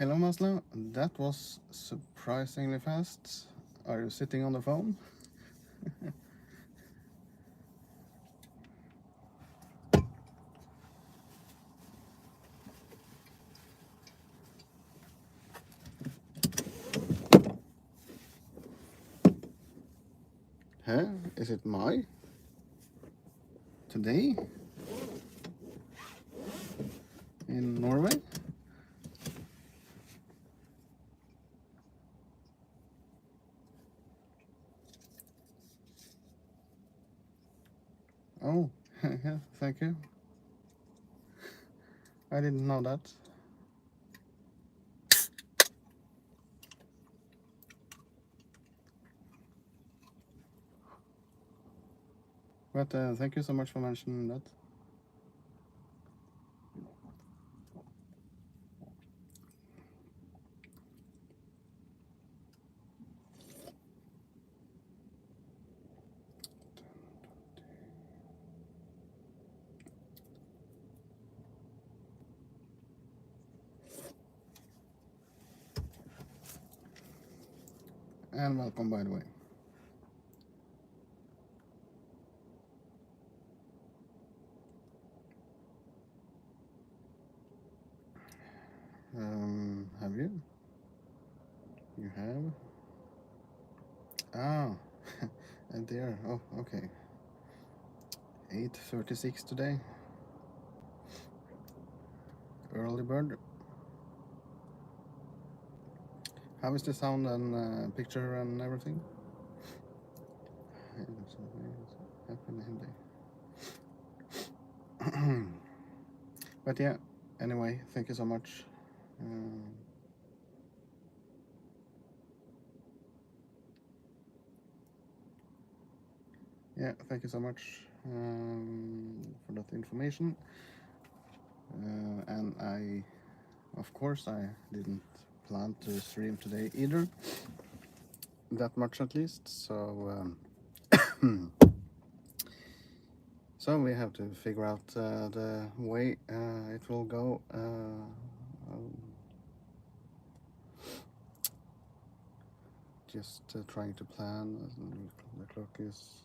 Hello, Maslow. That was surprisingly fast. Are you sitting on the phone? Huh? Is it my? Today? In Norway? Oh, yeah, thank you. I didn't know that. But thank you so much for mentioning that. And welcome, by the way. Have you? You have? Ah, and there. Oh, okay. 8:36 today. Early bird. How is the sound and picture and everything? But yeah, anyway, thank you so much. Yeah, thank you so much for that information. And of course, I didn't plan to stream today either. That much at least. So, so we have to figure out the way it will go. Just trying to plan. The clock is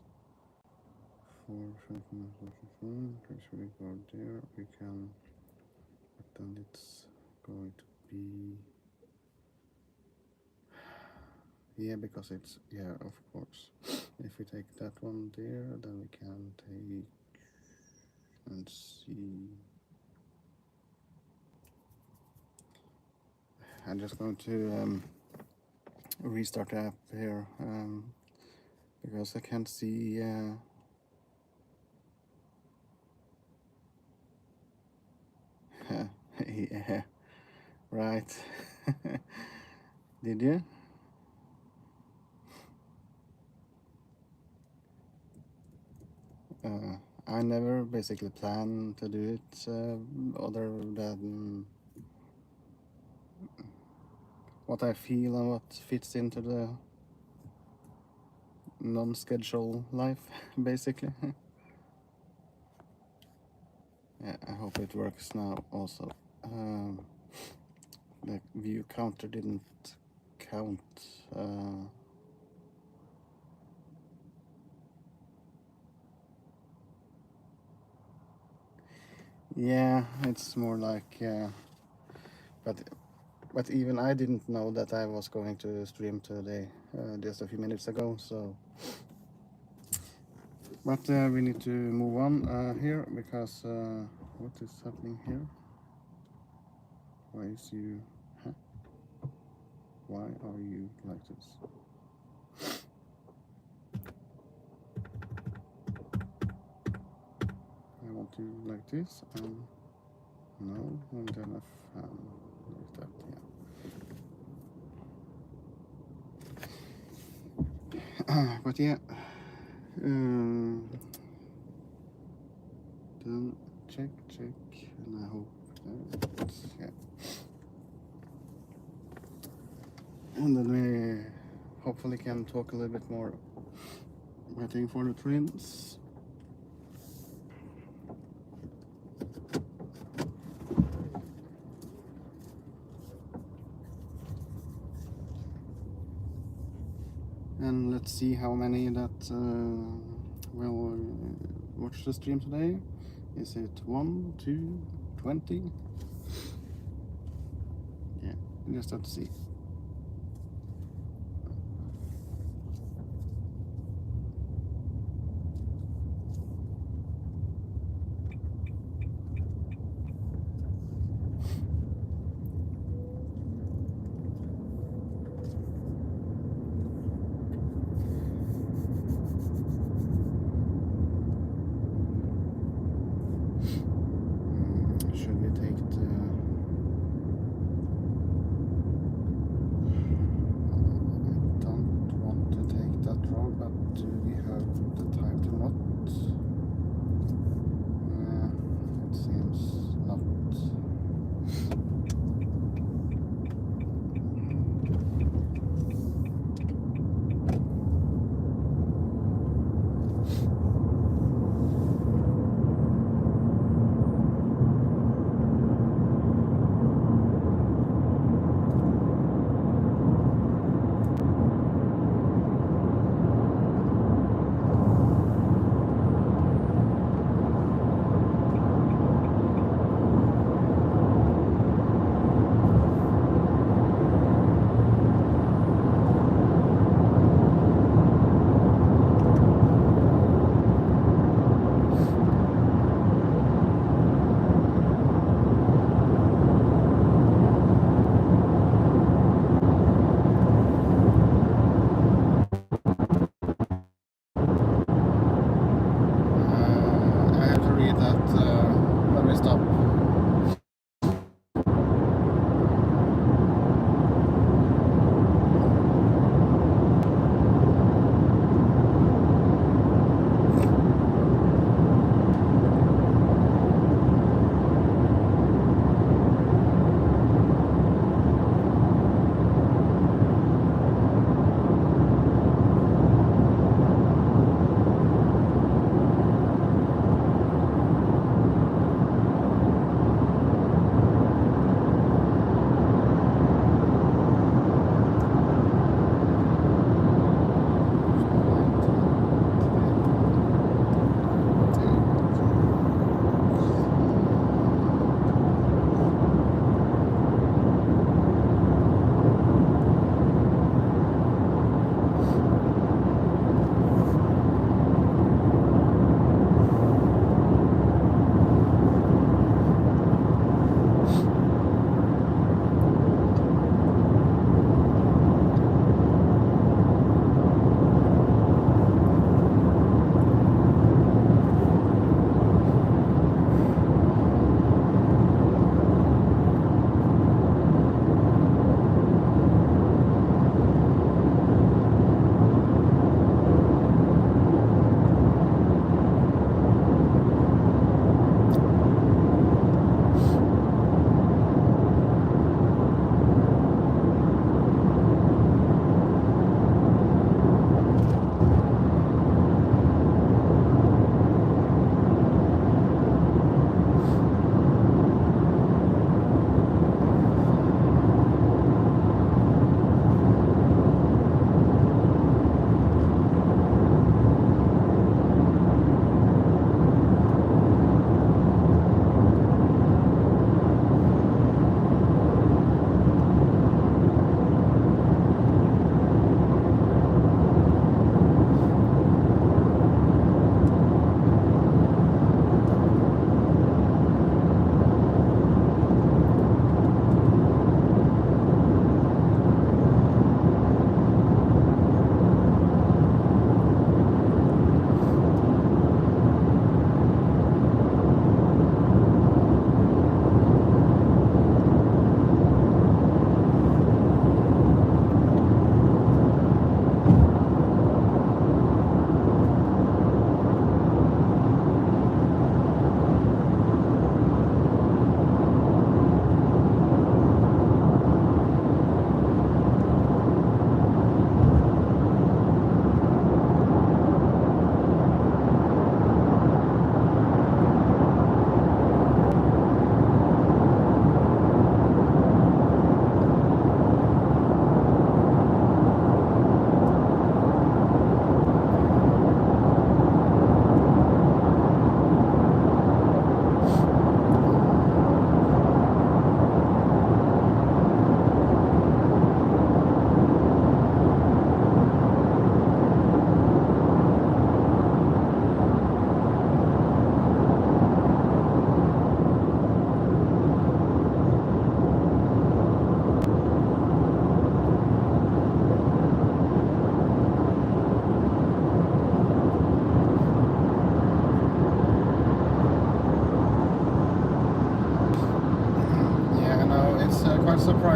4. Should we go there? We can. But then it's going to be. Yeah, because it's. Yeah, of course. If we take that one there, then we can take. And see. I'm just going to restart the app here because I can't see. Yeah, right. Did you? I never basically plan to do it other than what I feel and what fits into the non-schedule life, basically. Yeah, I hope it works now also. The view counter didn't count. Yeah, it's more like, but even I didn't know that I was going to stream today, just a few minutes ago, so. But we need to move on here, because what is happening here? Why is you, huh? Why are you like this? I want you like this, and no, and then a fan like that, yeah. But yeah, then check, and I hope that's, yeah. And then we hopefully can talk a little bit more. Waiting for the twins. And let's see how many that will watch the stream today. Is it 1, 2, 20? Yeah, we just have to see. Should we take the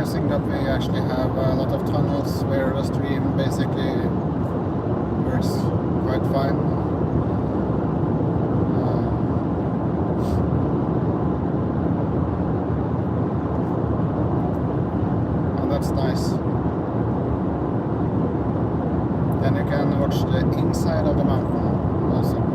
surprising that we actually have a lot of tunnels where the stream basically works quite fine. And that's nice. Then you can watch the inside of the mountain also.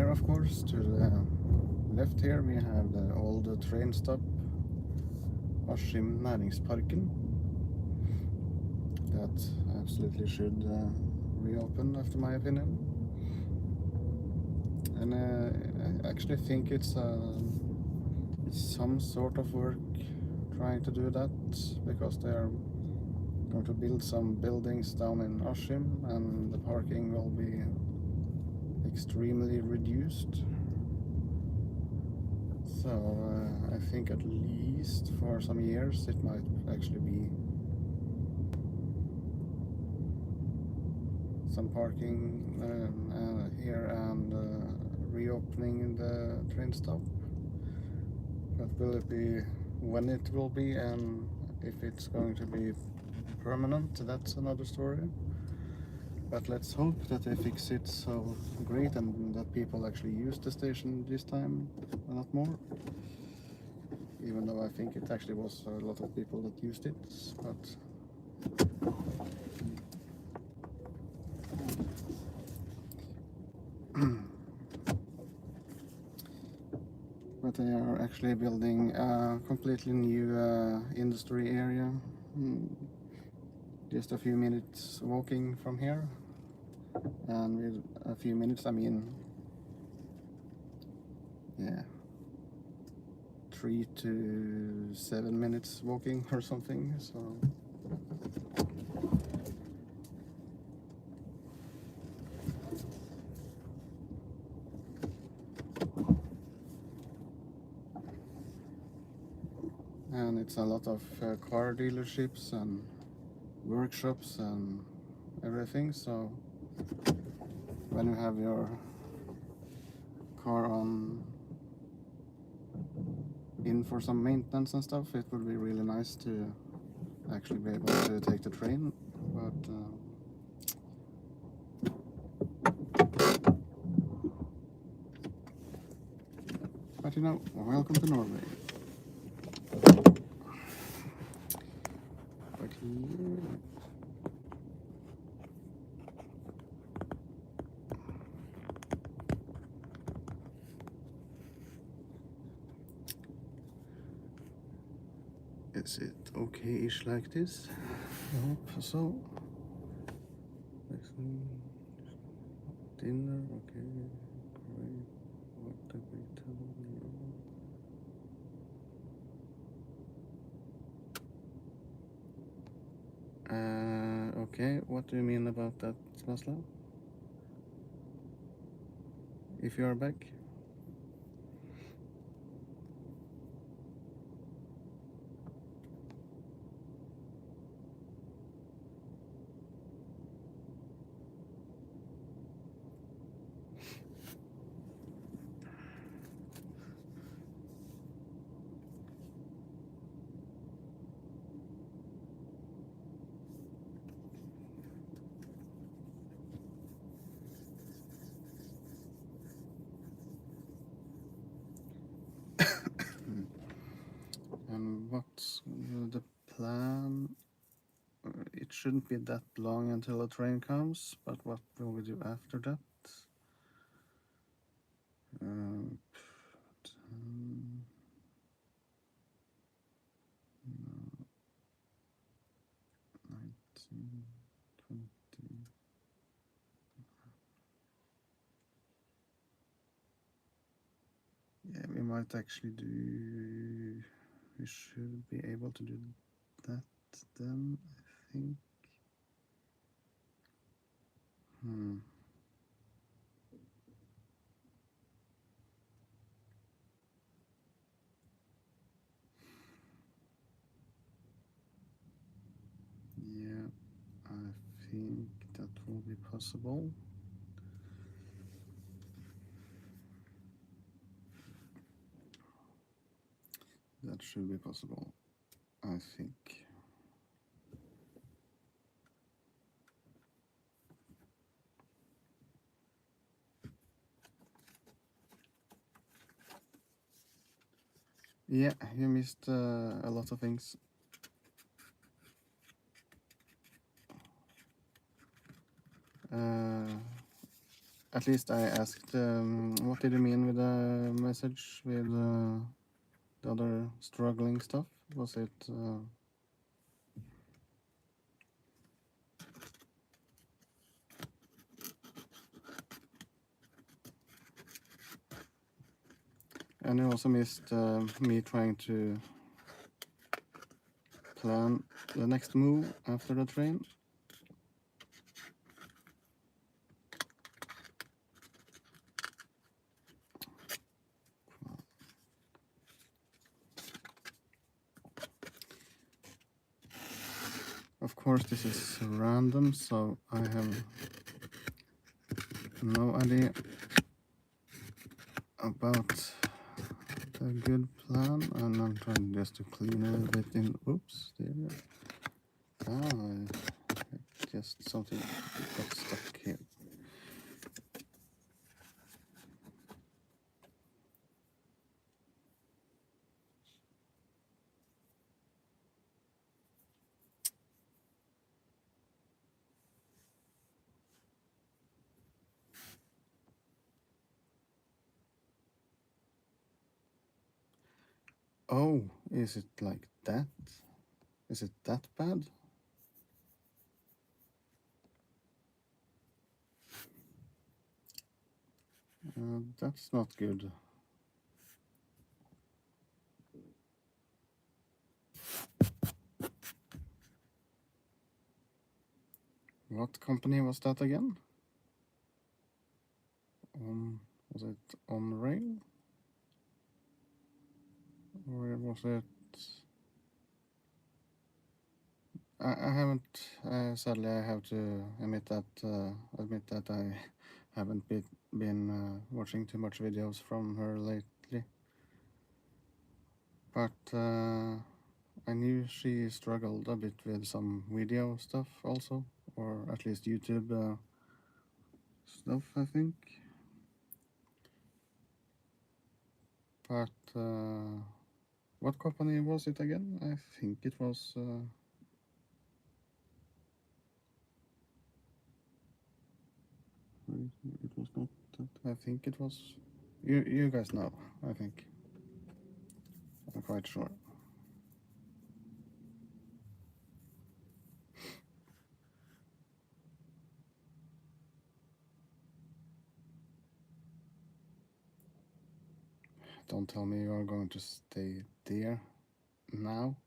here, of course. To the left here we have the old train stop, Askim Næringsparken. That absolutely should reopen, after my opinion. And I actually think it's some sort of work trying to do that, because they are going to build some buildings down in Askim, and the parking will be extremely reduced. So I think at least for some years it might actually be some parking here, and reopening the train stop. But will it be when it will be, and if it's going to be permanent, that's another story. But let's hope that they fix it so great and that people actually use the station this time, not more. Even though I think it actually was a lot of people that used it, but they are actually building a completely new industry area. Just a few minutes walking from here, and with a few minutes I mean, yeah, 3 to 7 minutes walking or something. So and it's a lot of car dealerships and workshops and everything. So when you have your car in for some maintenance and stuff, it would be really nice to actually be able to take the train. But you know, welcome to Norway. But here, is it okay-ish like this? I hope so. Dinner, okay, great. What did we tell you? Okay, what do you mean about that, Masla? If you are back? And what's the plan? It shouldn't be that long until a train comes, but what will we do after that? 10, 19, 20. Yeah, we might actually do, we should be able to do that then, I think. Yeah, I think that will be possible. That should be possible, I think. Yeah, you missed a lot of things. at least I asked, what did you mean with the message with the other struggling stuff? Was it... And you also missed me trying to plan the next move after the train. Of course, this is random, so I have no idea about the good plan, and I'm trying just to clean a bit in. Oops, there we go. Just something got stuck here. Oh, is it like that? Is it that bad? That's not good. What company was that again? Was it on rail? Or was it... I haven't, sadly I have to admit that I haven't been watching too much videos from her lately. But I knew she struggled a bit with some video stuff also, or at least YouTube stuff, I think. But what company was it again? I think it was... it was not that. I think it was... You guys know, I think. I'm quite sure. Don't tell me you are going to stay there now.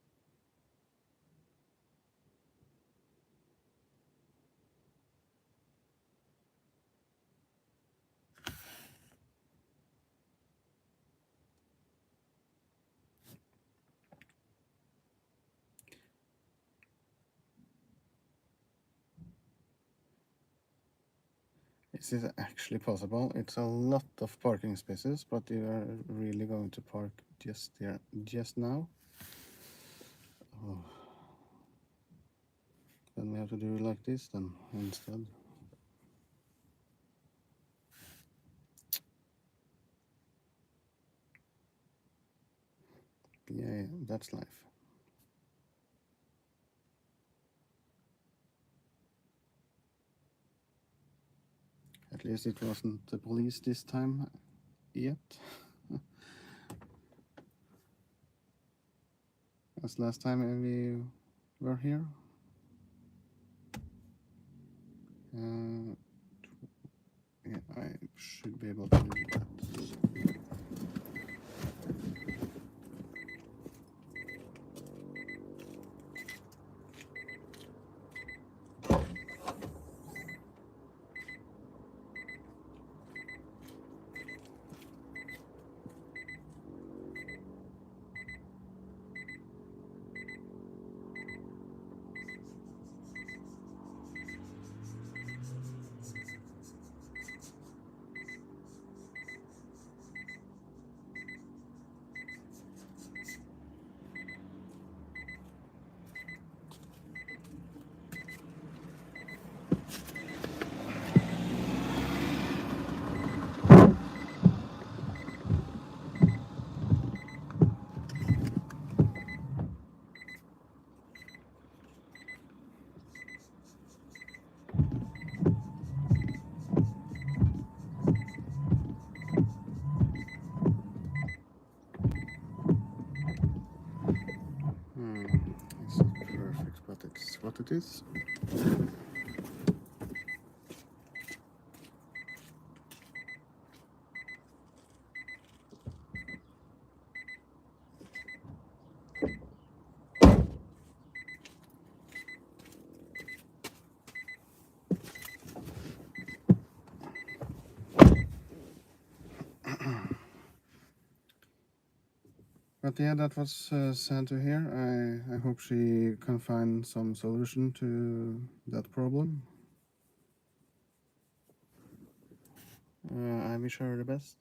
Is it actually possible? It's a lot of parking spaces, but you are really going to park just there, just now? Oh. Then we have to do it like this then, instead. Yeah, that's life. At least it wasn't the police this time yet. As last time we were here. Yeah, I should be able to do that. what it is. But yeah, that was sad to hear. I hope she can find some solution to that problem. I wish her the best.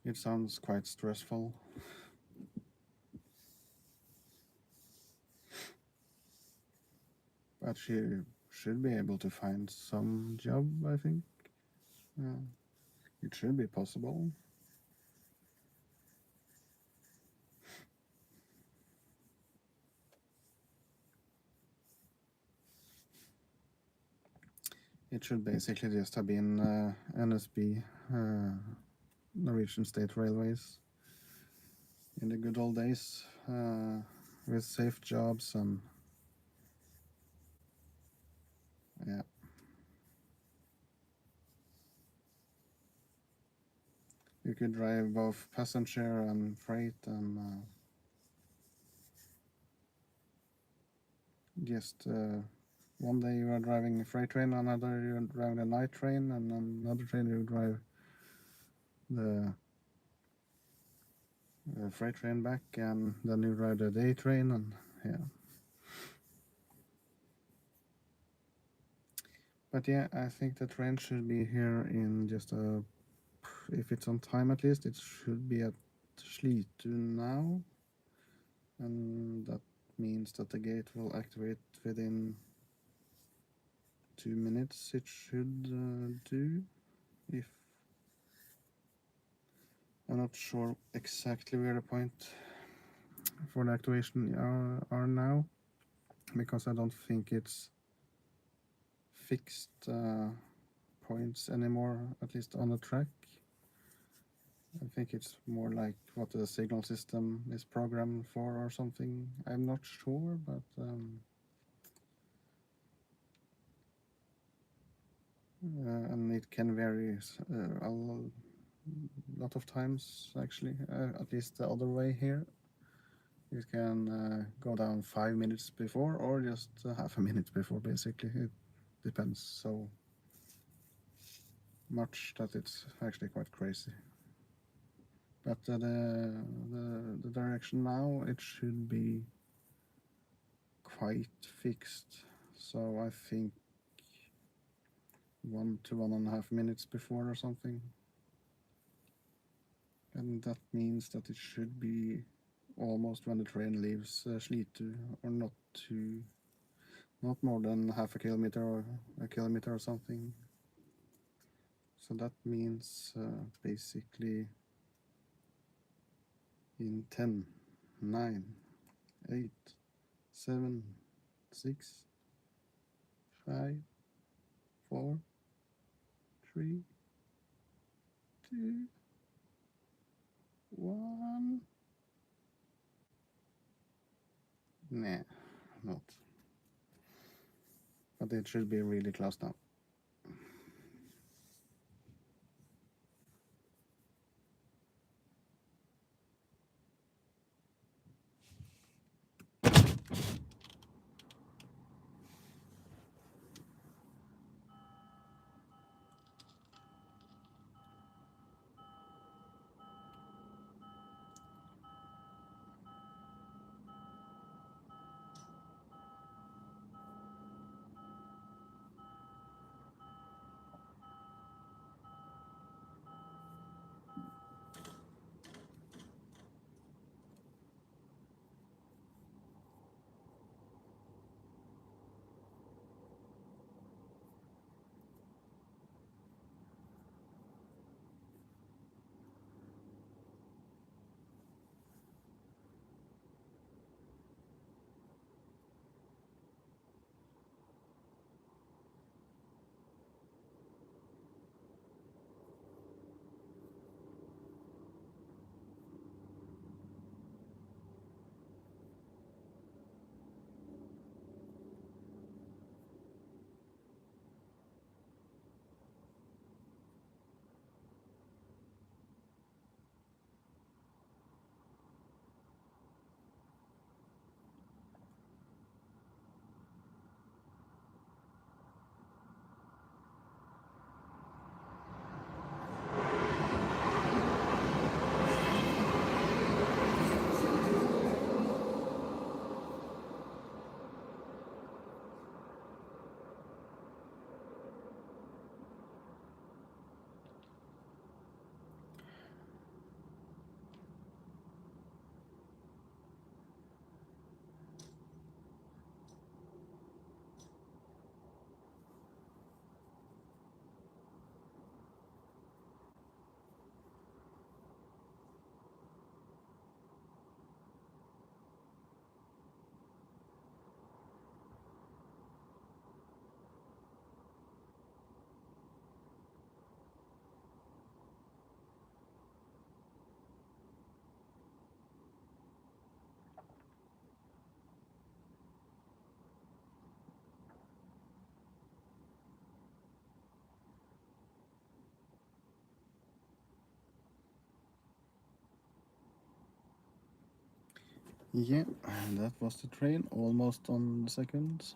It sounds quite stressful. But she should be able to find some job, I think. It should be possible. It should basically just have been NSB, Norwegian State Railways, in the good old days, with safe jobs and yeah. You could drive both passenger and freight and just one day you are driving a freight train, another you're driving a night train, and another train you drive the freight train back, and then you ride a day train, and yeah. But yeah, I think the train should be here in just a, if it's on time at least, it should be at Slitu now, and that means that the gate will activate within 2 minutes. It should do, if I'm not sure exactly where the point for the activation are now, because I don't think it's fixed points anymore, at least on the track. I think it's more like what the signal system is programmed for or something. I'm not sure, but and it can vary a lot of times, actually, at least the other way here. It can go down 5 minutes before or just half a minute before, basically. It depends so much that it's actually quite crazy. But the direction now, it should be quite fixed. So I think 1 to 1.5 minutes before or something. And that means that it should be almost when the train leaves Slitu, or not more than half a kilometer or a kilometer or something. So that means basically in 10, 9, 8, 7, 6, 5, 4, 3, 2, 1. Nah, not. But it should be really close now. Yeah, that was the train, almost on the second.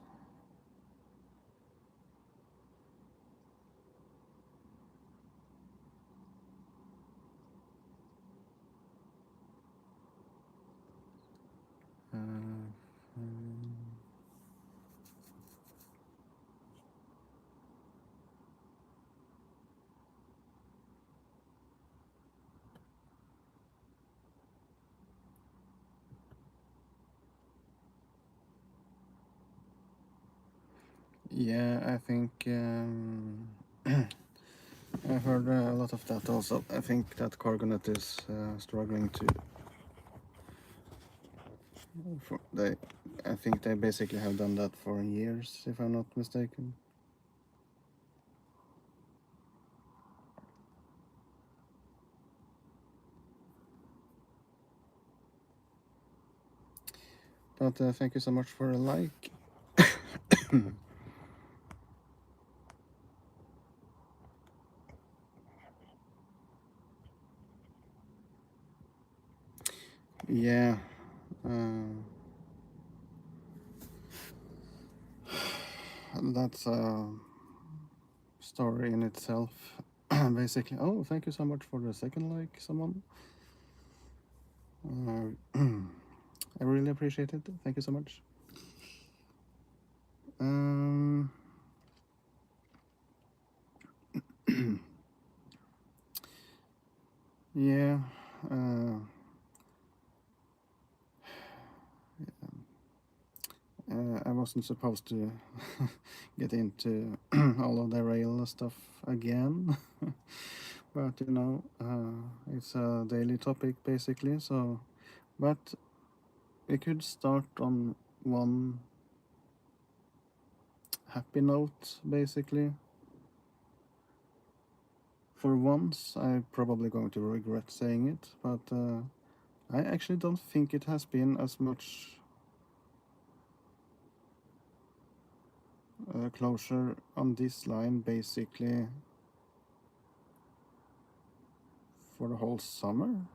Yeah, I think I heard a lot of that also. I think that Cargonet is struggling to. I think they basically have done that for years, if I'm not mistaken. But thank you so much for a like. Yeah. That's a story in itself. Basically. Oh, thank you so much for the second like, someone. I really appreciate it. Thank you so much. Yeah. I wasn't supposed to get into all of the rail stuff again. But you know, it's a daily topic basically, so but we could start on one happy note basically. For once, I'm probably going to regret saying it, but I actually don't think it has been as much closure on this line basically for the whole summer.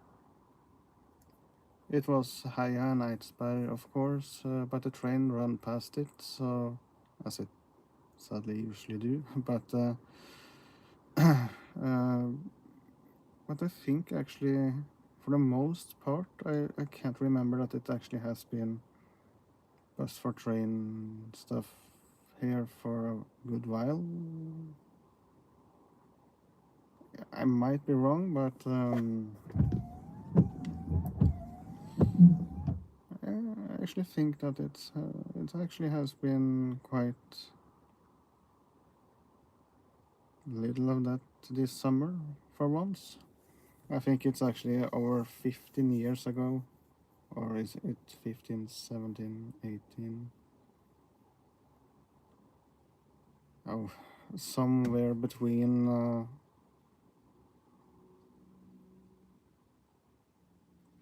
It was Haya and Eidsberg, of course, but the train ran past it, so as it sadly usually do. But but I think actually, for the most part, I can't remember that it actually has been bus for train stuff here for a good while. I might be wrong, but I actually think that it actually has been quite little of that this summer for once. I think it's actually over 15 years ago, or is it 15, 17, 18? Oh, somewhere between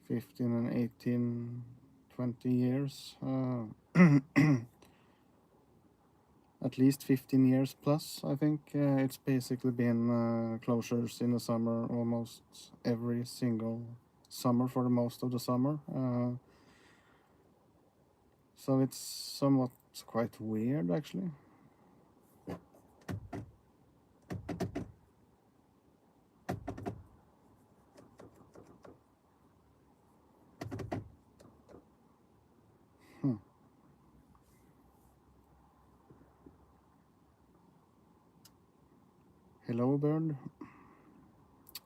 15 and 18, 20 years. At least 15 years plus, I think. It's basically been closures in the summer almost every single summer for the most of the summer. So it's somewhat quite weird, actually. Hello, bird.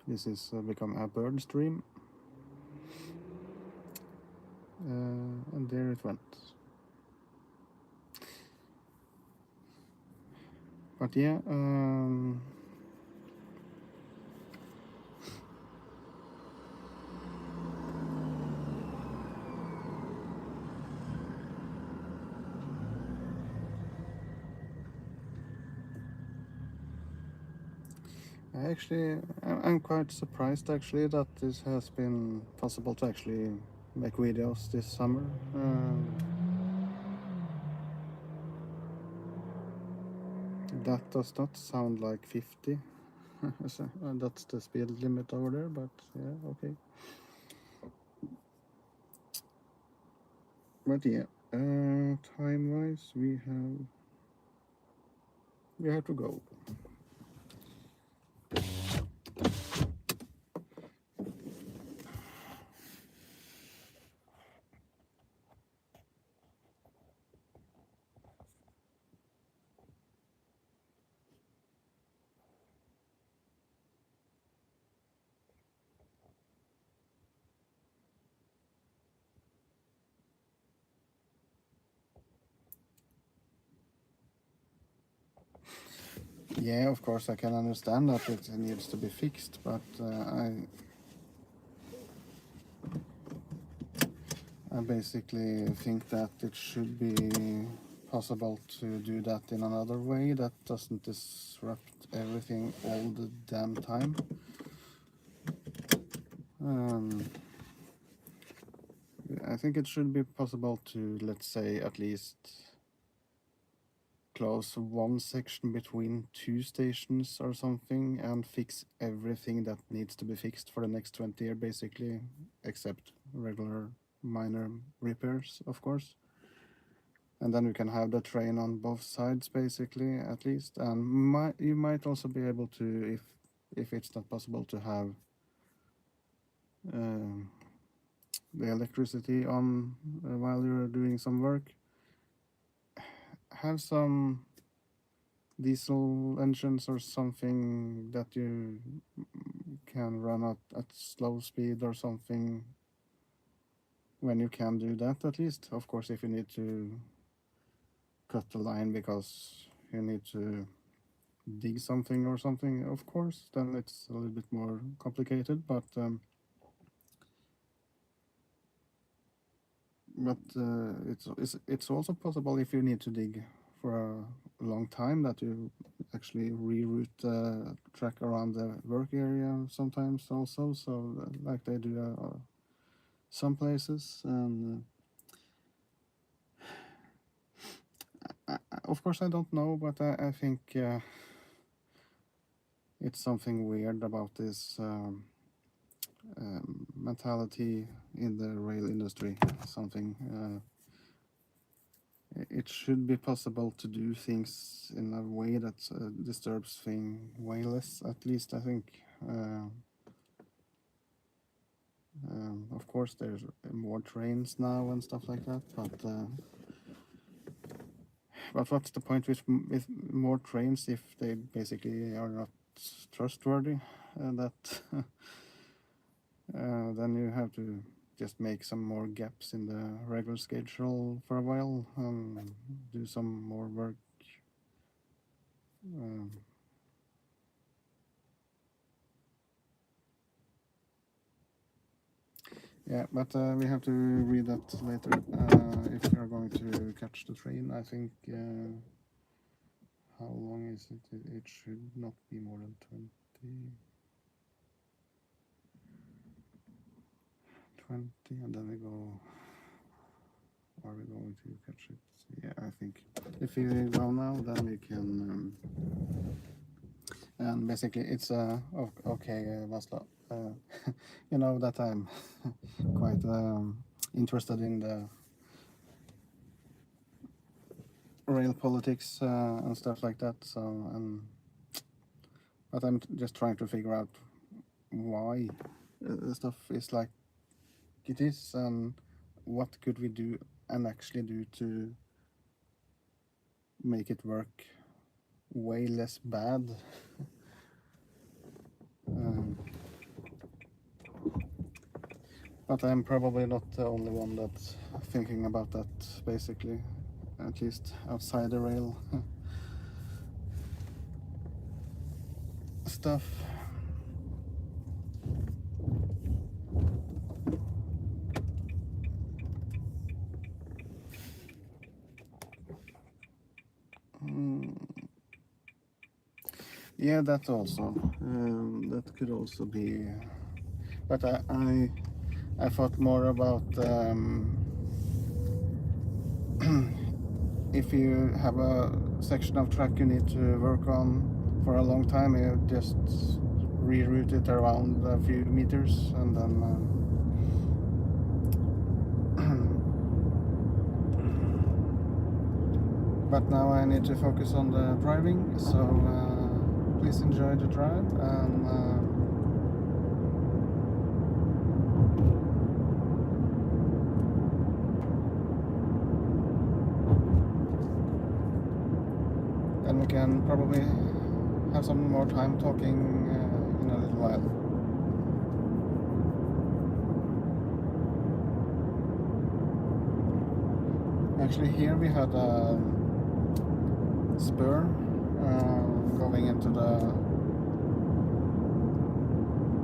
This is become a bird stream. And there it went. But yeah, I'm quite surprised actually that this has been possible to actually make videos this summer. That does not sound like 50. So, that's the speed limit over there, but yeah, okay. But yeah, time-wise, we have to go. Yeah, of course, I can understand that it needs to be fixed, but I basically think that it should be possible to do that in another way that doesn't disrupt everything all the damn time. I think it should be possible to, let's say, at least close one section between two stations or something and fix everything that needs to be fixed for the next 20 years, basically, except regular minor repairs, of course. And then we can have the train on both sides, basically, at least. And you might also be able to, if it's not possible to have the electricity on while you're doing some work, have some diesel engines or something that you can run at slow speed or something when you can do that, at least. Of course, if you need to cut the line because you need to dig something or something, of course, then it's a little bit more complicated, but it's also possible if you need to dig for a long time that you actually reroute the track around the work area sometimes also, so like they do some places. And of course I don't know, but I think it's something weird about this mentality in the rail industry. Something it should be possible to do things in a way that disturbs things way less, at least I think. Of course there's more trains now and stuff like that, but what's the point with more trains if they basically are not trustworthy? That then you have to just make some more gaps in the regular schedule for a while and do some more work. Yeah, but we have to read that later if we are going to catch the train. I think how long is it? It should not be more than 20, and then we go. Are we going to catch it? Yeah, I think if we go now, then we can. And basically, it's okay, Vasla. You know that I'm quite interested in the rail politics and stuff like that. So, but I'm just trying to figure out why the stuff is like it is, and what could we do and actually do to make it work way less bad. But I'm probably not the only one that's thinking about that, basically, at least outside the rail stuff. Yeah, that also. That could also be. But I thought more about if you have a section of track you need to work on for a long time, you just reroute it around a few meters, and then But now I need to focus on the driving, so please enjoy the drive, and then we can probably have some more time talking in a little while. Actually, here we had a spur going into the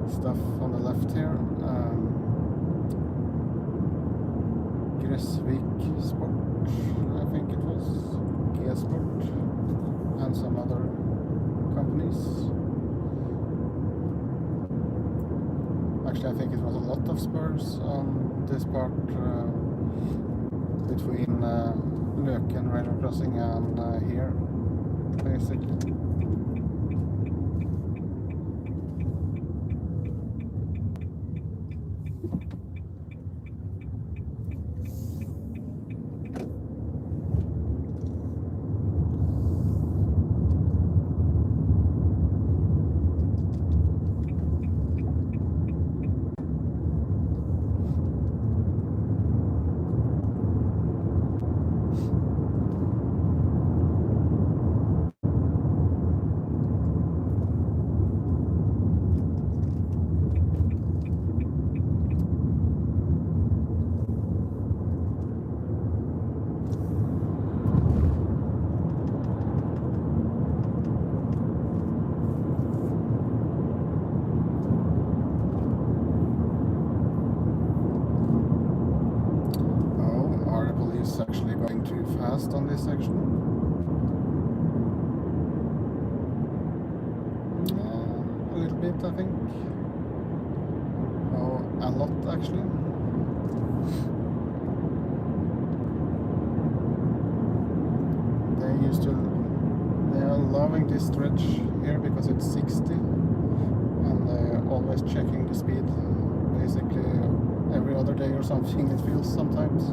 stuff on the left here. Gressvik Sport, I think it was, G Sport, and some other companies. Actually, I think it was a lot of spurs on this part between Løken railway crossing and here, basically. Actually going too fast on this section. A little bit, I think. Oh, a lot actually. They are loving this stretch here because it's 60, and they're always checking the speed basically every other day or something, it feels sometimes.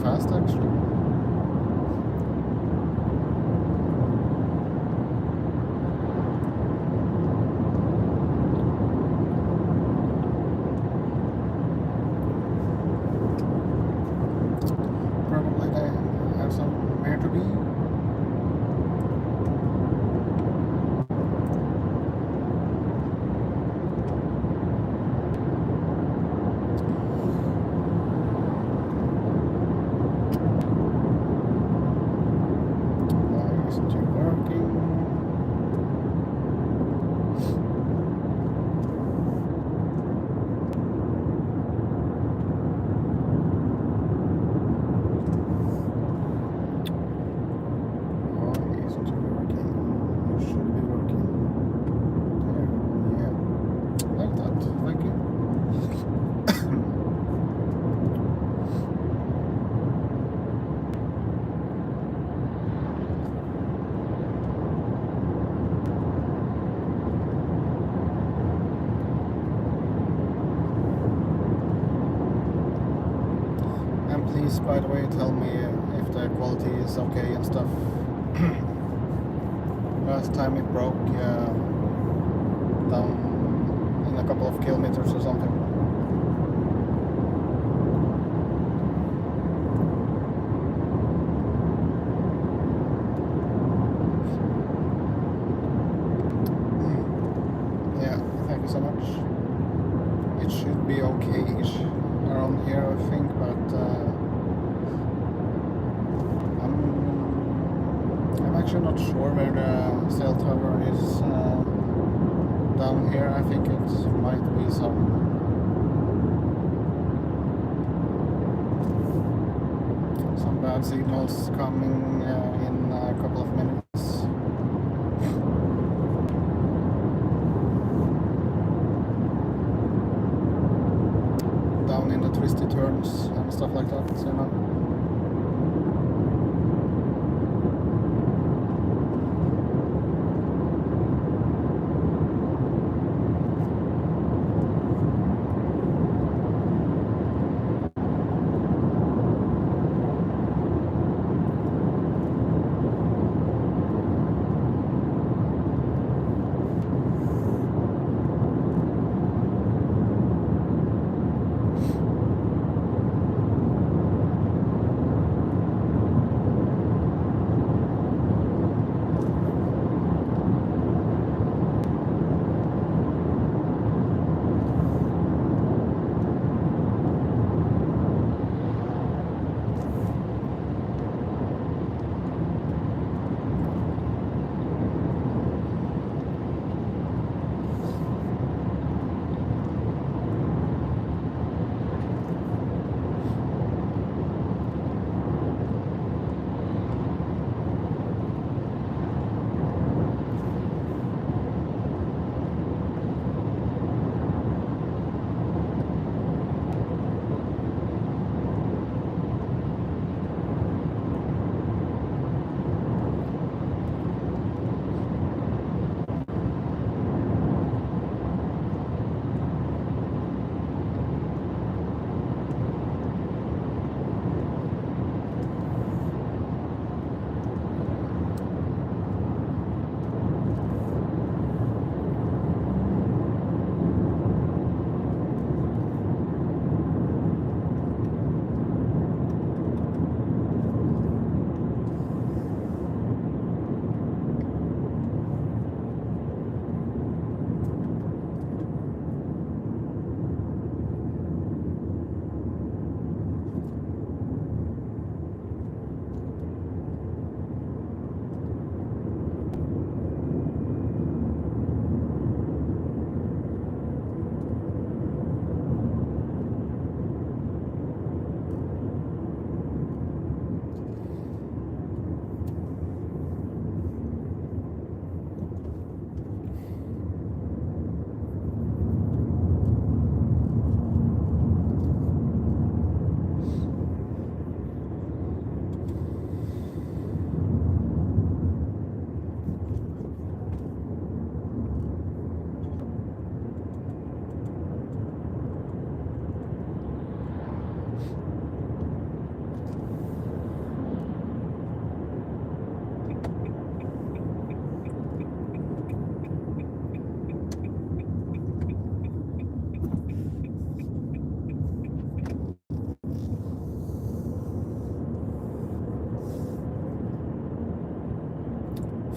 Fast actually. Probably they have somewhere to be. Please, by the way, tell me if the quality is okay and stuff. Last time it broke down in a couple of kilometers or something. Yeah, thank you so much. It should be okay-ish around here, I think, but I'm actually not sure where the cell tower is down here. I think it might be some bad signals coming in a couple of minutes. Down in the twisty turns and stuff like that, you know.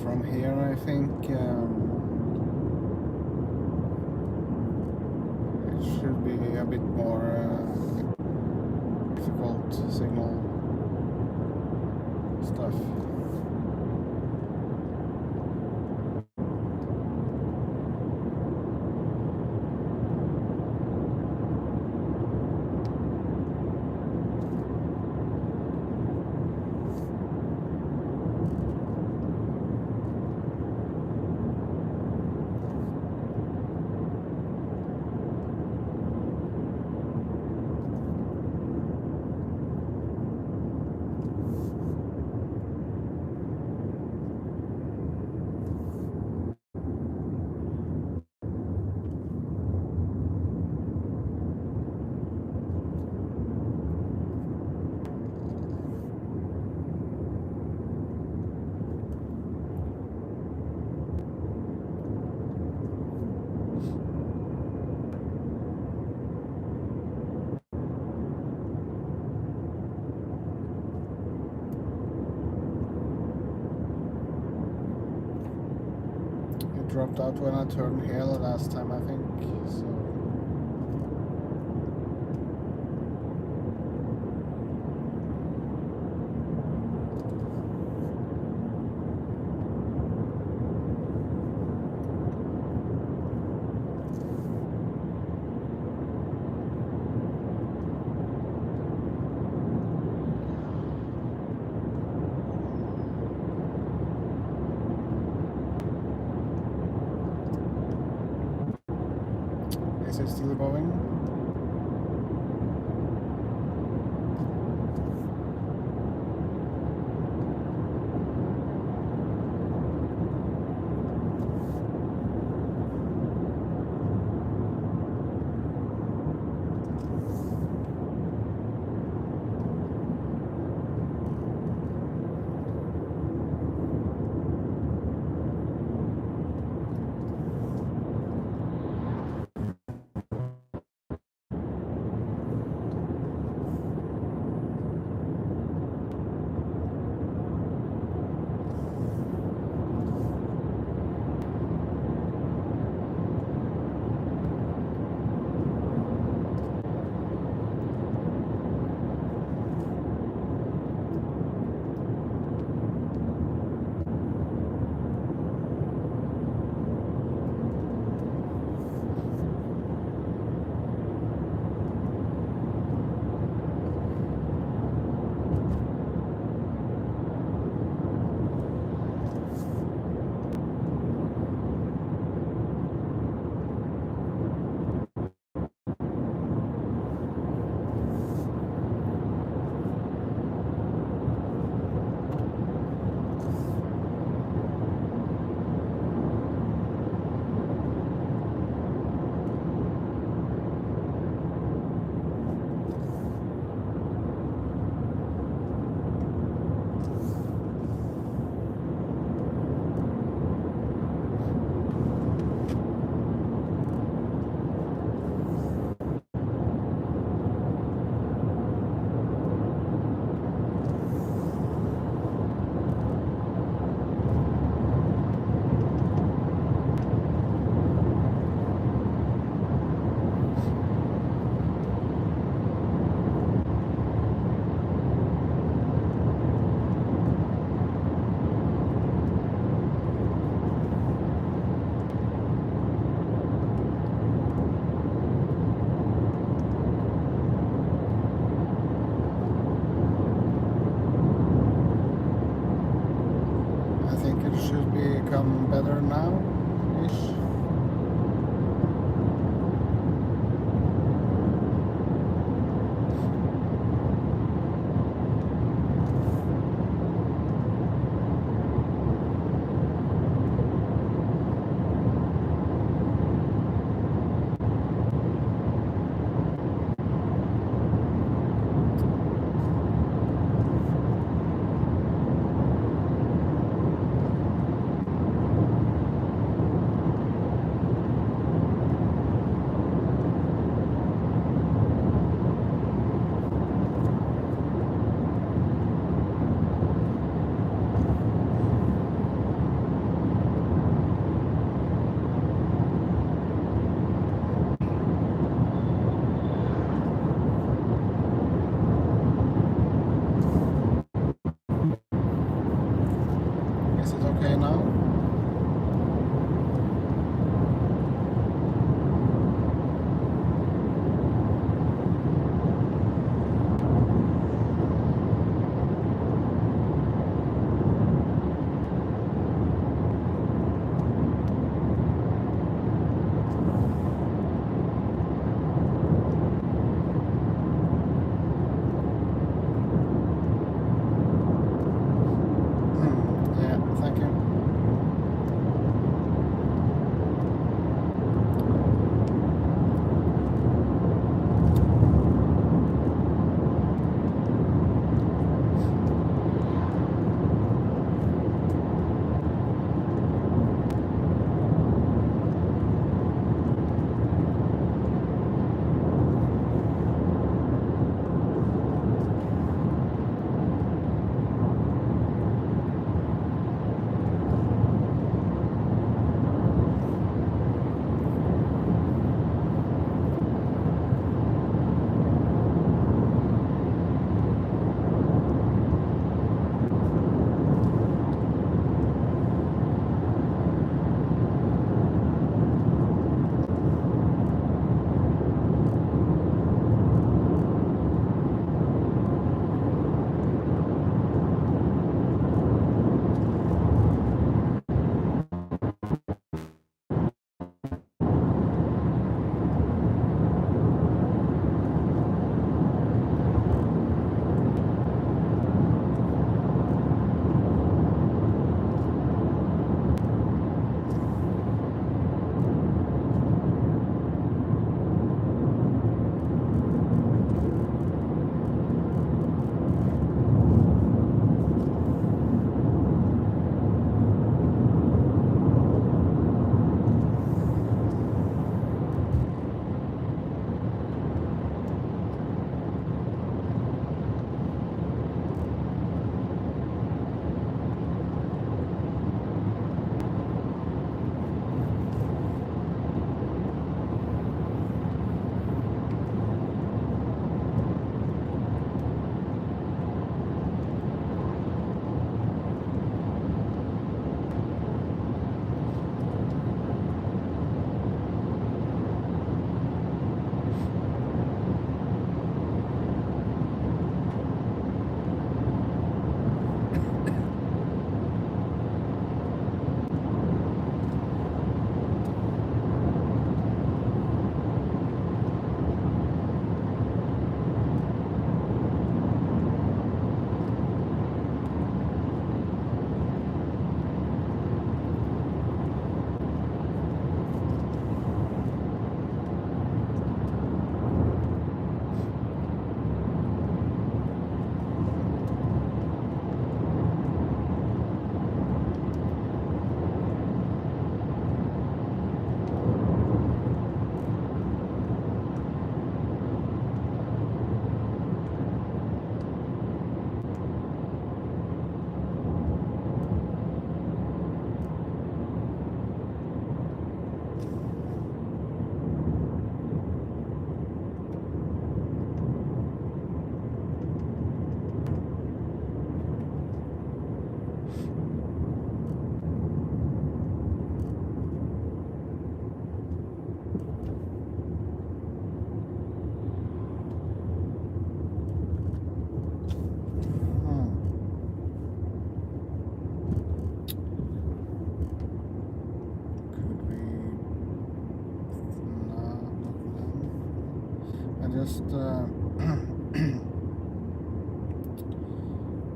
From here, I think it should be a bit more difficult signal stuff. Dropped out when I turned here the last time, I think, so smoothly going. Become better now-ish.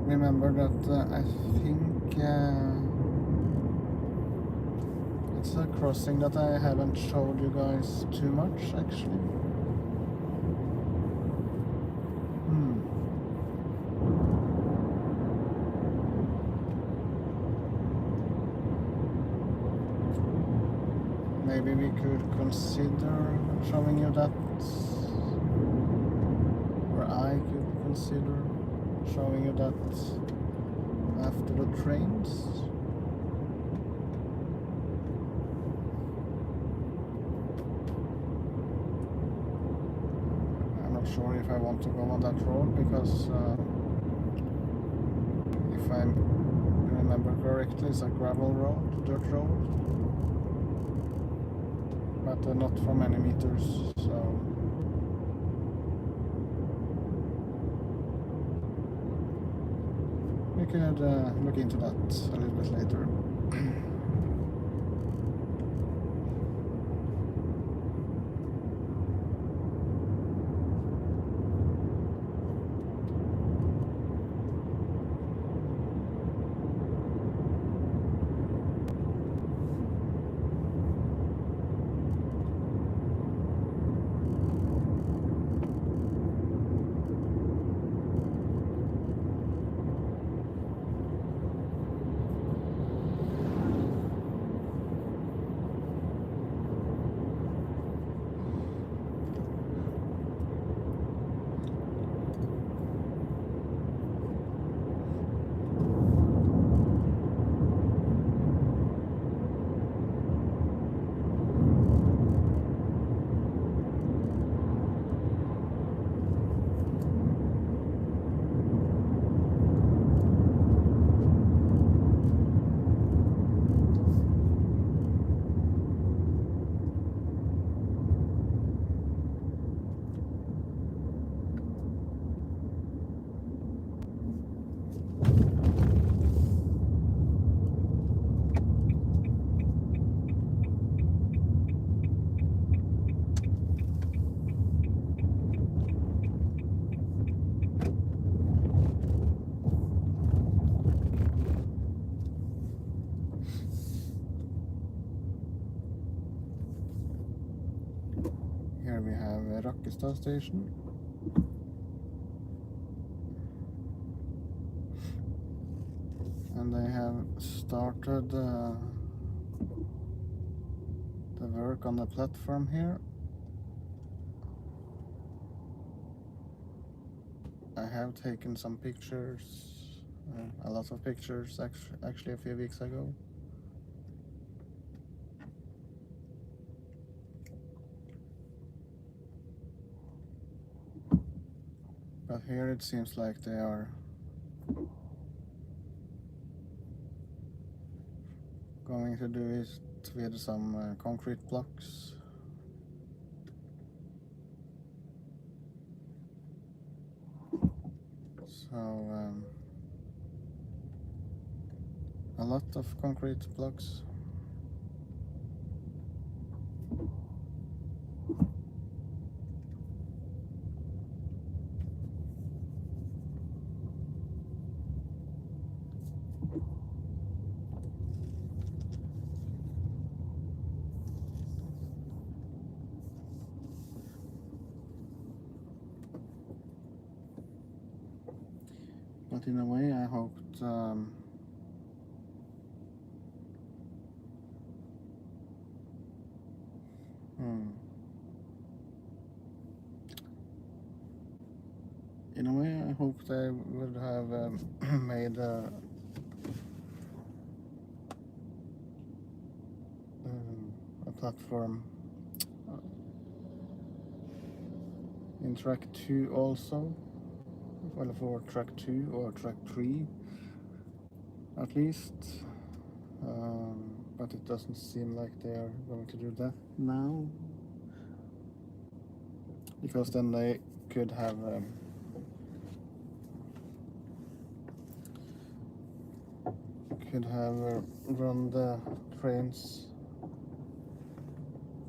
remember that I think it's a crossing that I haven't showed you guys too much actually. Maybe we could consider showing you that, or I could consider showing you that after the trains. I'm not sure if I want to go on that road because if I remember correctly, it's a gravel road, dirt road, but not for many meters, so we could look into that a little bit later. Here we have Rakkestad station. And they have started the work on the platform here. I have taken some pictures, a lot of pictures actually a few weeks ago. But here it seems like they are going to do it with some concrete blocks. So a lot of concrete blocks. But in a way, I hoped in a way, I hoped I would have made a platform in track 2 also. Well, for track 2 or track 3 at least, but it doesn't seem like they are going to do that now, because then they could have run the trains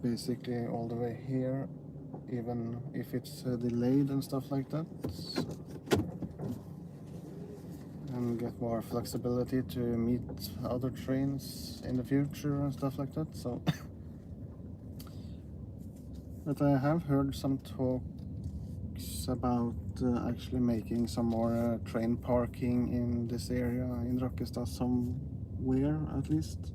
basically all the way here, even if it's delayed and stuff like that. and get more flexibility to meet other trains in the future and stuff like that. So, but I have heard some talks about actually making some more train parking in this area in Rakkestad somewhere at least.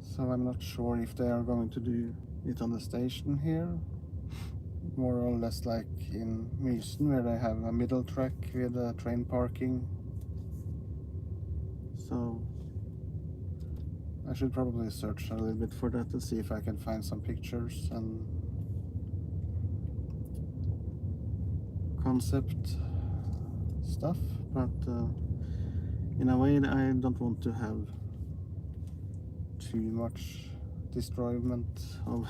So I'm not sure if they are going to do it on the station here, more or less like in Mysen, where they have a middle track with train parking. So I should probably search a little bit for that to see if I can find some pictures and concept stuff, but in a way I don't want to have too much destroyment of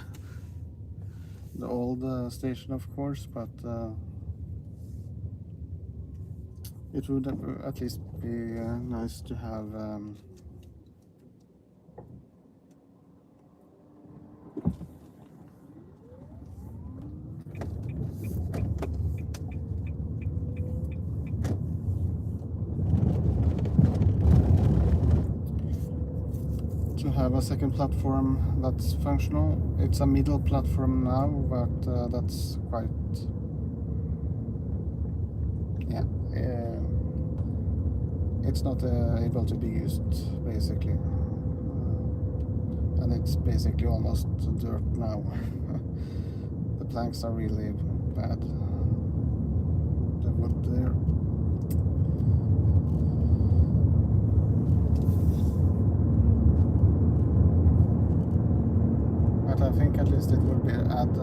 the old station, of course, but it would at least be nice to have a second platform that's functional. It's a middle platform now, but that's quite, yeah, it's not able to be used basically, and it's basically almost dirt now. The planks are really bad, the wood there. I think at least it would be add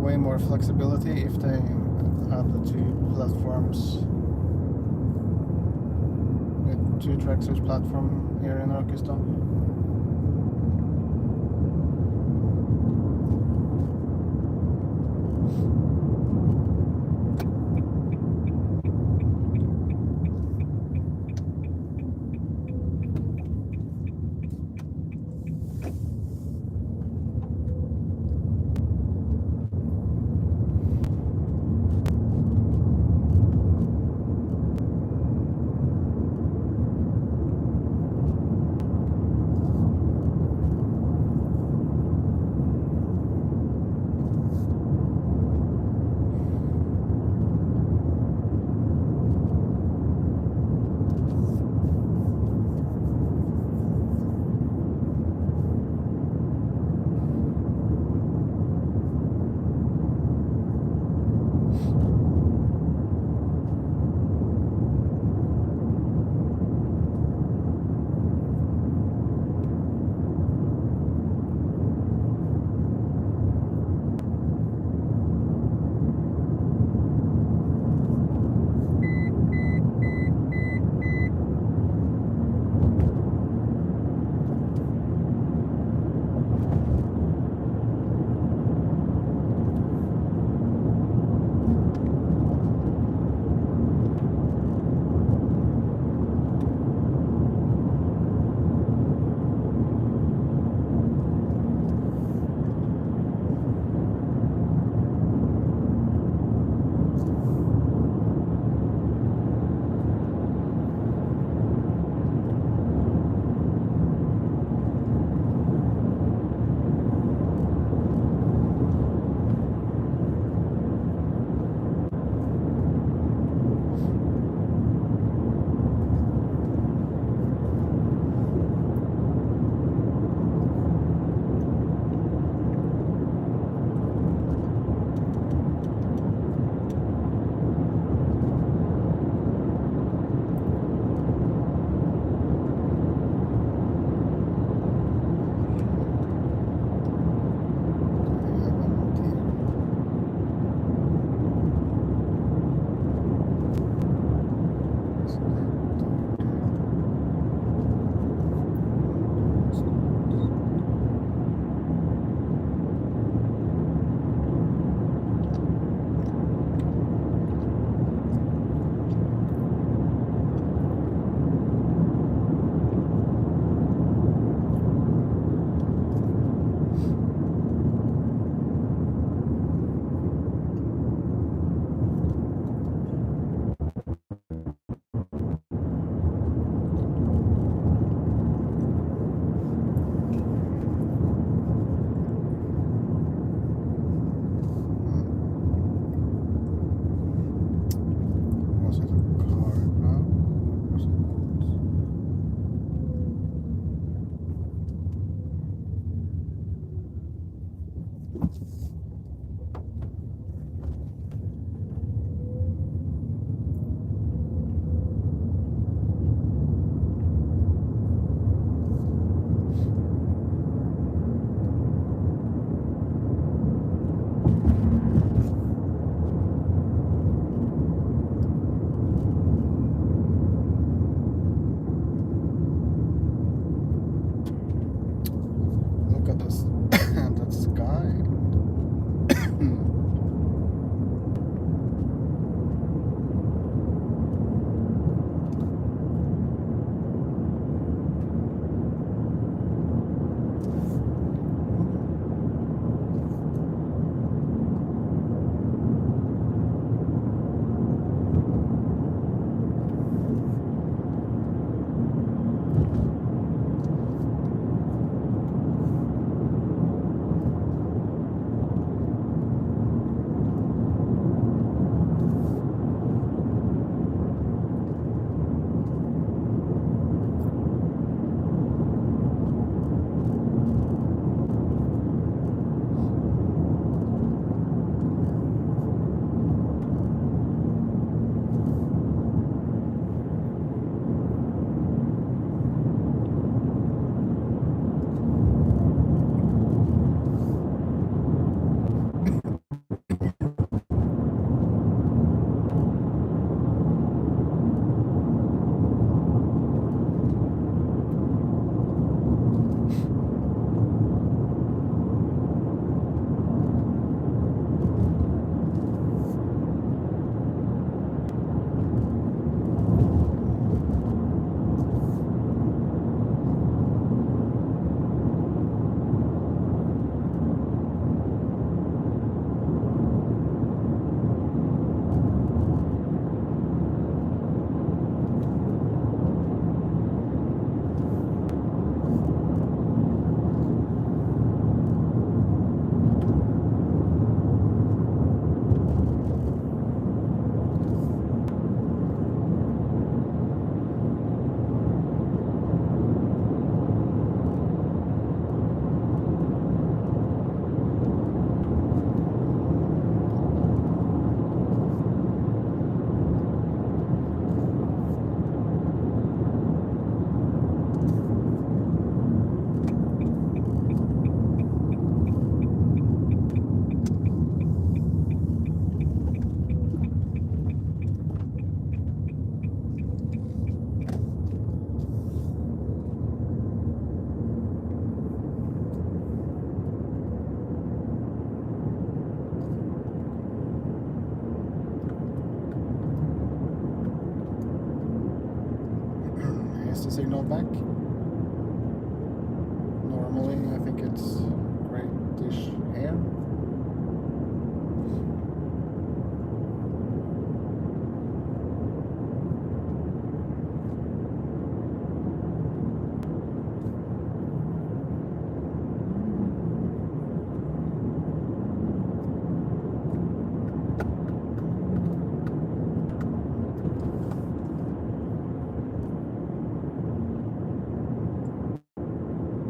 way more flexibility if they had the two platforms with two tracks each platform here in Rakkestad. Look at this, that sky. Is the signal back? Normally, I think it's grayish here.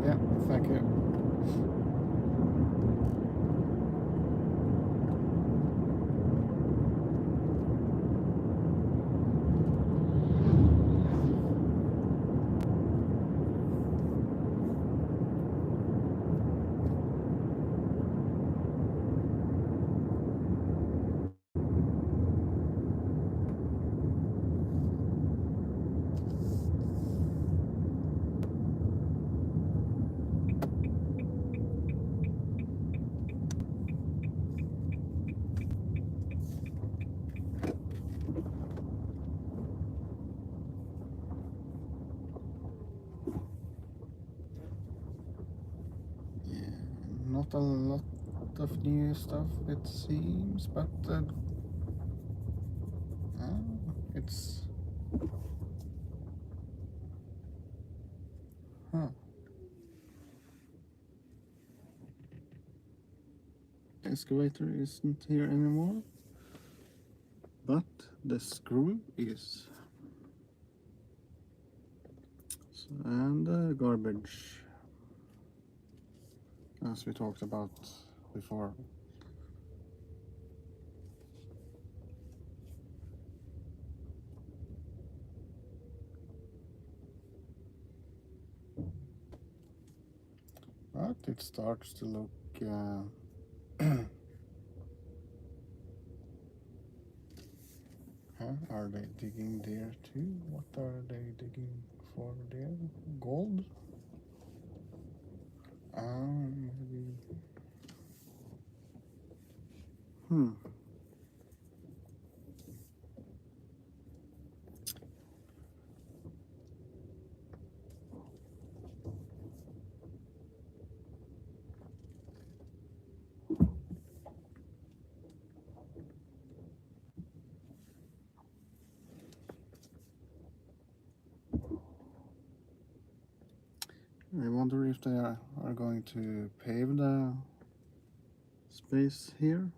Yeah, thank you. Not a lot of new stuff, it seems, but it's excavator isn't here anymore, but the screw is. And garbage, as we talked about before. But it starts to look are they digging there too? What are they digging for there? Gold? Maybe. I wonder if they are going to pave the space here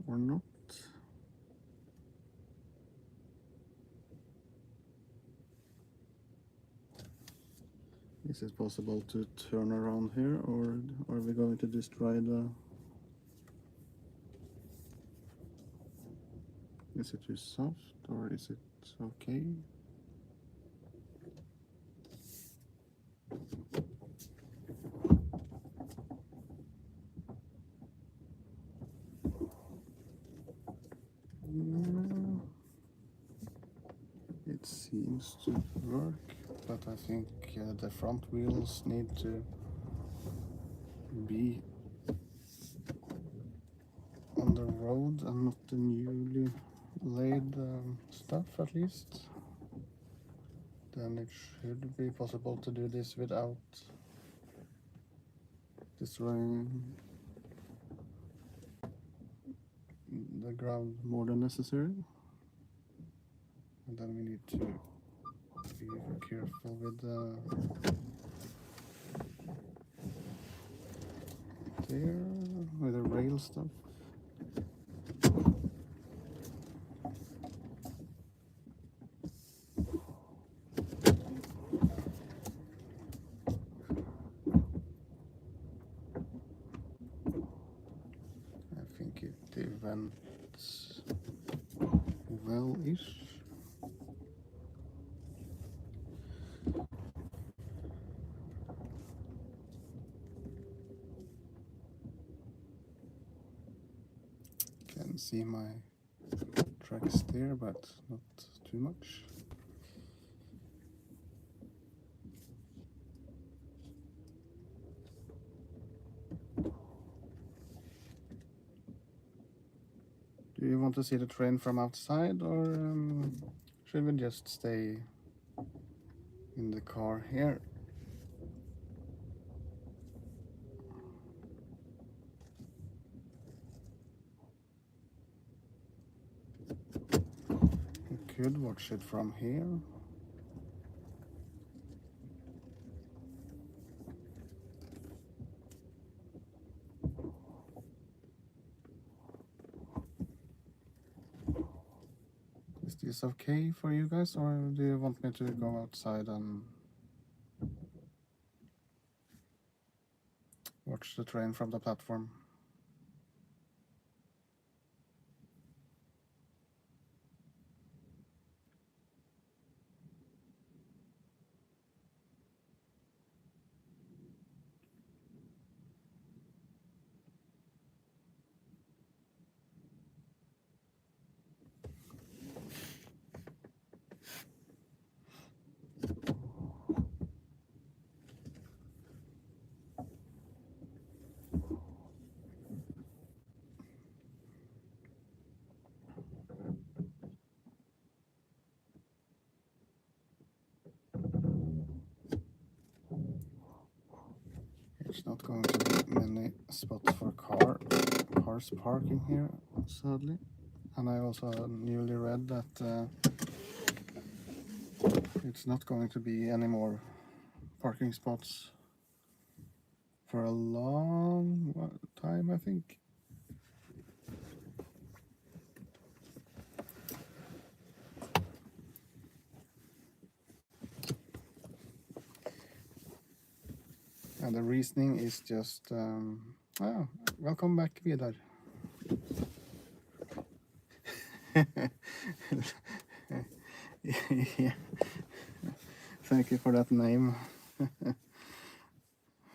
or not. Is it possible to turn around here, or are we going to destroy the... Is it too soft, or is it okay? It seems to work, but I think the front wheels need to be on the road and not the newly laid stuff, at least. Then it should be possible to do this without destroying the ground more than necessary. And then we need to be careful with the rail stuff. I think it went well-ish. Can see my tracks there, but not too much. Do you want to see the train from outside, or should we just stay in the car here? We could watch it from here. Is this okay for you guys, or do you want me to go outside and watch the train from the platform? There's not going to be many spots for cars parking here, sadly. And I also newly read that it's not going to be any more parking spots for a long time, I think. And the reasoning is just, welcome back, Vidar. Yeah. Thank you for that name.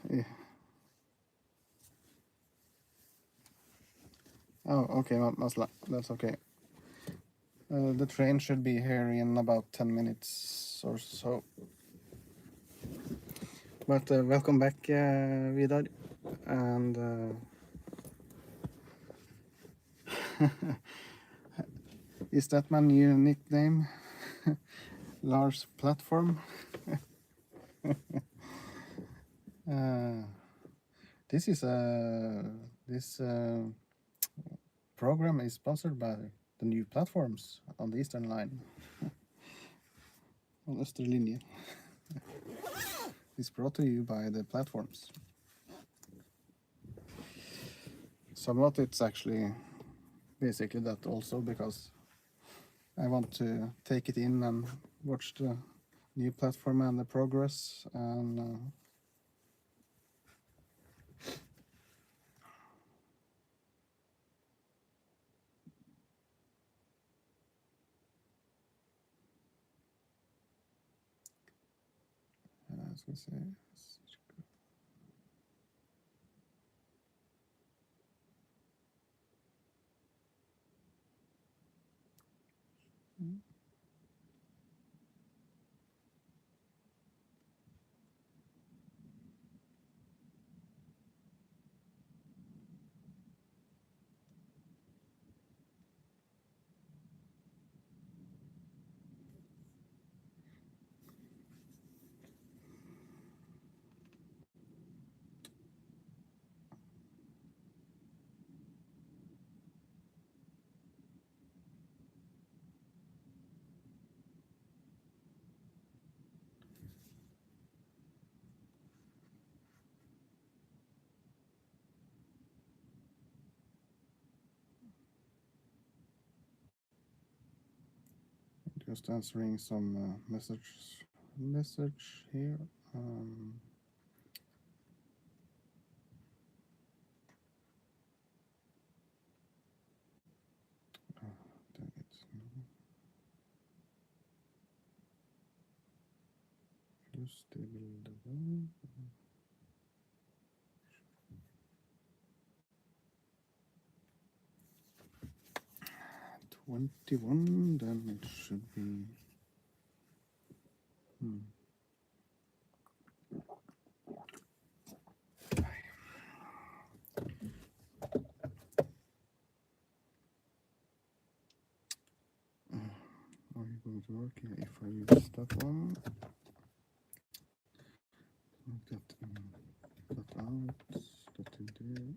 Yeah. Oh, okay, Masla, that's okay. The train should be here in about 10 minutes or so. But welcome back, Vidar. And is that my new nickname? Lars Platform? This is this program is sponsored by the new platforms on the Eastern Line. On Österlinje. It's brought to you by the platforms. Somewhat it's actually basically that also, because I want to take it in and watch the new platform and the progress, and ska vi se. Just answering some message here. Damn it. Just the build. 21, then it should be. Are you going to work? Yeah, if I use that one, that out, that in there.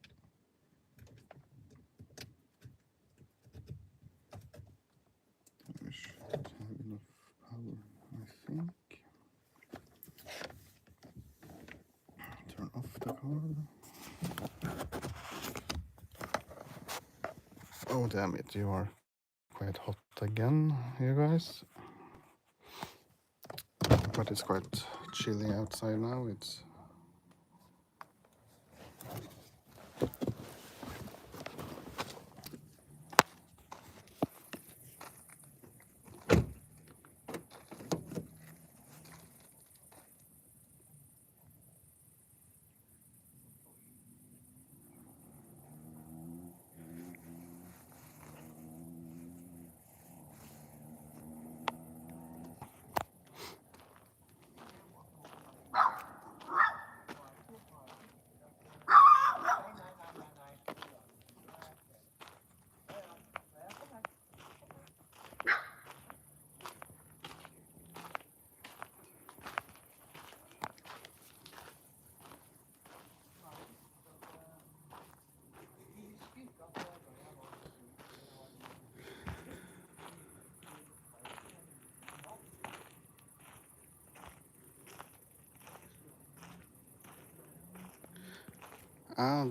I should have enough power, I think. Turn off the card. Oh, damn it, you are quite hot again, you guys. But it's quite chilly outside now. It's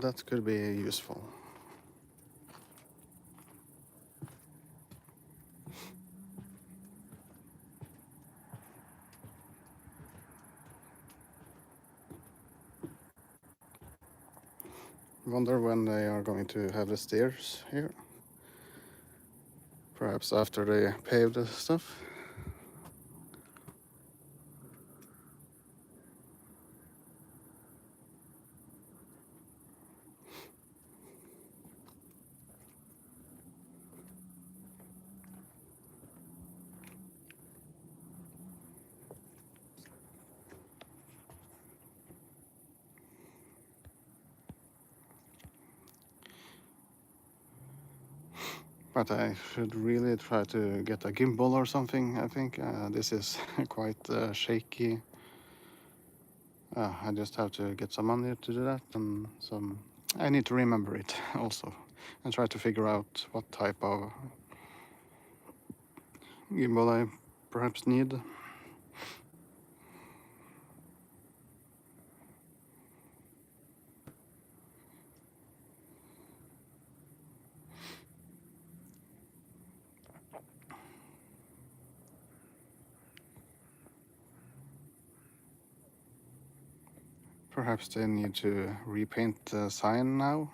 that could be useful. Wonder when they are going to have the stairs here. Perhaps after they pave the stuff. But I should really try to get a gimbal or something. I think this is quite shaky. I just have to get some money to do that, and some. I need to remember it also, and try to figure out what type of gimbal I perhaps need. Perhaps they need to repaint the sign now.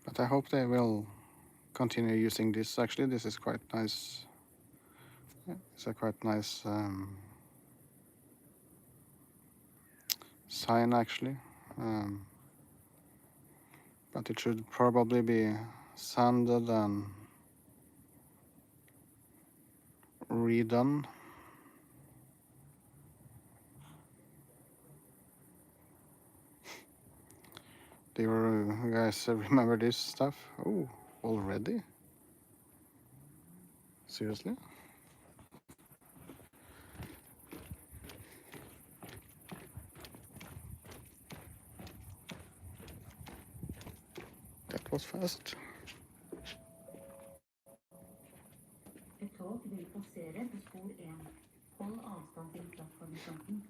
But I hope they will continue using this. Actually, this is quite nice. It's a quite nice sign, actually. But it should probably be sanded and redone. Do you guys remember this stuff? Oh, already? Seriously? That was fast. Et tog vil passere på spor 1. Hold avstand til plattformkanten.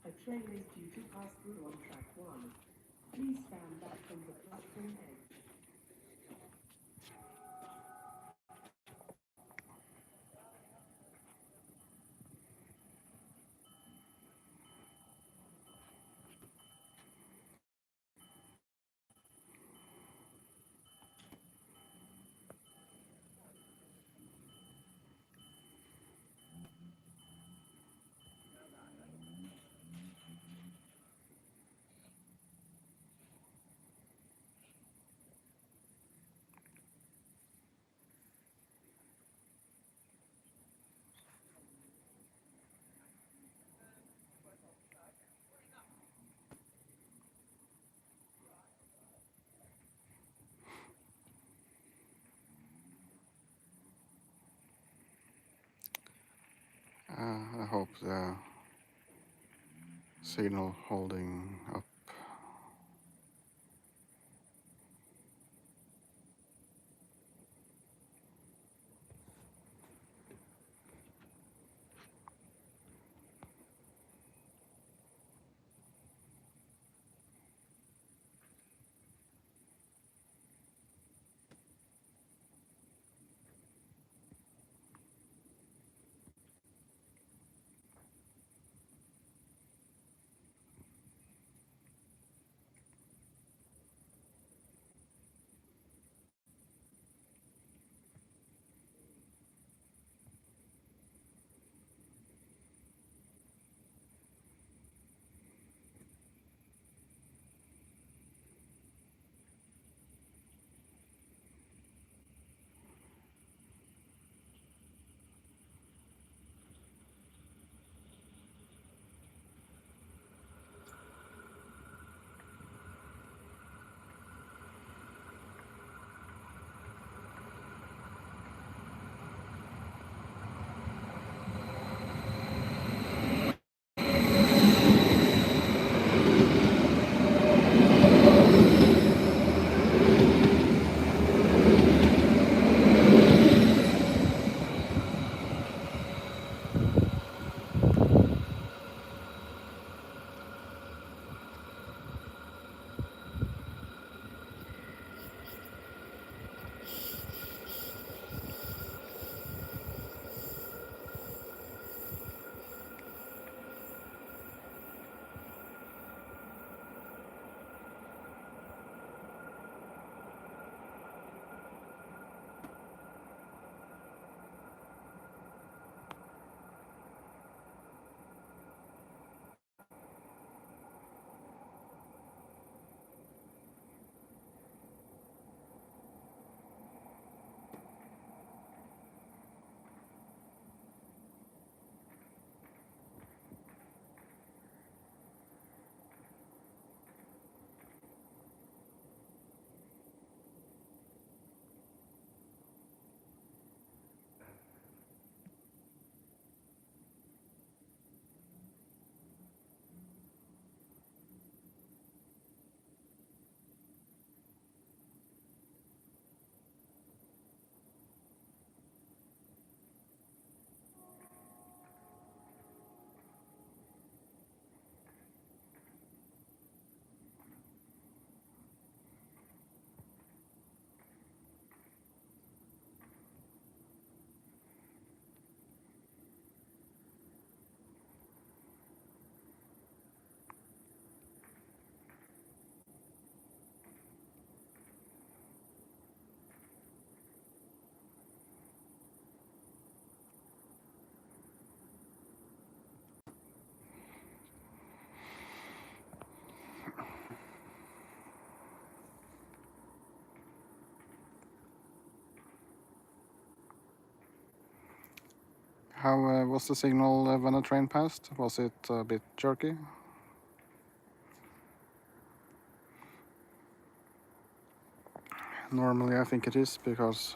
A train is due to pass through on track 1. Please stand back from the platform edge. I hope the signal holding up. How was the signal when the train passed? Was it a bit jerky? Normally I think it is, because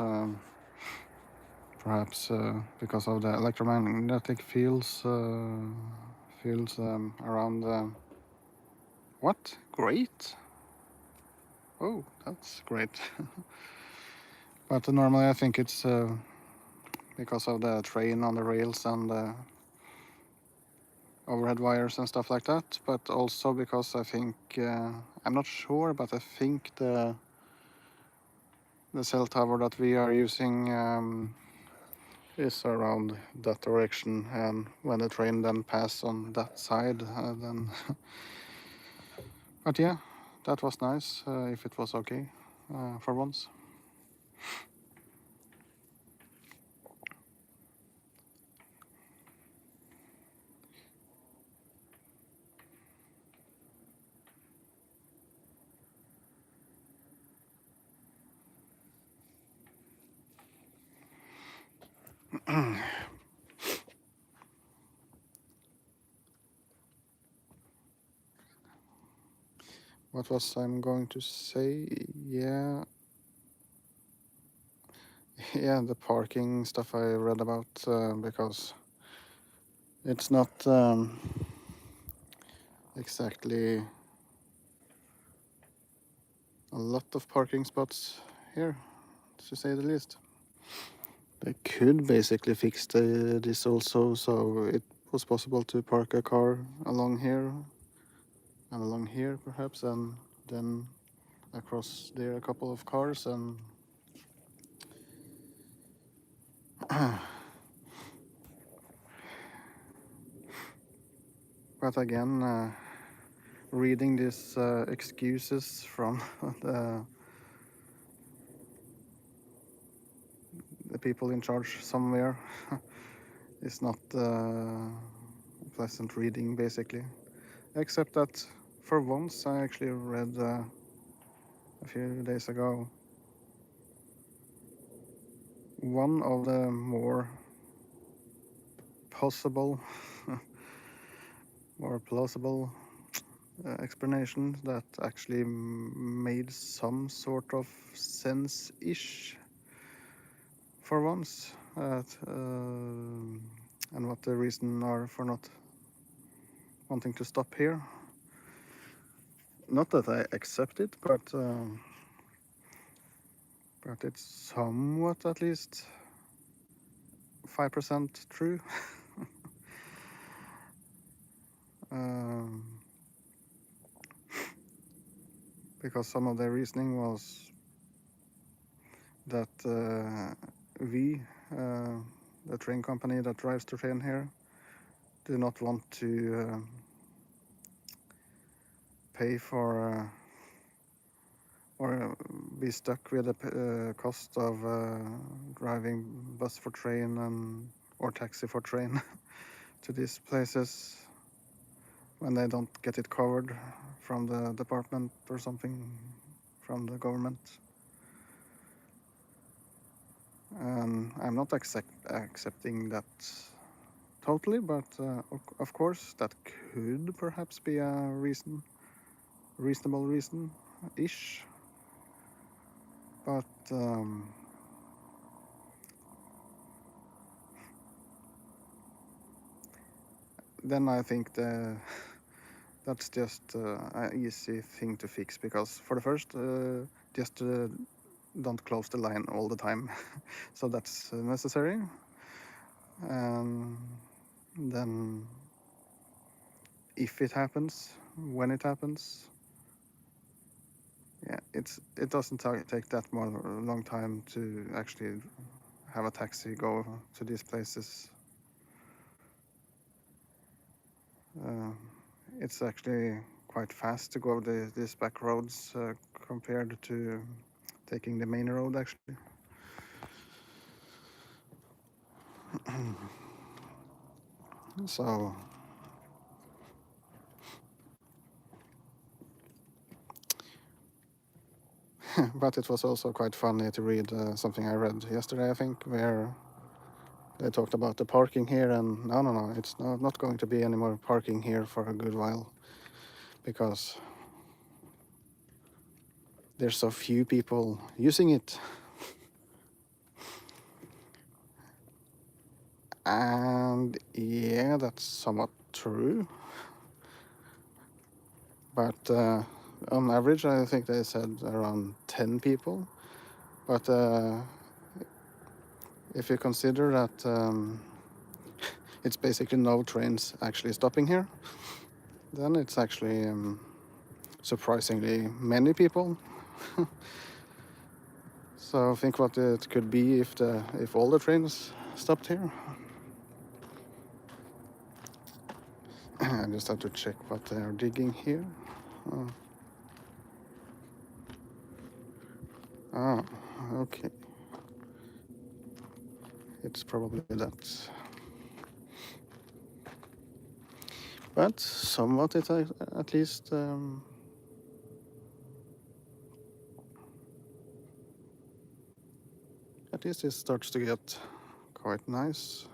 perhaps because of the electromagnetic fields around. What? Great? Oh, that's great. But normally I think it's because of the train on the rails and the overhead wires and stuff like that, but also because I think, I'm not sure, but I think the cell tower that we are using is around that direction, and when the train then passes on that side, then but yeah, that was nice, if it was okay for once. What was I'm going to say? Yeah, yeah, the parking stuff I read about, because it's not exactly a lot of parking spots here, to say the least. They could basically fix this also, so it was possible to park a car along here, and along here perhaps, and then across there a couple of cars, and but again, reading these excuses from the people in charge somewhere is not pleasant reading, basically. Except that for once I actually read a few days ago one of the more possible or plausible explanations that actually made some sort of sense-ish for once, and what the reason are for not wanting to stop here. Not that I accept it, but it's somewhat, at least 5% true. Because some of the reasoning was that we, the train company that drives the train here, do not want to pay for or be stuck with the cost of driving bus for train or taxi for train to these places when they don't get it covered from the department or something, from the government. I'm not accepting that totally, but of course that could perhaps be a reasonable reason-ish. But then I think that's just an easy thing to fix, because for the first, just don't close the line all the time. So that's necessary. And then if it happens, when it happens, yeah, it doesn't take that long time to actually have a taxi go to these places. It's actually quite fast to go these back roads compared to taking the main road, actually. So but it was also quite funny to read something I read yesterday, I think, where they talked about the parking here, and no, it's not going to be any more parking here for a good while, because there's so few people using it. And yeah, that's somewhat true. But on average, I think they said around 10 people. But if you consider that it's basically no trains actually stopping here, then it's actually surprisingly many people. So think what it could be if all the trains stopped here. I just have to check what they are digging here. Ah, okay. It's probably that. But somewhat it at least it starts to get quite nice.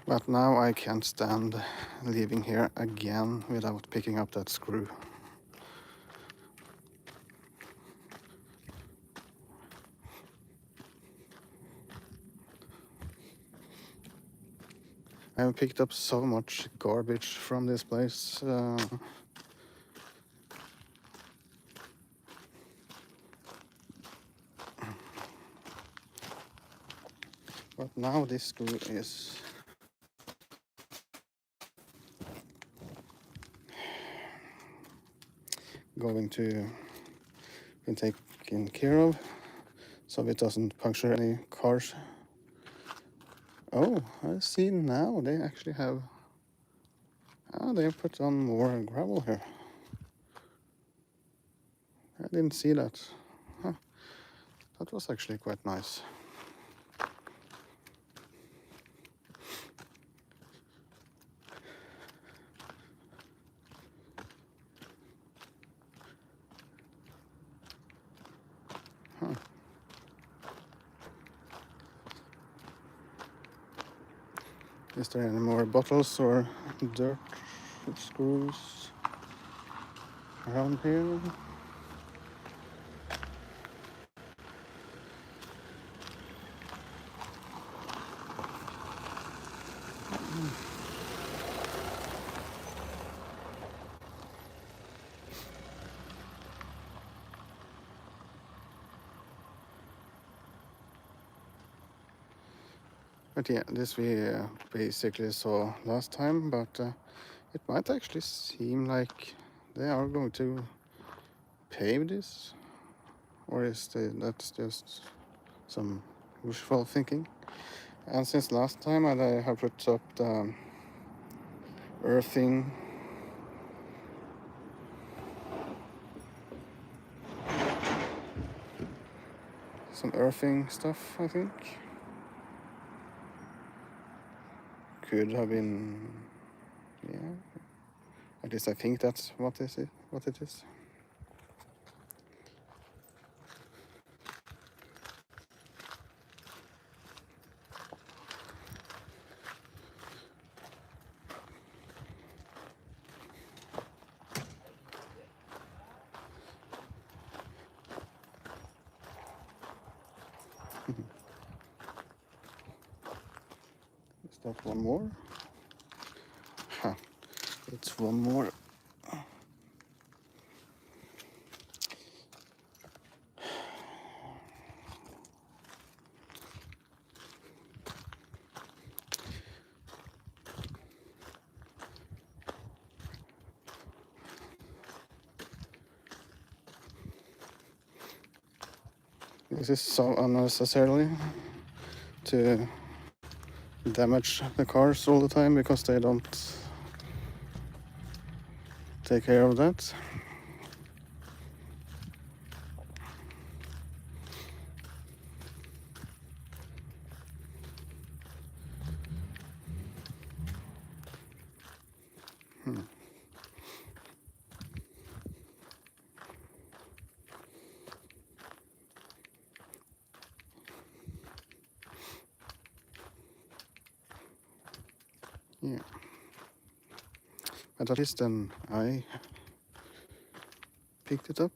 But now I can't stand leaving here again without picking up that screw. I have picked up so much garbage from this place. But now this screw is going to be taken care of, so it doesn't puncture any cars. Oh, I see now they actually have... Oh, they put on more gravel here. I didn't see that. Huh. That was actually quite nice. Huh. Is there any more bottles or dirt screws around here? But yeah, this we basically saw last time, but it might actually seem like they are going to pave this, or that's just some wishful thinking. And since last time I have put up the earthing some earthing stuff, I think. Could have been, yeah. At least I think that's what it is. Is that one more? Huh. It's one more. This is so unnecessarily to damage the cars all the time because they don't take care of that. Yeah. But at least then I picked it up.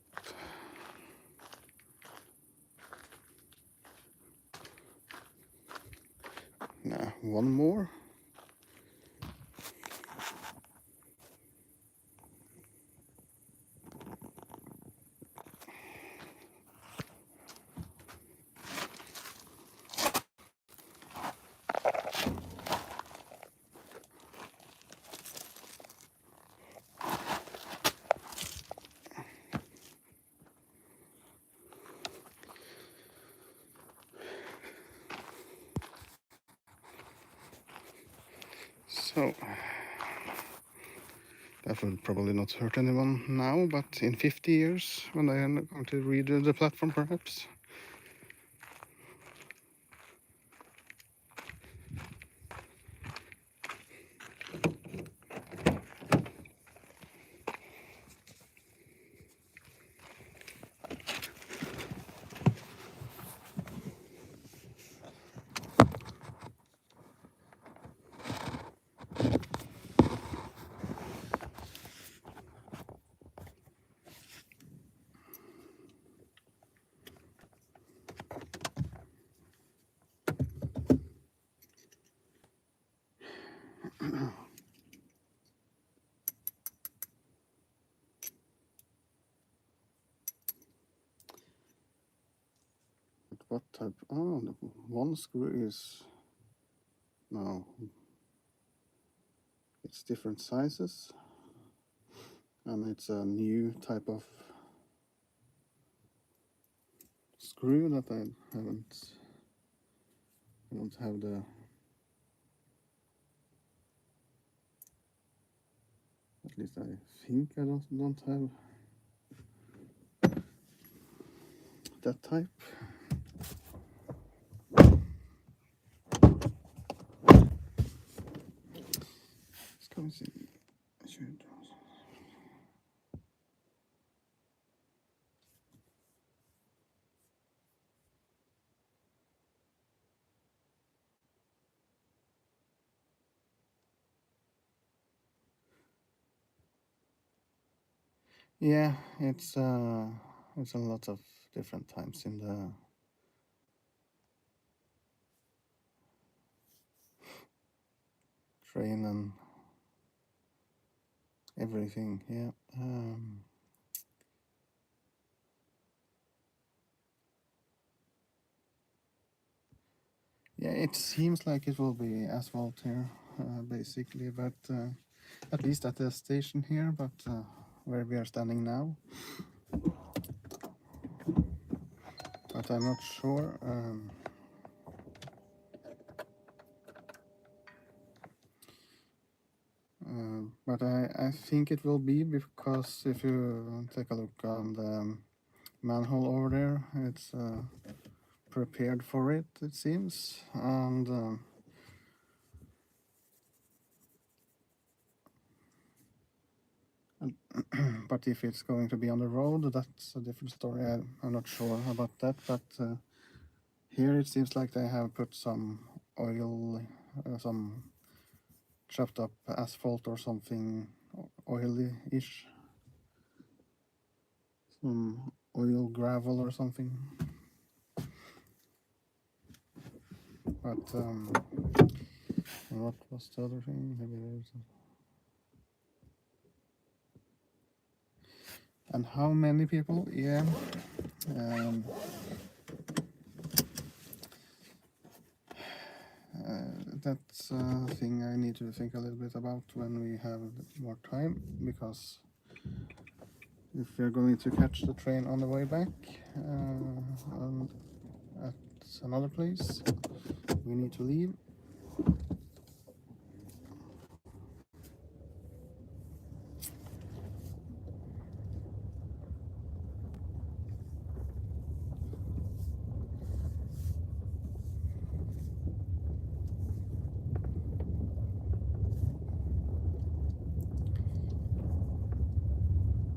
Now, one more. So, that will probably not hurt anyone now, but in 50 years, when I am going to read the platform, perhaps. What type? Oh, the one screw is... No. It's different sizes. And it's a new type of screw that I don't have the... At least I think I don't have that type. Ska vi se. Yeah, it's a lot of different times in the train and everything. Yeah. Yeah, it seems like it will be asphalt here, basically, but at least at the station here, but where we are standing now. But I'm not sure. But I think it will be, because if you take a look on the manhole over there, it's prepared for it, it seems. And but if it's going to be on the road, that's a different story. I'm not sure about that, but here it seems like they have put some oil, some chopped up asphalt or something oily-ish, some oil gravel or something. But what was the other thing? Maybe there's and how many people? Yeah. That's a thing I need to think a little bit about when we have more time, because if we're going to catch the train on the way back and at another place, we need to leave.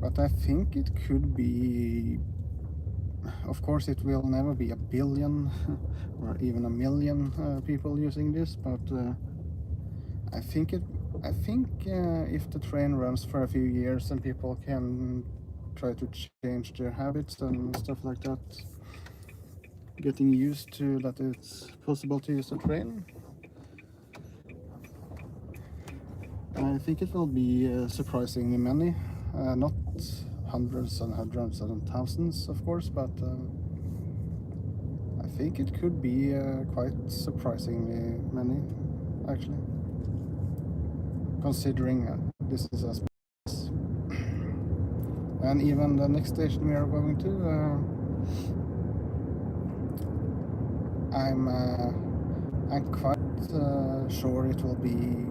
But I think it could be, of course it will never be a billion or even a million people using this, but I think if the train runs for a few years and people can try to change their habits and stuff like that, getting used to that it's possible to use a train, I think it will be surprisingly many, not hundreds and hundreds and thousands, of course, but I think it could be quite surprisingly many, actually, considering this is a space. And even the next station we are going to, I'm quite sure it will be.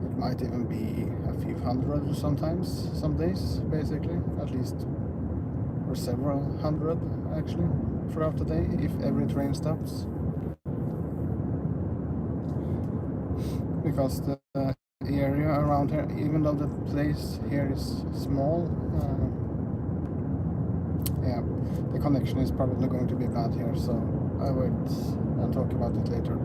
It might even be a few hundred sometimes, some days, basically, at least, or several hundred actually, throughout the day, if every train stops. Because the area around here, even though the place here is small, yeah, the connection is probably going to be bad here, so I wait and talk about it later.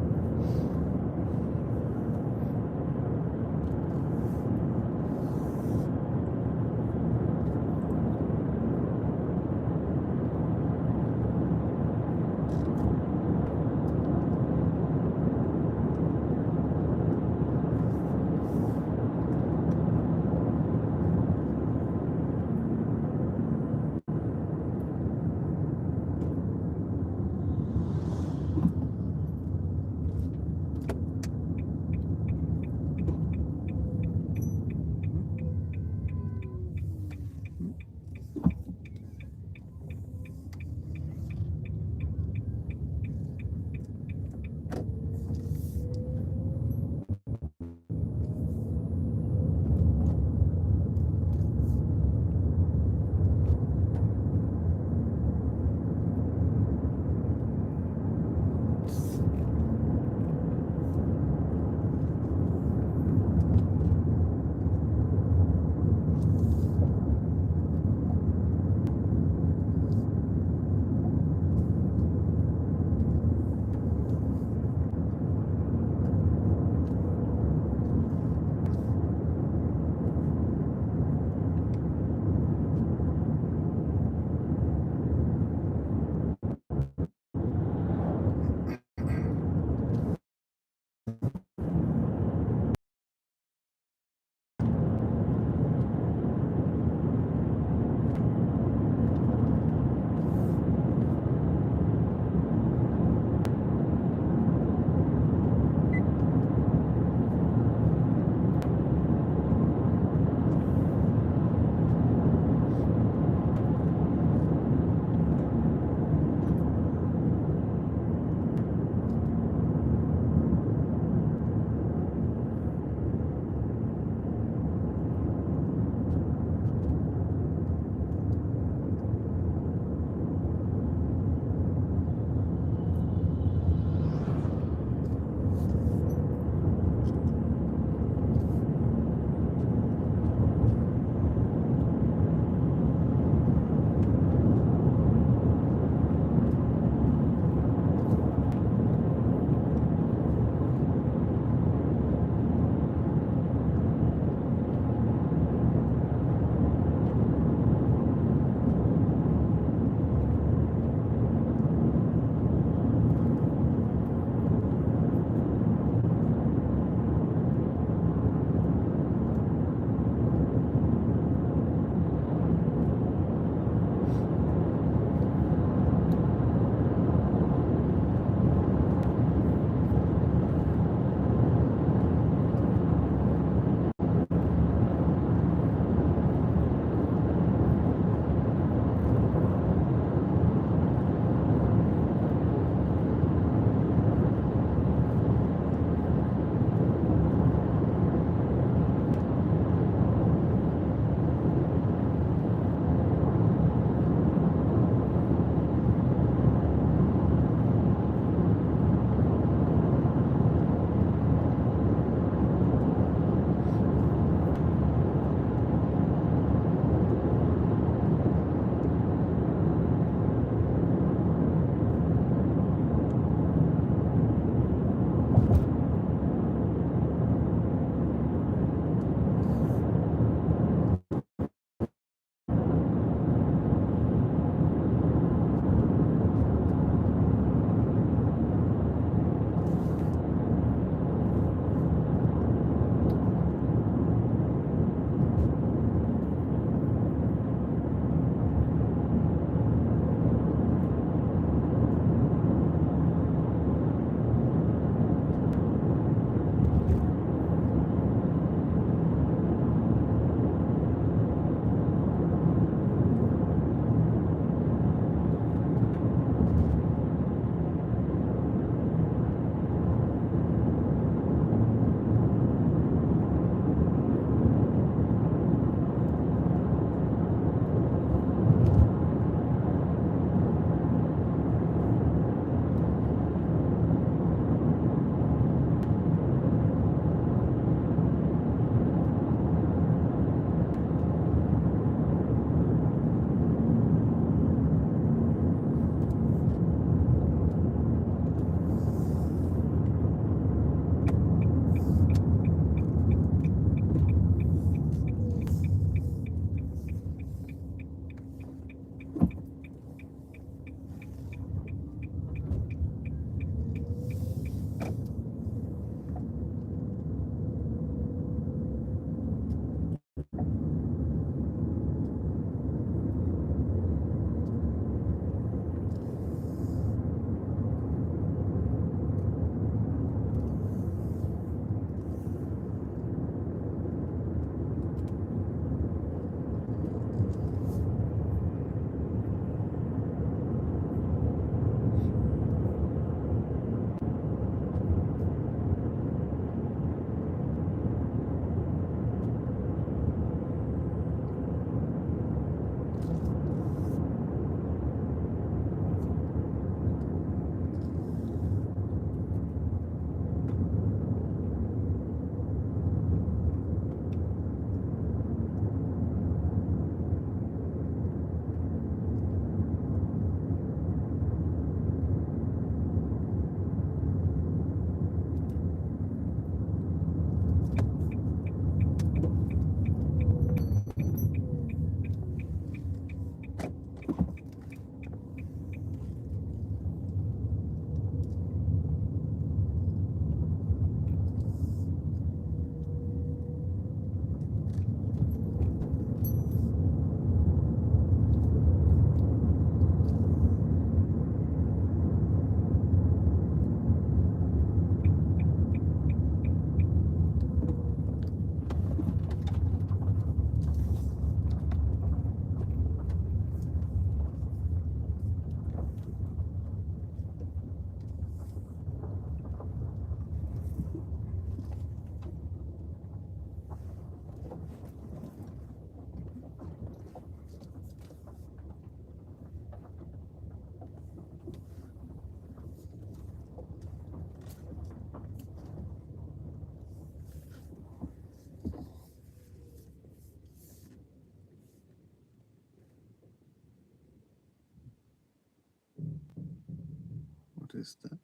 is that?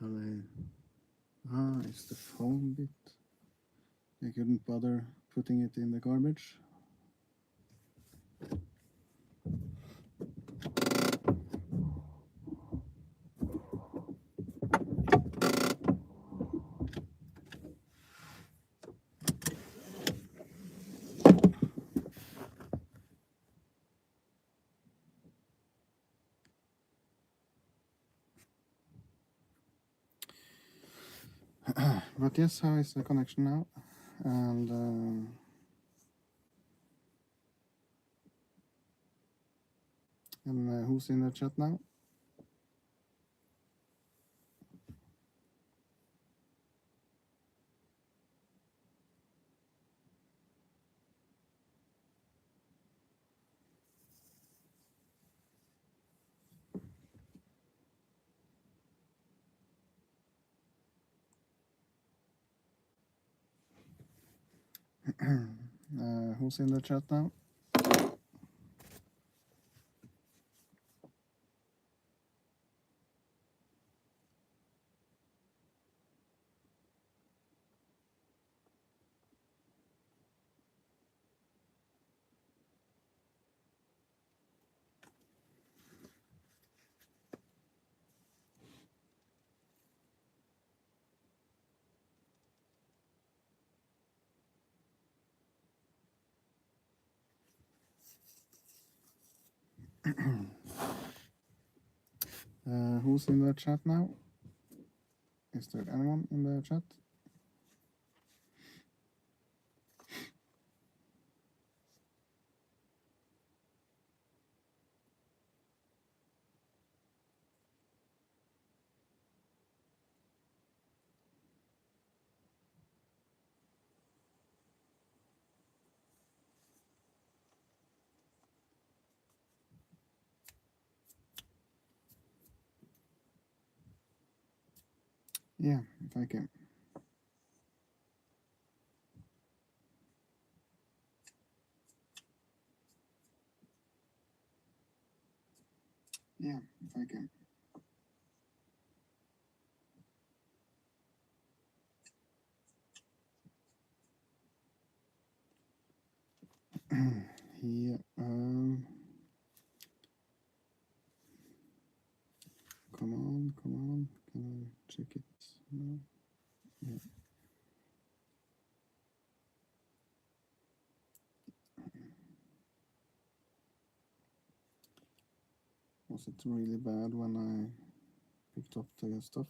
How they... it's the phone bit. I couldn't bother putting it in the garbage. But yes, how is the connection now? And who's in the chat now? Who's in the chat now? Who's in the chat now? Is there anyone in the chat? Yeah, thank you. Yeah, thank you. Yeah, come on. Can I check it? No. Yeah. Was it really bad when I picked up the stuff?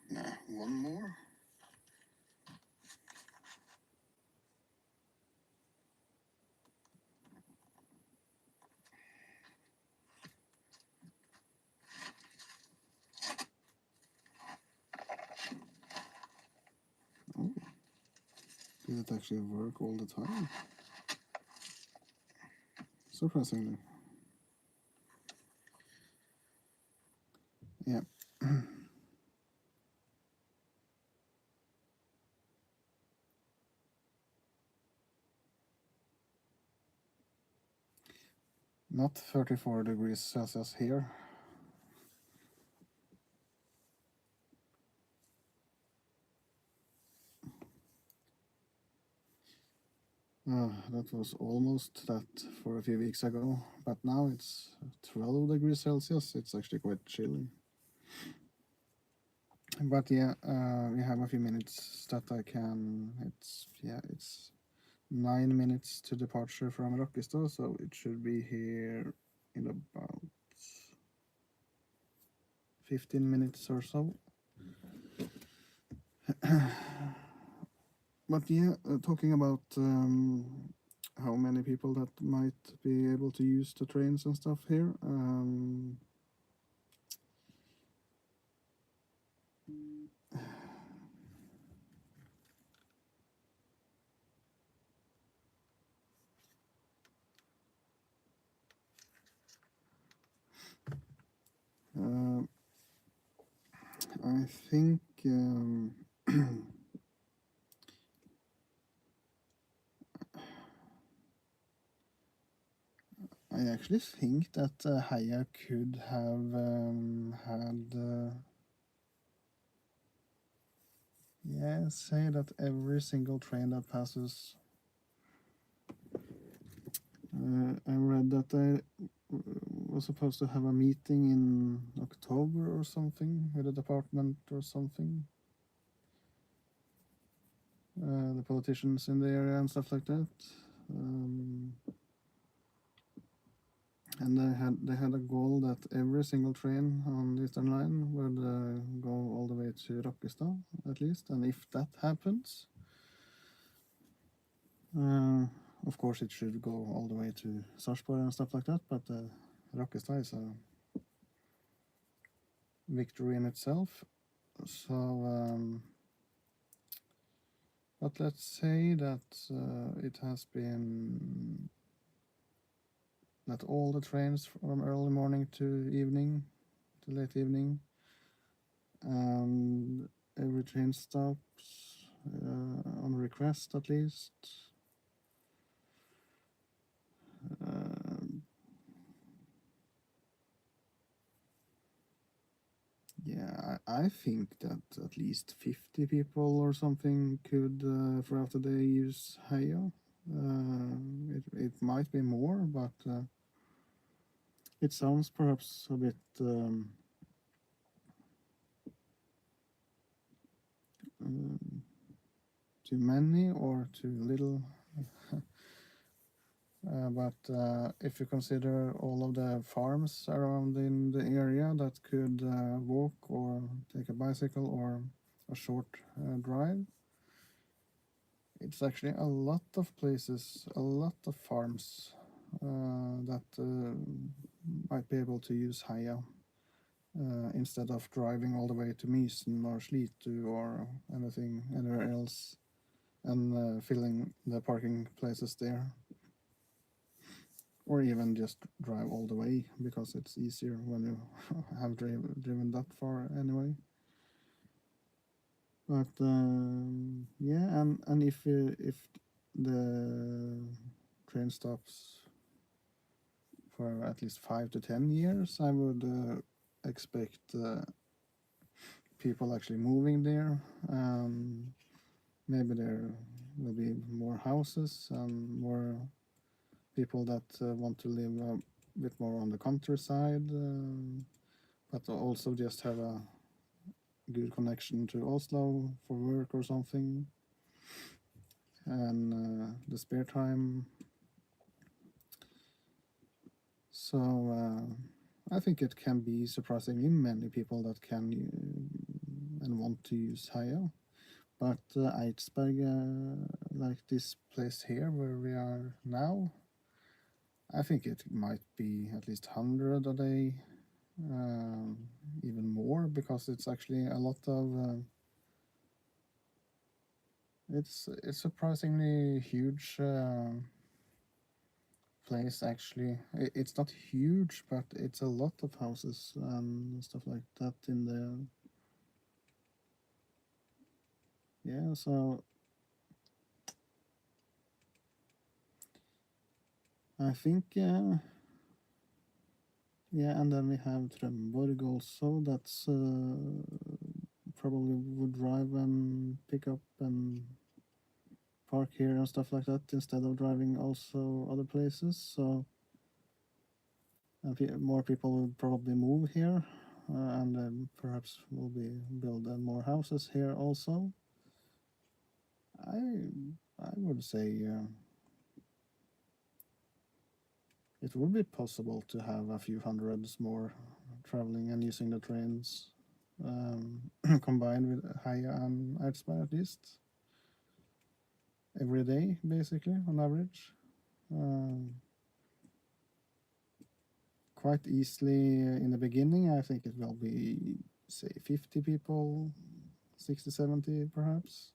Yeah, one more. Oh, did it actually work all the time? Surprisingly. Yeah. Not 34 degrees Celsius here. That was almost that for a few weeks ago, but now it's 12 degrees Celsius. It's actually quite chilly. But yeah, we have a few minutes that I can. It's 9 minutes to departure from Rockestad, so it should be here in about 15 minutes or so. But yeah, talking about how many people that might be able to use the trains and stuff here. I think I actually think that Heia could have had, say that every single train that passes. I read that I was supposed to have a meeting in October or something with the department or something. The politicians in the area and stuff like that. And they had a goal that every single train on the Eastern Line would go all the way to Rakkestad, at least. And if that happens, of course it should go all the way to Sarpsborg and stuff like that. But Rakkestad is a victory in itself. So, but let's say that it has been that all the trains from early morning to evening, to late evening, and every train stops on request at least. Yeah, I think that at least 50 people or something could throughout the day use Heia. It might be more, but it sounds perhaps a bit too many or too little. But if you consider all of the farms around in the area that could walk or take a bicycle or a short drive, it's actually a lot of places, a lot of farms that might be able to use Heia instead of driving all the way to Mysen or Slitu or anything anywhere else and filling the parking places there. Or even just drive all the way, because it's easier when you have driven that far anyway. But yeah, and if the train stops for at least 5 to 10 years, I would expect people actually moving there. Maybe there will be more houses and more people that want to live a bit more on the countryside, but also just have a good connection to Oslo for work or something, and the spare time. So I think it can be surprisingly many people that can and want to use Heia. But Eidsberg, like this place here where we are now, I think it might be at least 100 a day, even more, because it's actually a lot of. It's surprisingly huge place actually. It's not huge, but it's a lot of houses and stuff like that in there. Yeah, so I think yeah, and then we have Trømborg also. That's probably would drive and pick up and park here and stuff like that instead of driving also other places. So more people will probably move here, and perhaps will be build more houses here also. I would say it would be possible to have a few hundreds more traveling and using the trains, combined with Heia and Eidsberg at least every day, basically on average. Quite easily in the beginning, I think it will be, say, 50 people, 60, 70 perhaps.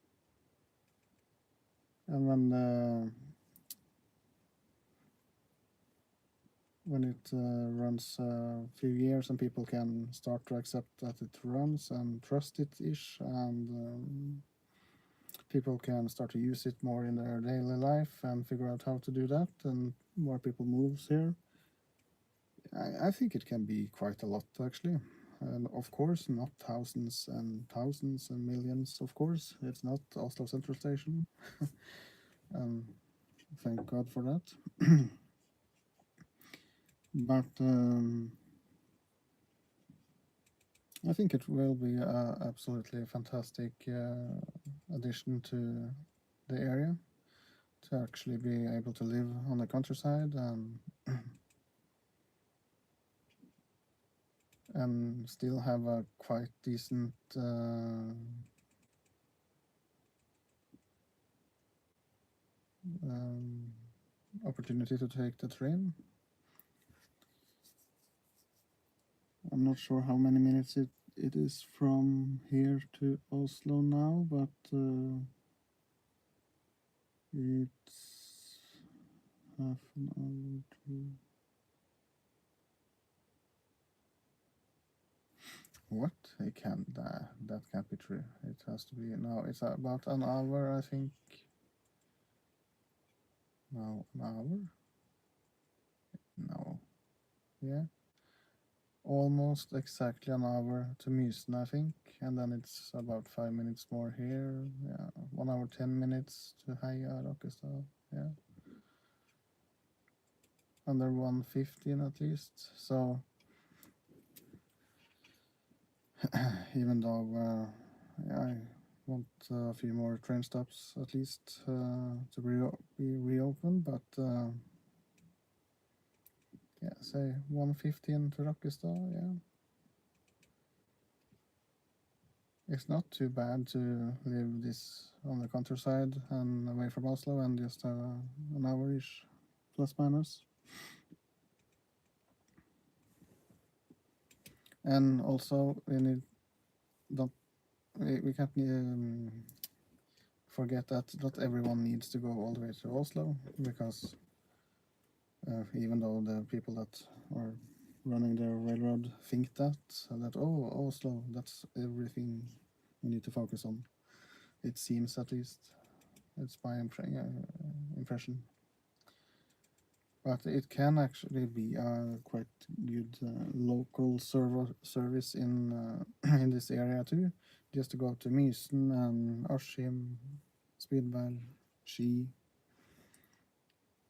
And when it runs a few years and people can start to accept that it runs and trust it-ish, and people can start to use it more in their daily life and figure out how to do that, and more people moves here. I think it can be quite a lot, actually. And of course, not thousands and millions, of course. It's not Oslo Central Station. Thank God for that. But I think it will be a absolutely fantastic addition to the area, to actually be able to live on the countryside and still have a quite decent opportunity to take the train. I'm not sure how many minutes it is from here to Oslo now, but it's half an hour to... What? It can't, that can't be true. It has to be, no, it's about an hour, I think. No, an hour? No. Yeah. Almost exactly an hour to Mysen, I think. And then it's about 5 minutes more here. Yeah. 1 hour, 10 minutes to Heia, Rockestad. Yeah. Under 115 at least. So even though I want a few more train stops at least to be reopened, but yeah, say 115 to Rockestad, yeah. It's not too bad to live this on the countryside and away from Oslo and just have an hour-ish, plus minus. And also we can't forget that not everyone needs to go all the way to Oslo, because even though the people that are running the railroad think that oh, Oslo, that's everything we need to focus on. It seems, at least. It's my impression. But it can actually be a quite good local service in in this area too. Just to go to Mysen and Askim, Spydberg, Ski,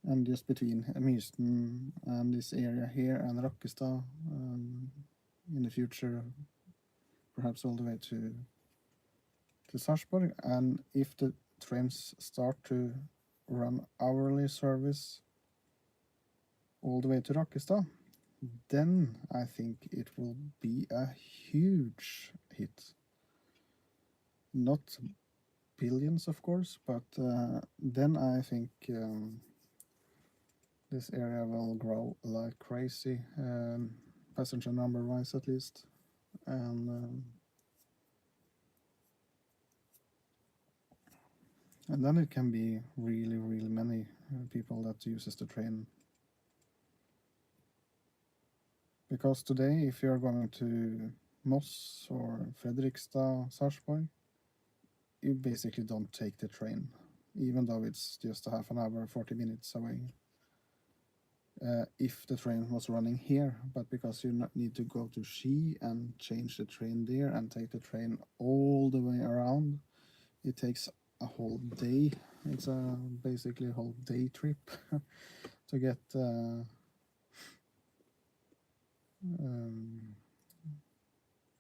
and just between Mysen and this area here and Rockestad, in the future, perhaps all the way to Sarpsborg. And if the trains start to run hourly service all the way to Rockestad, then I think it will be a huge hit. Not billions, of course, but then I think this area will grow like crazy, passenger number wise at least, and then it can be really many people that uses the train. Because today, if you're going to Moss or Fredrikstad, Sarpsborg, you basically don't take the train, even though it's just a half an hour, 40 minutes away. If the train was running here, but because you need to go to Ski and change the train there and take the train all the way around, it takes a whole day. It's basically a whole day trip to get to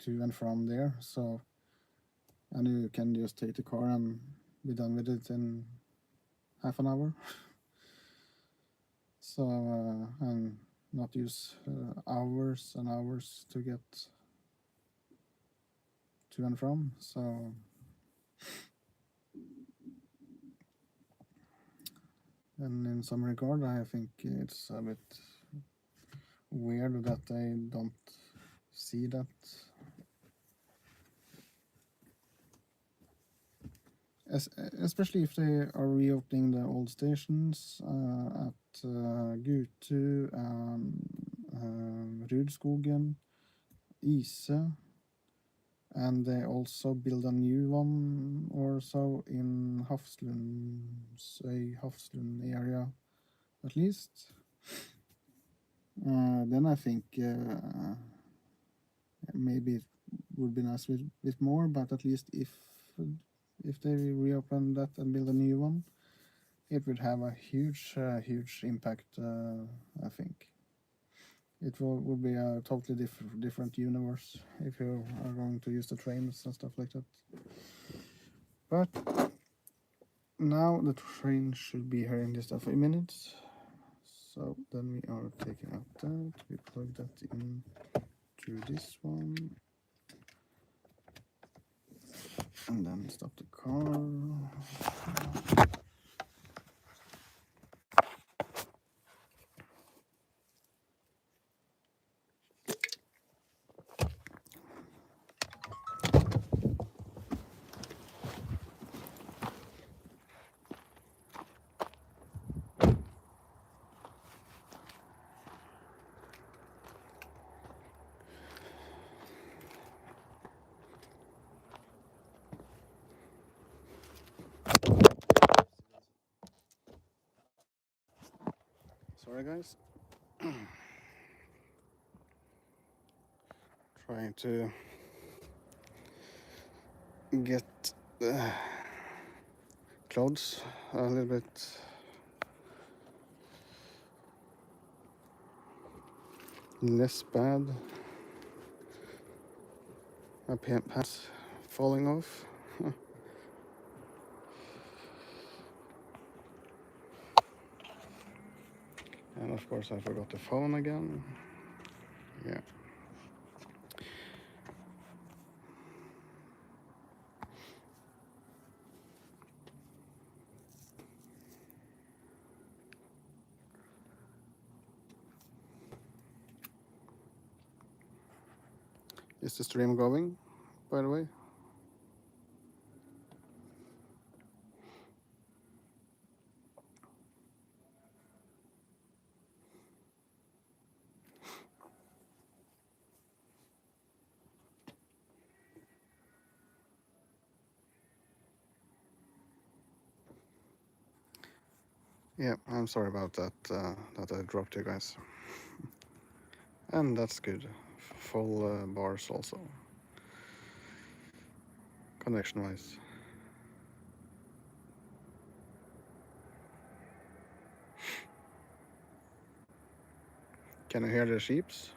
and from there. So, and you can just take the car and be done with it in half an hour. So, and not use hours and hours to get to and from. So, and in some regard, I think it's a bit weird that they don't see that. especially if they are reopening the old stations at Gutu, Rudskogen, Ise, and they also build a new one or so in Hafslund area, at least. Then I think maybe it would be nice with more, but at least if they reopen that and build a new one, it would have a huge impact. I think it would be a totally different universe if you are going to use the trains and stuff like that. But now the train should be here in just a few minutes. So then we are taking out that, we plug that in to this one, and then stop the car. Sorry guys. Trying to get the clothes a little bit less bad. My pants falling off. And of course I forgot the phone again. Yeah. Is the stream going, by the way? Yeah, I'm sorry about that, that I dropped you guys. And that's good. Full bars also. Connection-wise. Can you hear the sheeps?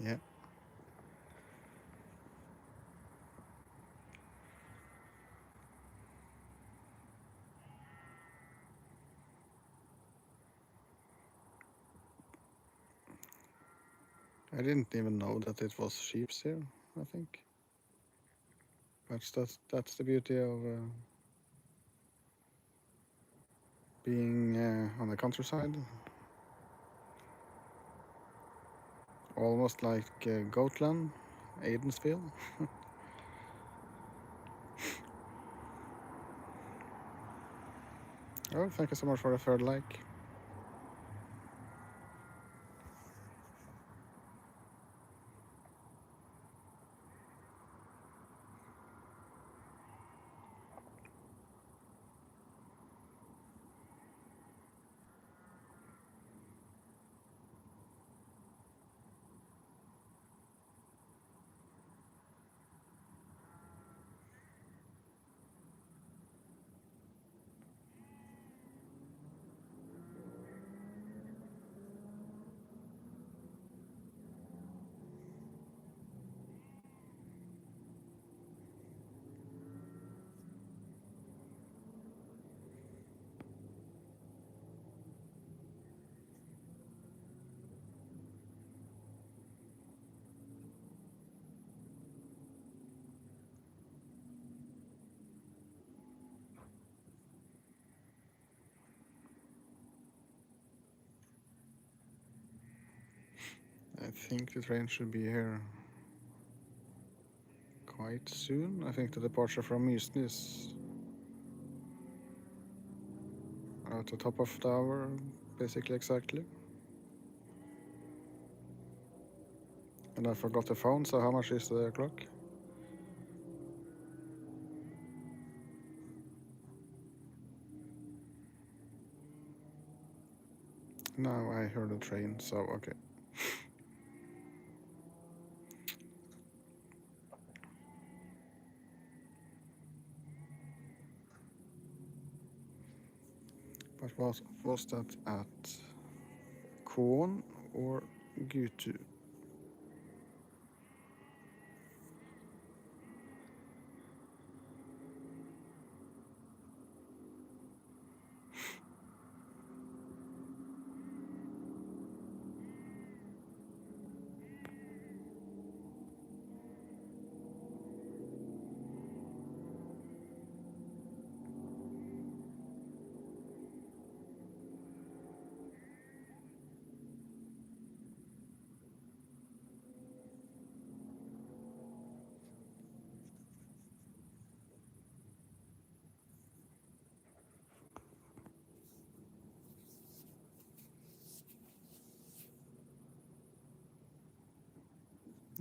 Yeah. I didn't even know that it was sheeps here, I think. But that's the beauty of being on the countryside. Almost like Goatland, Aidensville. Oh, thank you so much for the third like. I think the train should be here quite soon. I think the departure from Houston is at the top of the hour, basically exactly. And I forgot the phone, so how much is the clock? Now I heard the train, so okay. But was that at Korn or Gutu?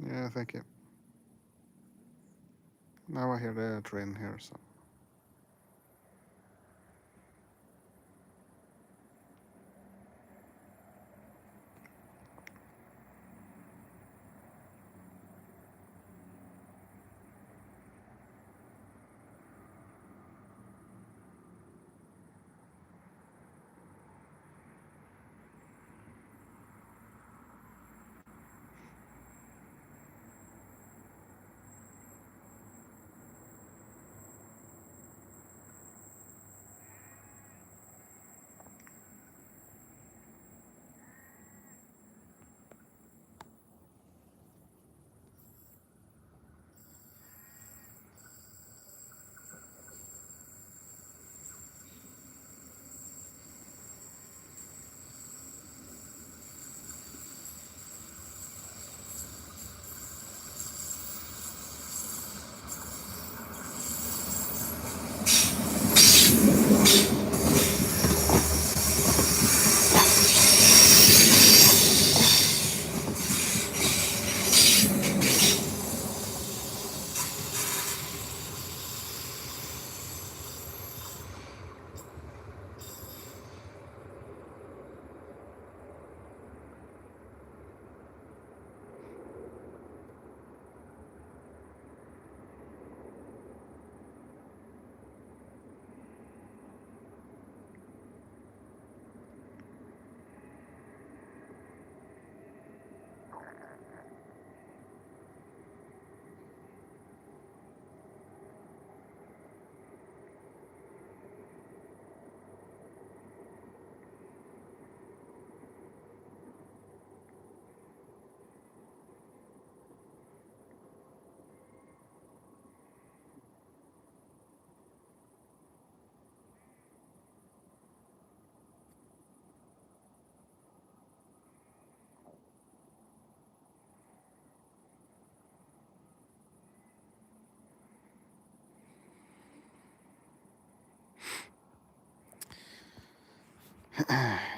Yeah, thank you. Now I hear the train here, so.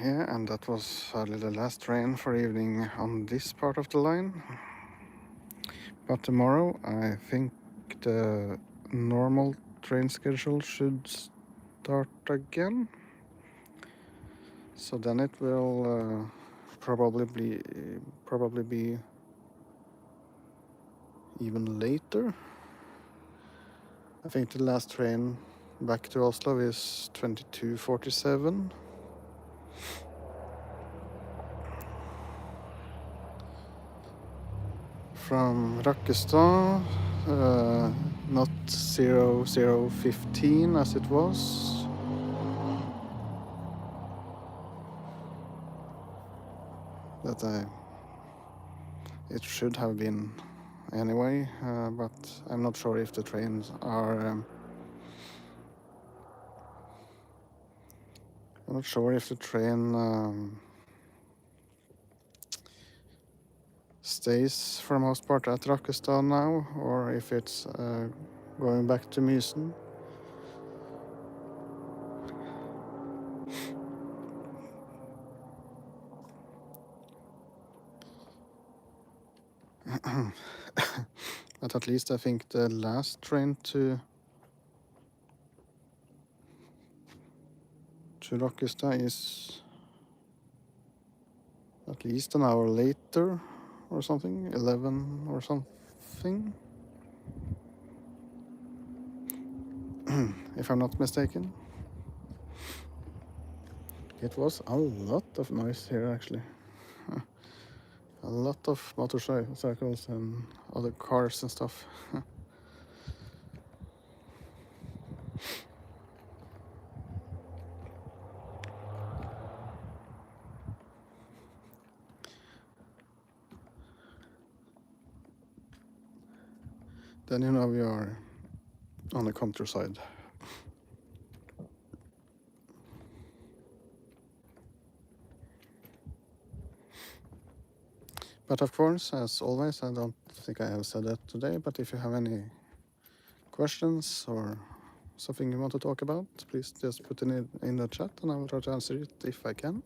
Yeah, and that was sadly the last train for evening on this part of the line. But tomorrow, I think the normal train schedule should start again. So then it will probably be even later. I think the last train back to Oslo is 22:47. From Rakkestad, not 00:15 as it was. It should have been anyway, but I'm not sure if the trains are. I'm not sure if the train stays for the most part at Rakkestad now, or if it's going back to Mysen. But at least I think the last train to Rakkestad is at least an hour later or something, 11 or something, if I'm not mistaken. It was a lot of noise here actually. A lot of motorcycles and other cars and stuff. Then you know we are on the countryside. But of course, as always, I don't think I have said that today, but if you have any questions or something you want to talk about, please just put it in the chat and I will try to answer it if I can.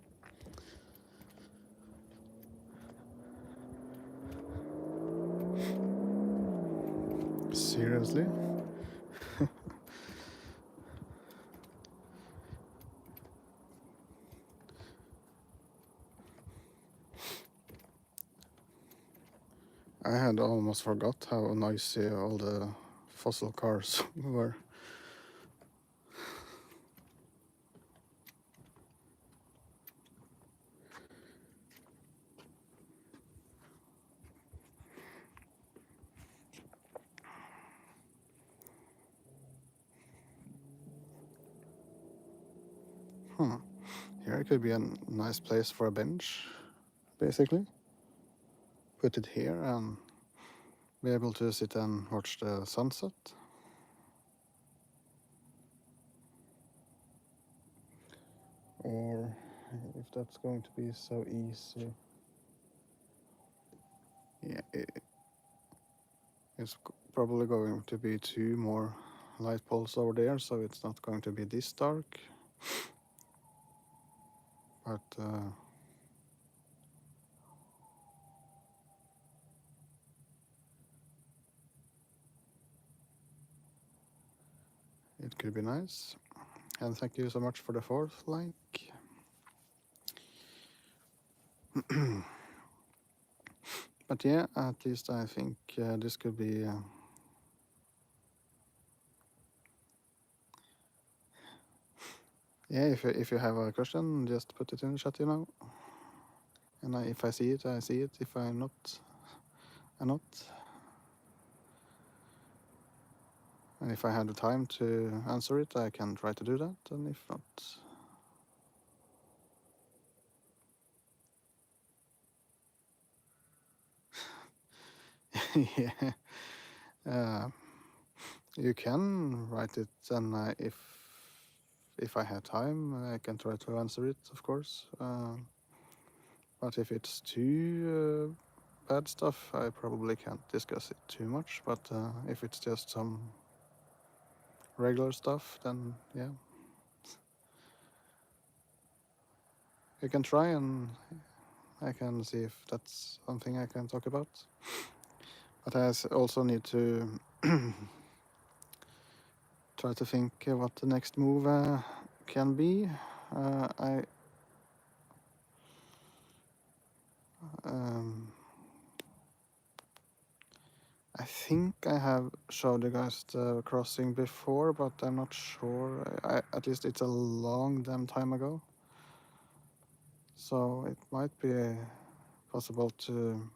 Seriously? I had almost forgot how noisy all the fossil cars were. Here it could be a nice place for a bench, basically. Put it here and be able to sit and watch the sunset. Or if that's going to be so easy. Yeah, it's probably going to be 2 more light poles over there, so it's not going to be this dark. But it could be nice. And thank you so much for the 4th like. But yeah, at least I think this could be yeah, if you have a question, just put it in the chat, you know. And if I see it, I see it. If I'm not, I'm not. And if I have the time to answer it, I can try to do that. And if not, yeah, you can write it, and if I have time, I can try to answer it, of course. But if it's too bad stuff, I probably can't discuss it too much. But if it's just some regular stuff, then yeah, you can try, and I can see if that's something I can talk about. But I also need to try to think what the next move can be. I think I have showed you guys the crossing before, but I'm not sure. At least it's a long damn time ago. So it might be possible to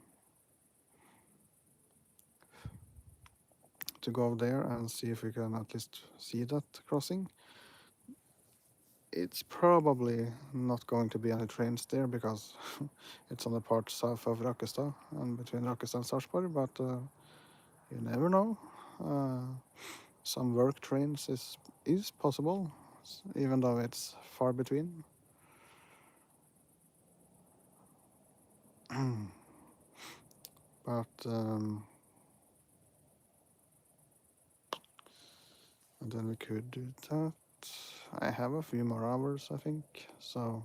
go there and see if we can at least see that crossing. It's probably not going to be any trains there because it's on the part south of Rakkestad and between Rakkestad and Sarpsborg, but you never know. Some work trains is possible, even though it's far between. But and then we could do that. I have a few more hours, I think. So,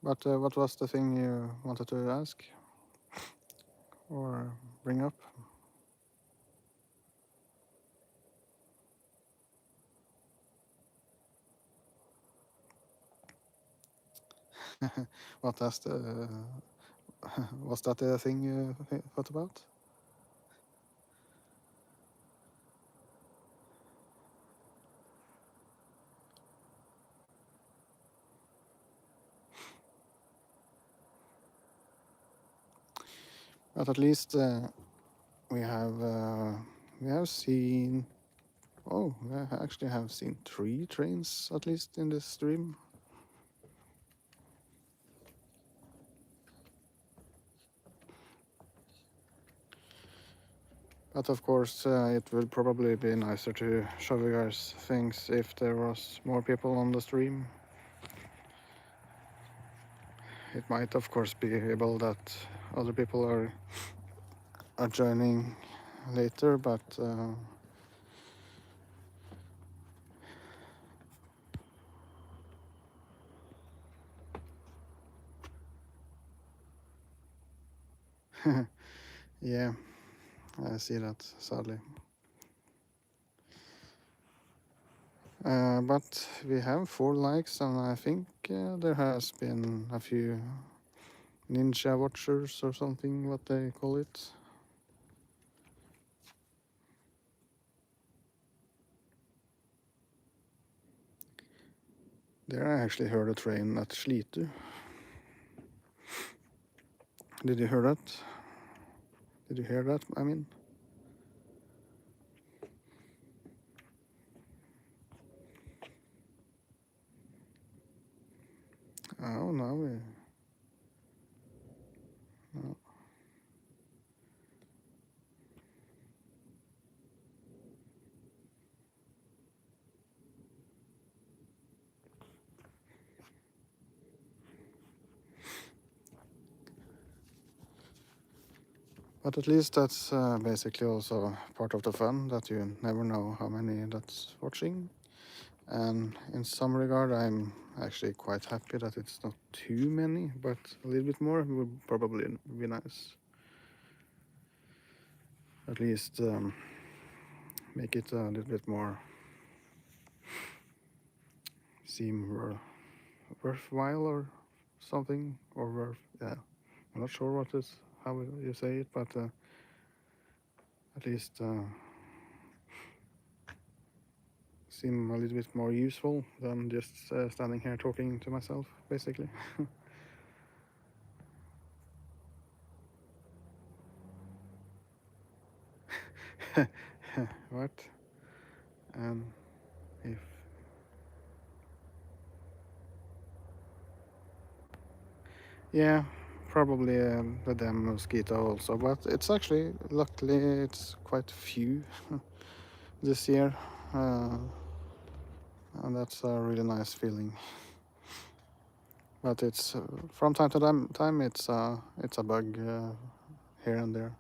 but what was the thing you wanted to ask or bring up? What was the was that the thing you thought about? But at least we have seen. Oh, we actually have seen 3 trains at least in this stream. But of course, it would probably be nicer to show you guys things if there was more people on the stream. It might, of course, be able that other people are joining later, but yeah, I see that, sadly. But we have 4 likes, and I think there has been a few ninja watchers or something, what they call it. There I actually heard a train at Slitu. Did you hear that? Did you hear that, I mean? Oh, no, no. But at least that's basically also part of the fun, that you never know how many that's watching. And in some regard, I'm actually quite happy that it's not too many, but a little bit more would probably be nice. At least make it a little bit more seem worthwhile or something, or yeah. I'm not sure how you say it, but at least seem a little bit more useful than just standing here talking to myself, basically. What? And if yeah, probably the damn mosquito also, but it's actually luckily it's quite few this year, and that's a really nice feeling. But it's from time to time it's a bug here and there.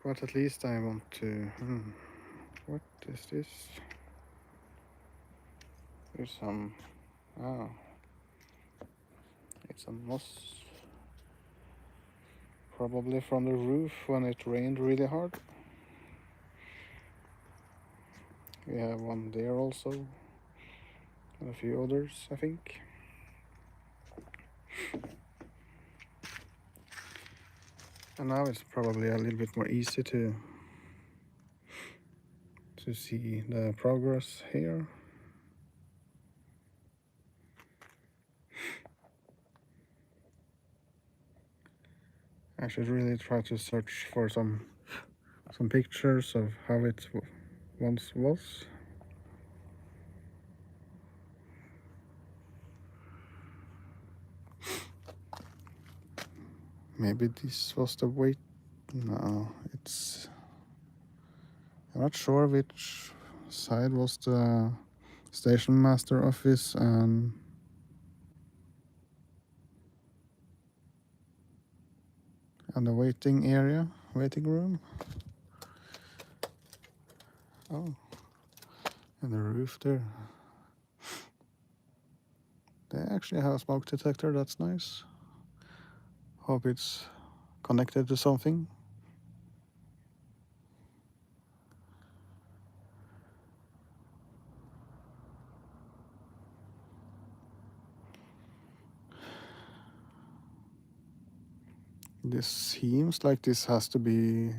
But at least I want to. What is this? There's some. Ah, it's a moss. Probably from the roof when it rained really hard. We have one there also, and a few others, I think. And now it's probably a little bit more easy to see the progress here. I should really try to search for some some pictures of how it once was. Maybe this was the wait. No, it's. I'm not sure which side was the station master office and the waiting area, waiting room. Oh, and the roof there. They actually have a smoke detector, that's nice. Hope it's connected to something. This seems like this has to be,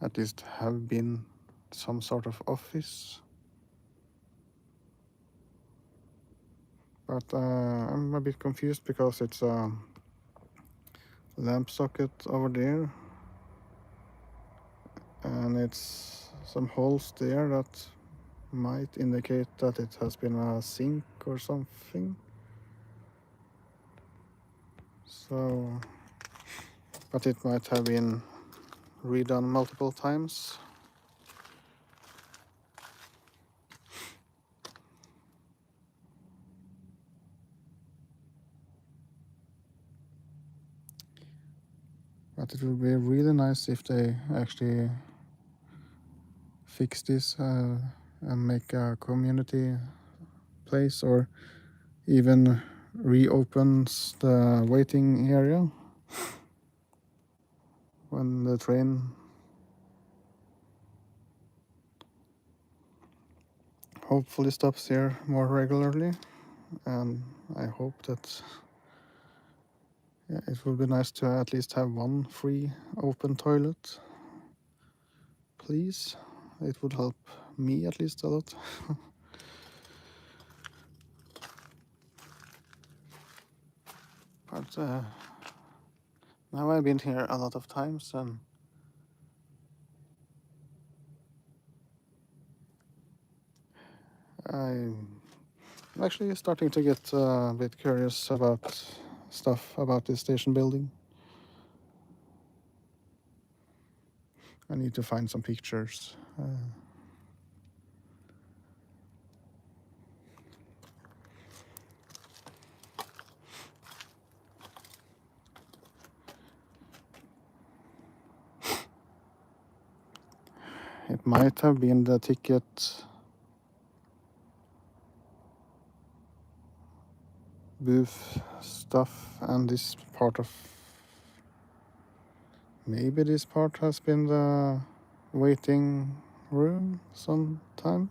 at least have been, some sort of office. But I'm a bit confused because it's a lamp socket over there. And it's some holes there that might indicate that it has been a sink or something. So, but it might have been redone multiple times. But it would be really nice if they actually fix this and make a community place, or even reopens the waiting area when the train hopefully stops here more regularly. And I hope that it would be nice to at least have one free open toilet. Please, it would help me at least a lot. But now I've been here a lot of times, and I'm actually starting to get a bit curious about stuff about this station building. I need to find some pictures. It might have been the ticket booth stuff, and this part of, maybe this part has been the waiting room sometime.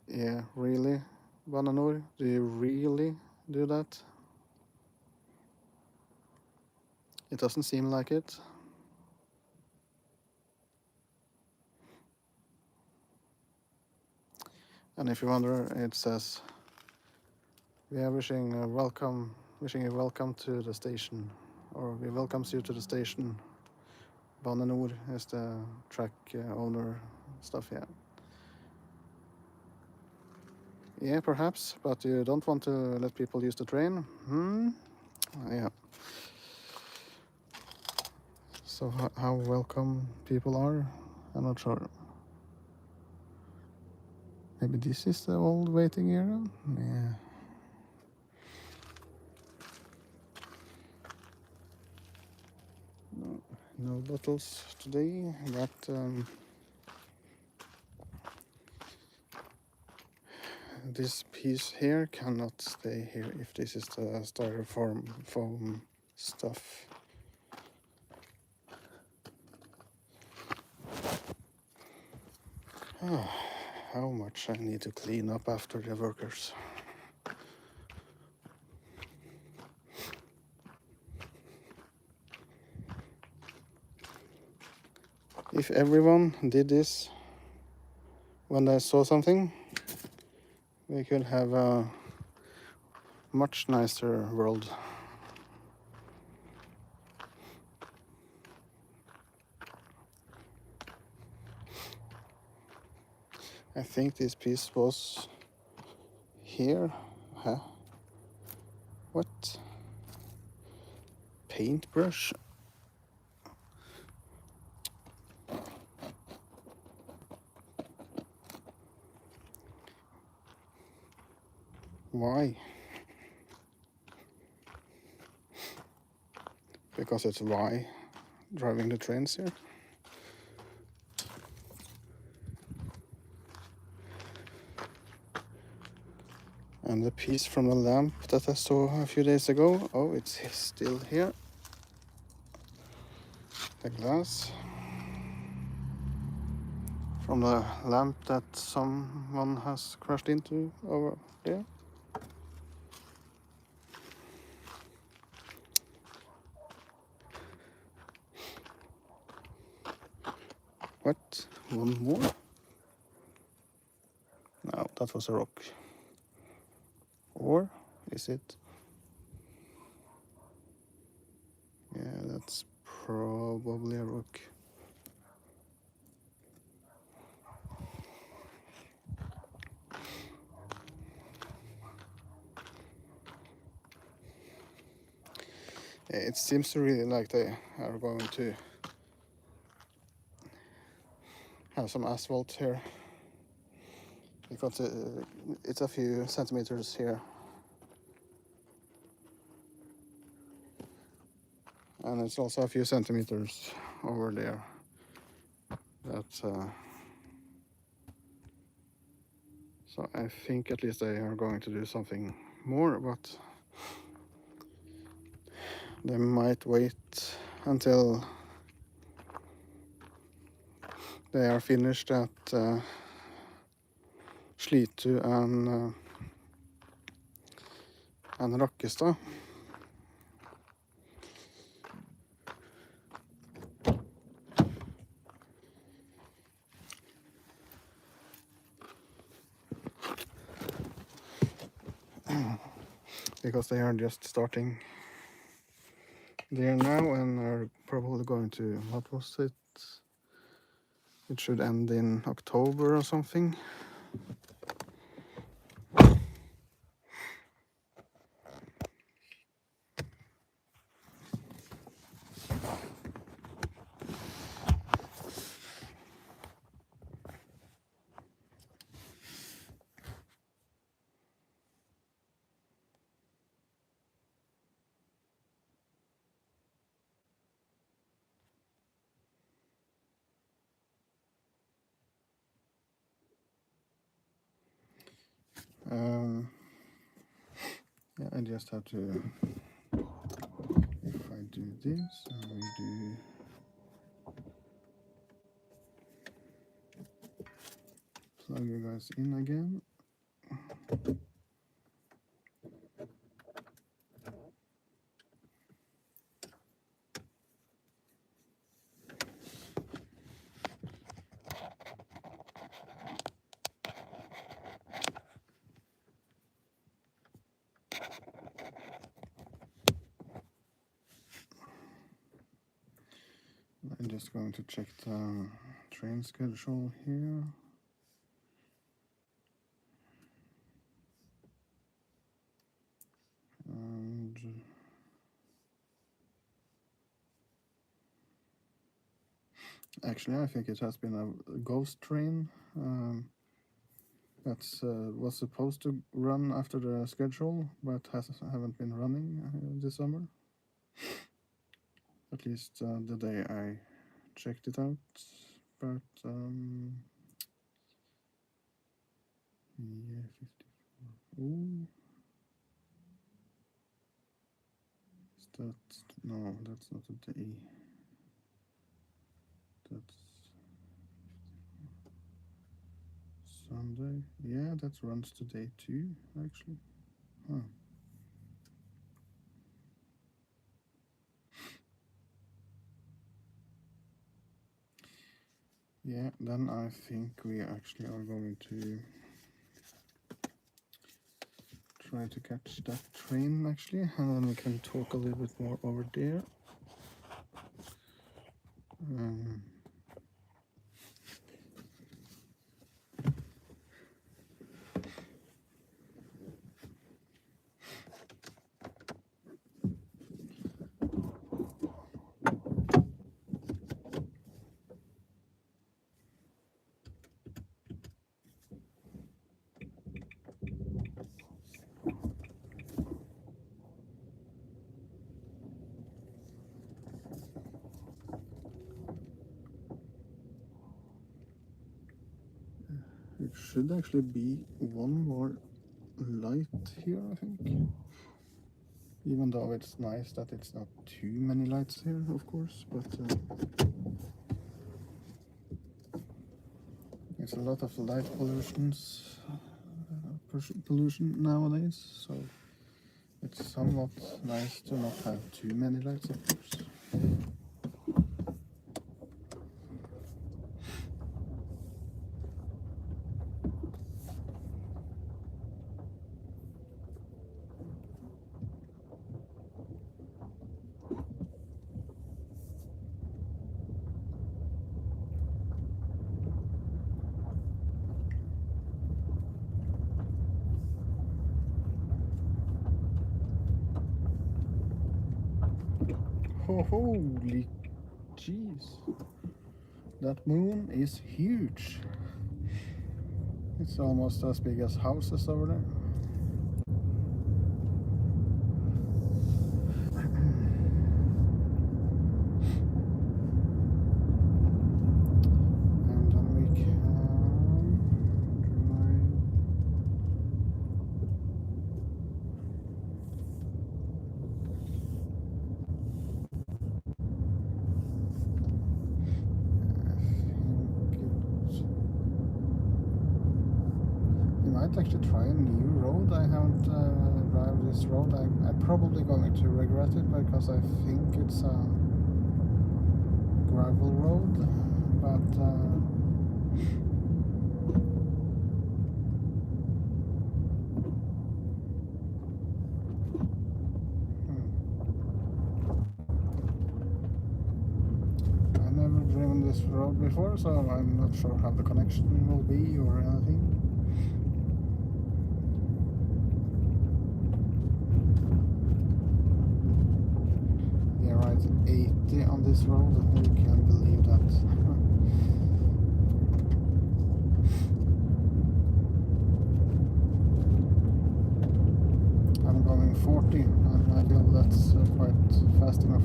Yeah, really, Bananur? Do you really do that? It doesn't seem like it. And if you wonder, it says, "We are wishing you welcome to the station," or "We welcomes you to the station." Bananur is the track owner stuff, yeah. Yeah, perhaps, but you don't want to let people use the train? Yeah. So how welcome people are, I'm not sure. Maybe this is the old waiting area? Yeah. No bottles today, but this piece here cannot stay here if this is the styrofoam foam stuff. How much I need to clean up after the workers. If everyone did this when they saw something, we could have a much nicer world. I think this piece was here. Huh? What? Paintbrush? Why? Because it's Y driving the trains here. And the piece from the lamp that I saw a few days ago, oh, it's still here. The glass from the lamp that someone has crashed into over there. What? One more? No, that was a rock. Or is it? Yeah, that's probably a rock. It seems to really like they are going to have some asphalt here. Because it's a few centimeters here. And it's also a few centimeters over there. That's so I think at least they are going to do something more, but they might wait until they are finished at Slitu and Rakkestad. Because they are just starting there now and are probably going to, what was it? It should end in October or something. Yeah, I just have to, if I do this, and we do plug you guys in again. I'm just going to check the train schedule here. And actually, I think it has been a ghost train that's was supposed to run after the schedule, but haven't been running this summer. At least the day I checked it out. But yeah, 54. Ooh. Is that, no, that's not a day. That's Sunday. Yeah, that runs to day 2 actually. Huh. Yeah, then I think we actually are going to try to catch that train actually, and then we can talk a little bit more over there. It should actually be one more light here, I think. Even though it's nice that it's not too many lights here, of course, but there's a lot of light pollution nowadays, so it's somewhat nice to not have too many lights, of course. Holy jeez, that moon is huge. It's almost as big as houses over there. And then we can actually try a new road. I haven't driven this road. I'm probably going to regret it because I think it's a gravel road, but I've never driven this road before, so I'm not sure how the connection will be or anything. Right, 80 on this road, you can't believe that. I'm going 40 and I feel that's quite fast enough.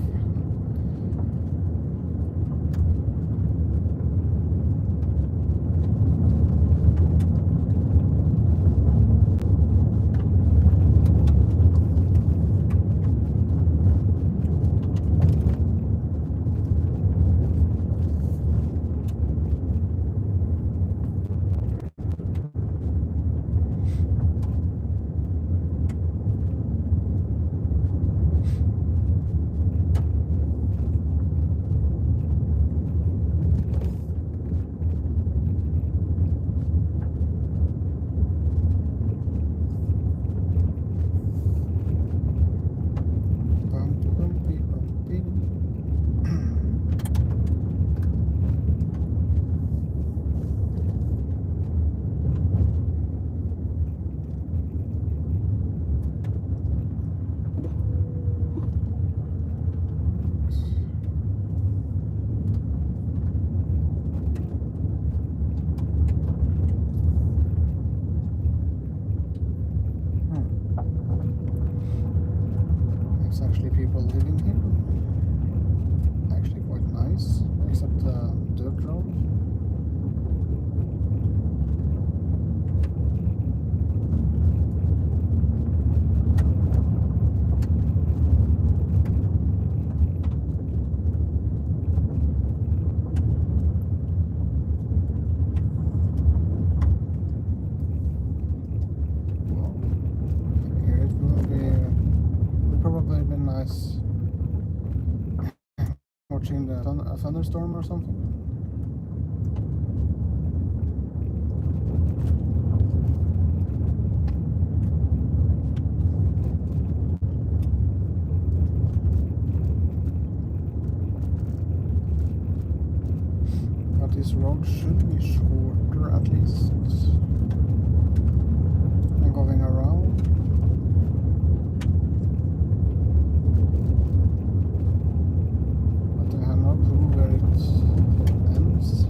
People living here. Actually quite nice, except the dirt road. Well, here it will probably be nice watching a thunderstorm or something. But this road should be shorter at least. And going around. Where it ends.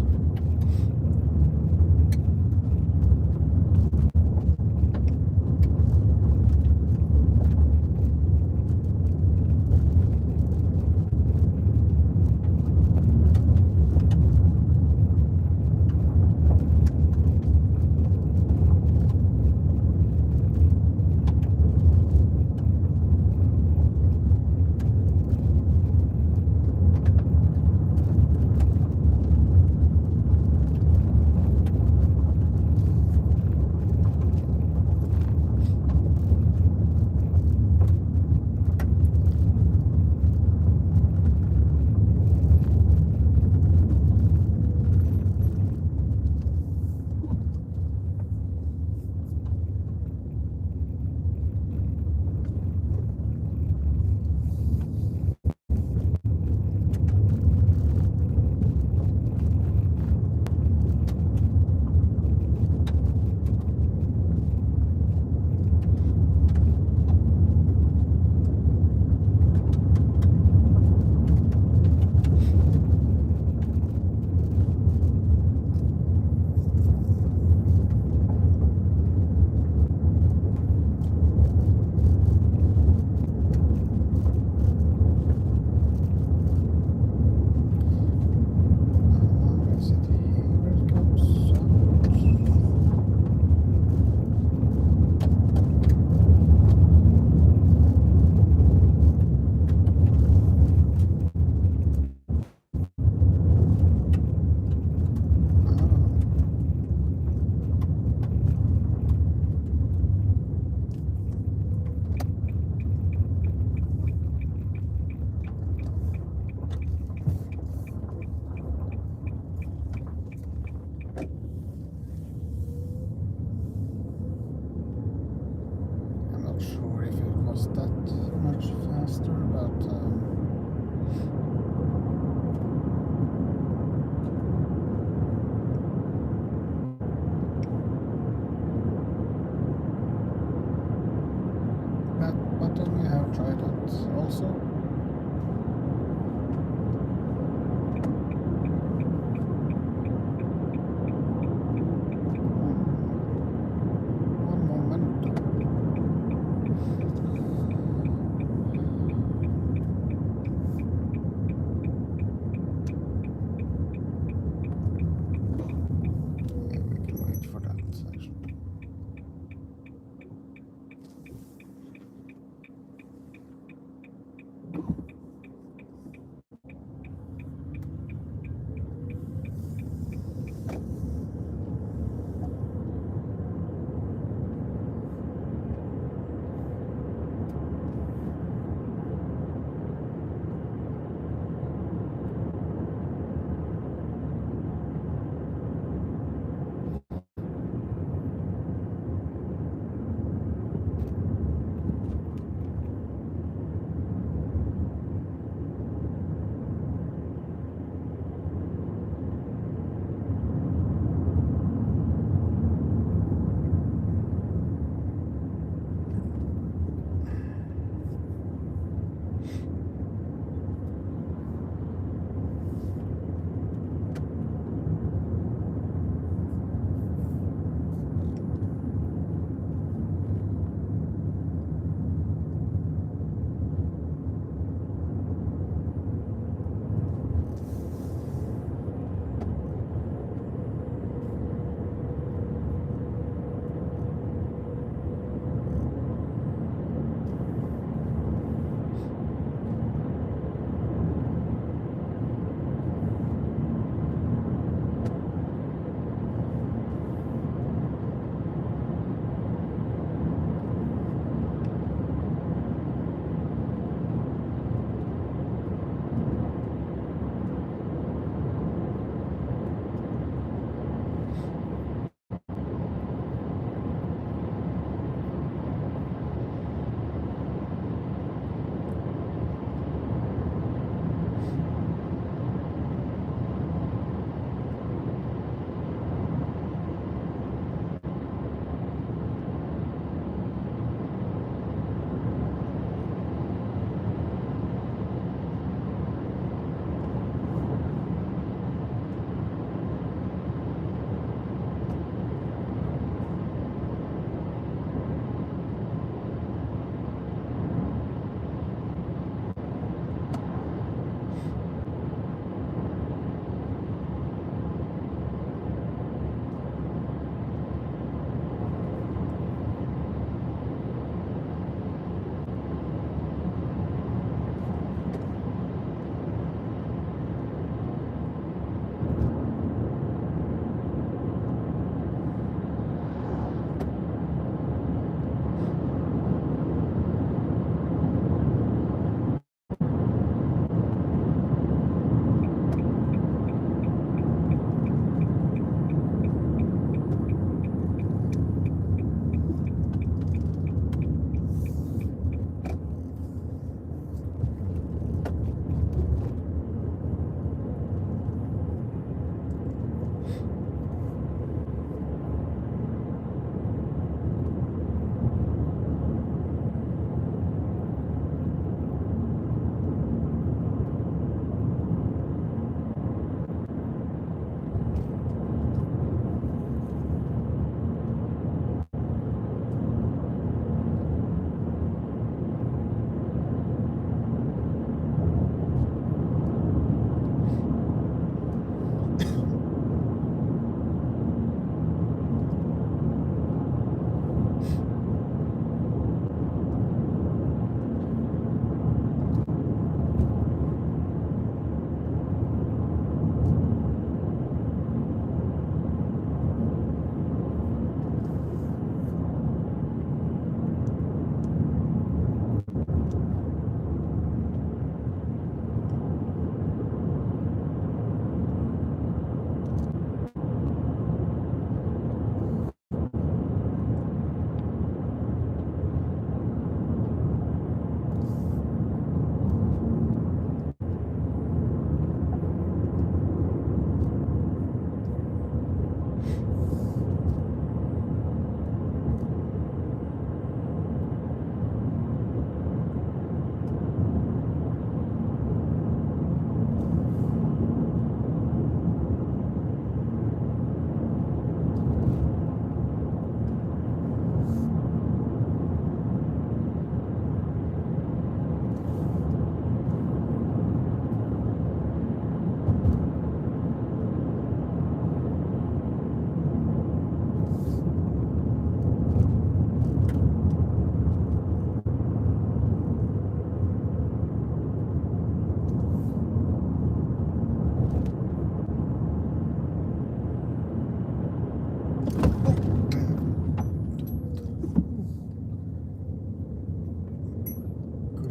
Good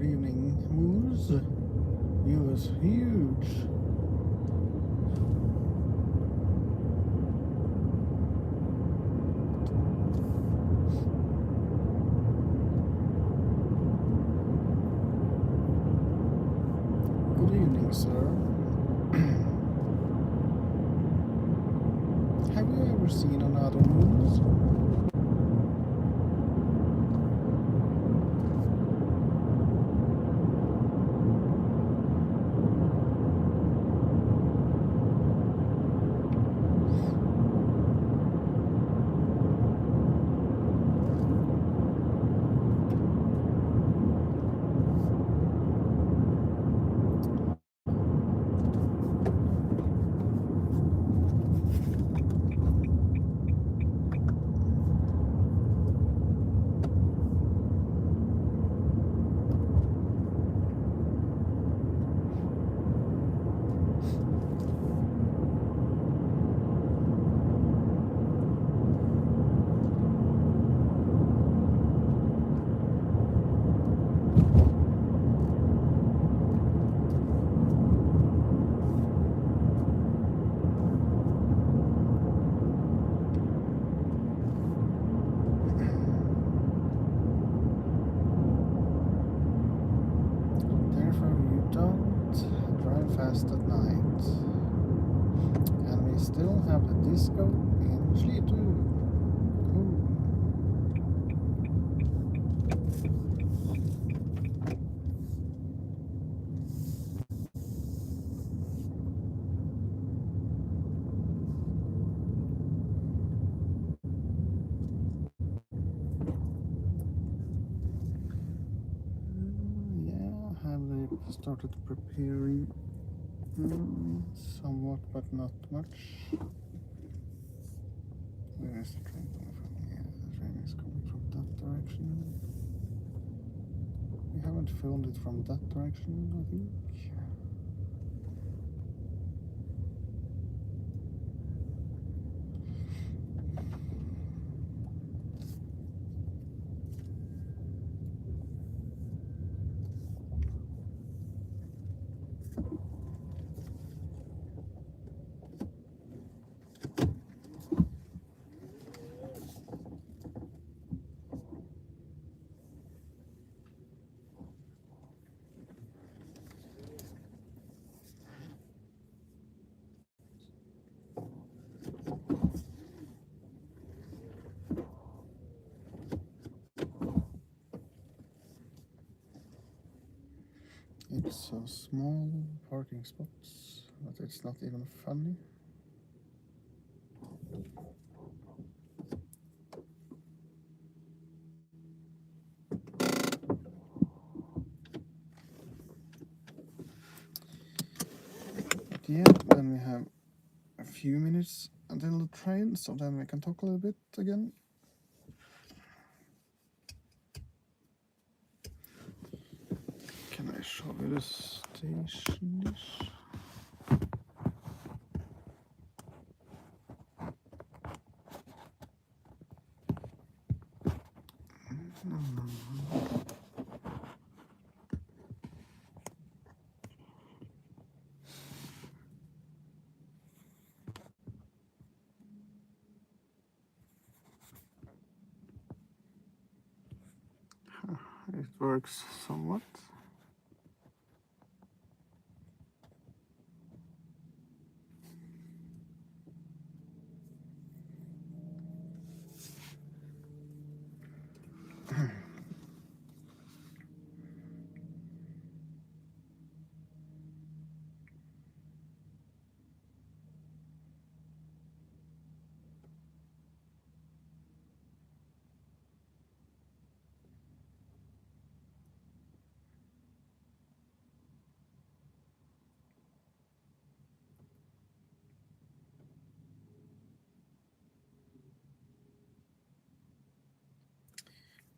evening, Moose. You was huge. Good evening, sir. Have you ever seen another Moose? Therefore, you don't drive fast at night. And we still have the disco in Slitu. Cool. Yeah, have they started preparing somewhat, but not much. Where is the train coming from? Yeah, the train is coming from that direction. We haven't filmed it from that direction, I think. It's so small parking spots that it's not even funny. But yeah, then we have a few minutes until the train, so then we can talk a little bit again. Can I show you the station-ish? It works somewhat.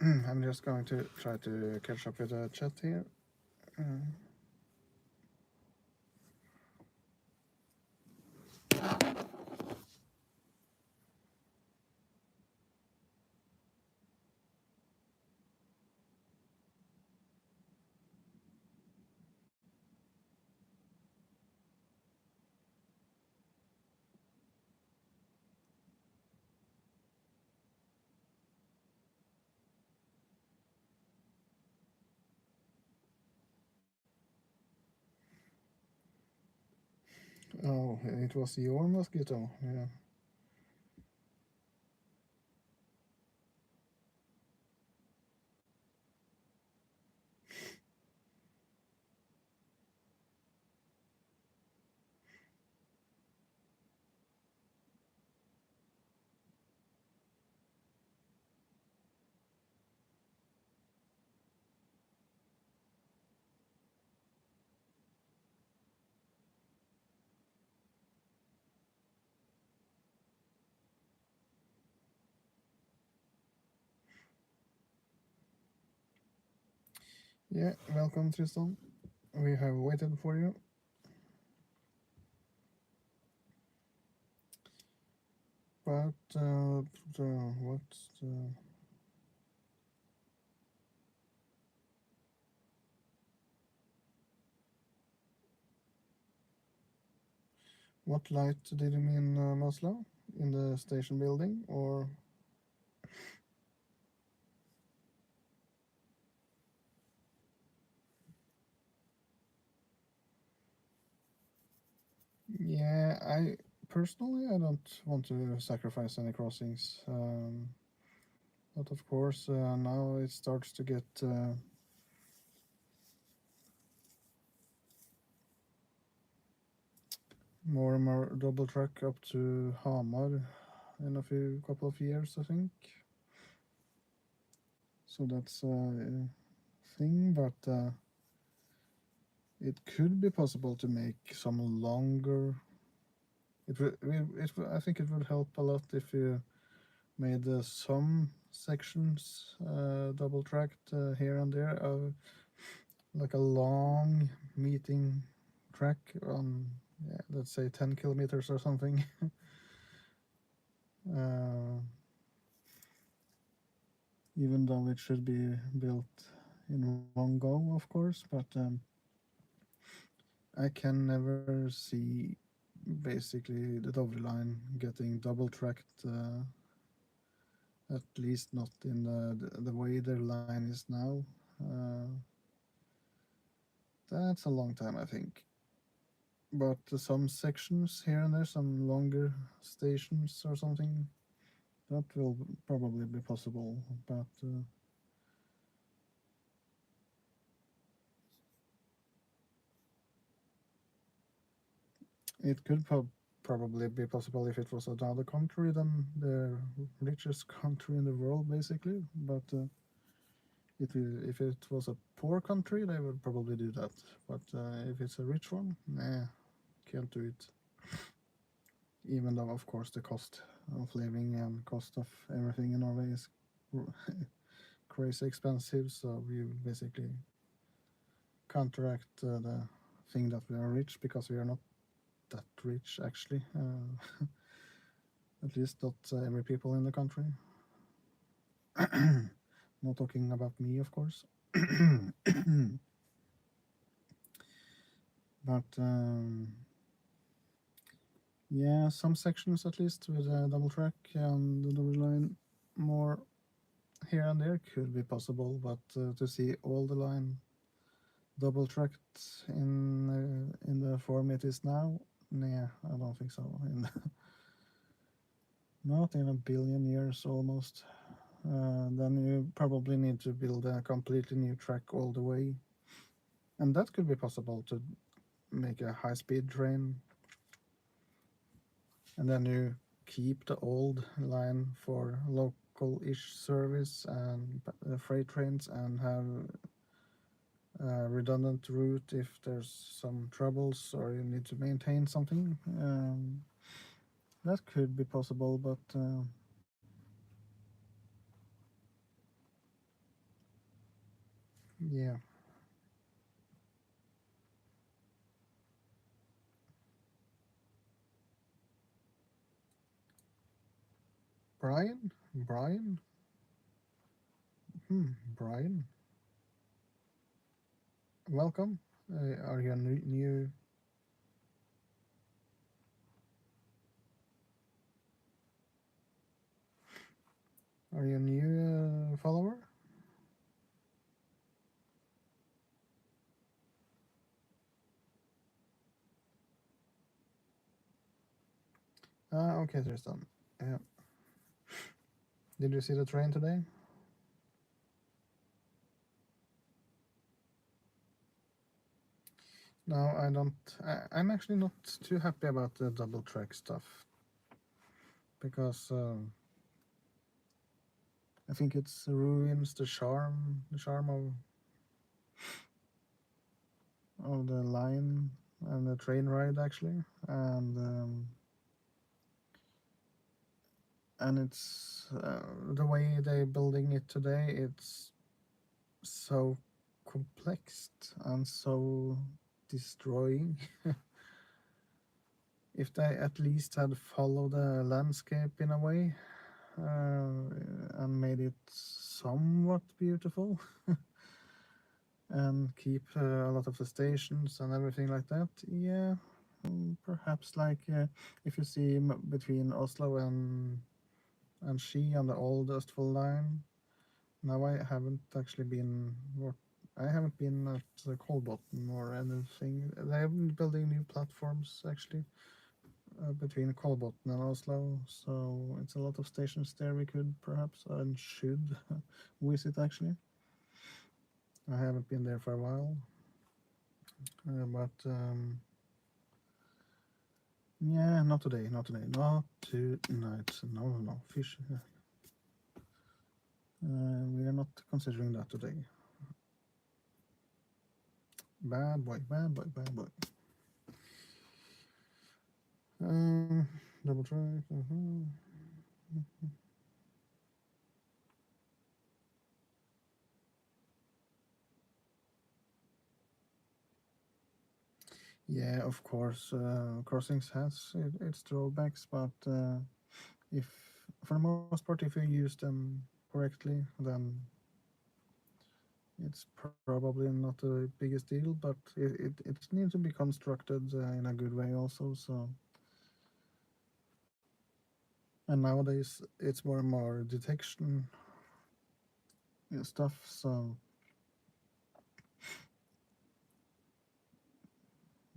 I'm just going to try to catch up with the chat here. Oh, it was your mosquito, yeah. Yeah, welcome, Tristan. We have waited for you. But what's the... What light did you mean, Maslow? In the station building, or... Yeah, I personally, I don't want to sacrifice any crossings. But of course, now it starts to get more and more double track up to Hamar in a couple of years, I think. So that's a thing, but it could be possible to make some longer. I think it would help a lot if you made some sections double tracked here and there, like a long meeting track on, yeah, let's say 10 kilometers or something. uh, Even though it should be built in one go, of course, but I can never see basically the Dovre line getting double tracked, at least not in the way their line is now. That's a long time, I think. But some sections here and there, some longer stations or something, that will probably be possible. But it could probably be possible if it was another country than the richest country in the world, basically. But if it was a poor country, they would probably do that. But if it's a rich one, nah, can't do it. Even though, of course, the cost of living and cost of everything in Norway is crazy expensive, so we basically counteract the thing that we are rich, because we are not that rich, actually. At least not every people in the country. Not talking about me, of course. But yeah, some sections at least with a double track and the double line more here and there could be possible, but to see all the line double tracked in the form it is now, nah, I don't think so. Not in a billion years, almost. Then you probably need to build a completely new track all the way, and that could be possible to make a high-speed train, and then you keep the old line for local-ish service and freight trains, and have a redundant route if there's some troubles or you need to maintain something. That could be possible, but yeah. Brian? Brian? Welcome. Are you a new... Are you a new follower? Okay, Tristan. Yeah. Did you see the train today? No, I don't. I'm actually not too happy about the double track stuff because I think it ruins the charm of the line and the train ride actually, and it's the way they're building it today. It's so complex and so destroying. If they at least had followed the landscape in a way and made it somewhat beautiful and keep a lot of the stations and everything like that, yeah, perhaps like if you see between Oslo and Ski on the old Østfold line. Now I haven't actually been I haven't been at the Kolbotn or anything. They're building new platforms actually between Kolbotn and Oslo, so it's a lot of stations there we could perhaps and should visit actually. I haven't been there for a while, but yeah, not today, not tonight. No, fish. We are not considering that today. Bad boy, bad boy, bad boy. Double track. Yeah, of course, crossings has its drawbacks, but if for the most part, if you use them correctly, then it's probably not the biggest deal. But it needs to be constructed in a good way also. So, and nowadays it's more and more detection stuff. So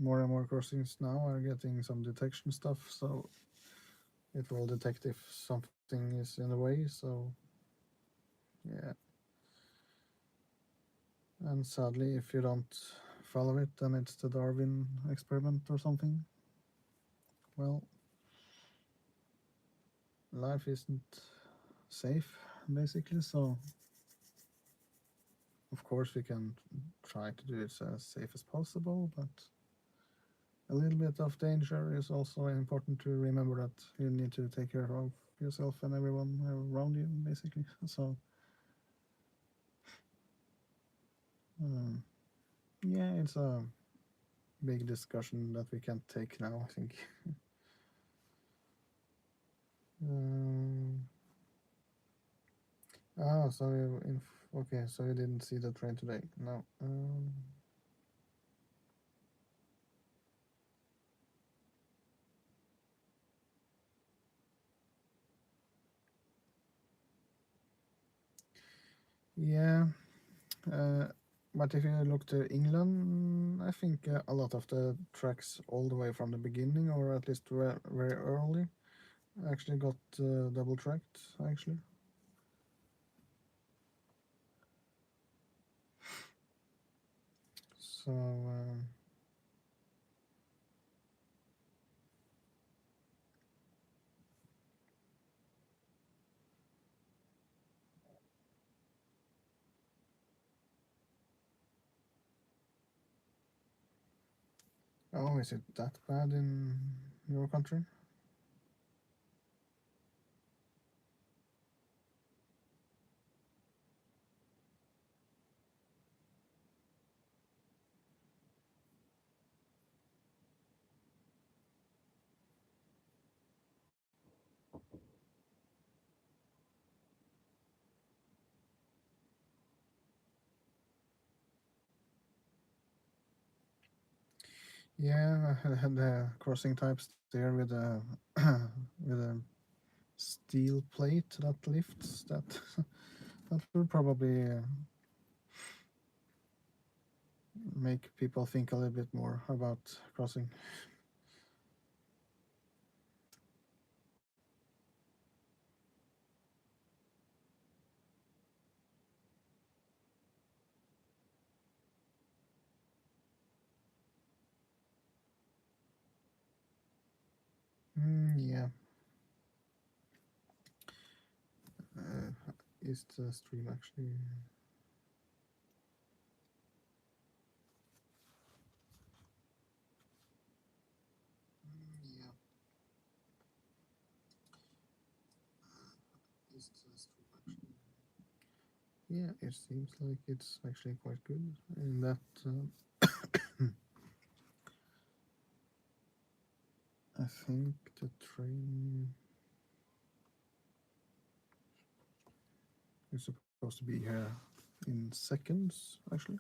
more and more crossings now are getting some detection stuff. So it will detect if something is in the way. So yeah. And sadly, if you don't follow it, then it's the Darwin experiment or something. Well, life isn't safe, basically. So, of course, we can try to do it as safe as possible, but a little bit of danger is also important to remember that you need to take care of yourself and everyone around you, basically. So, yeah, it's a big discussion that we can't take now, I think. So okay, so you didn't see the train today? No. Yeah, but if you look to England, I think a lot of the tracks all the way from the beginning, or at least very early, actually got double tracked. Actually, so oh, is it that bad in your country? Yeah, the crossing types there with a with a steel plate that lifts that that will probably make people think a little bit more about crossing. Yeah. Is the stream actually... Yeah. Is the stream actually... Yeah, it seems like it's actually quite good in that I think the train is supposed to be here in seconds, actually.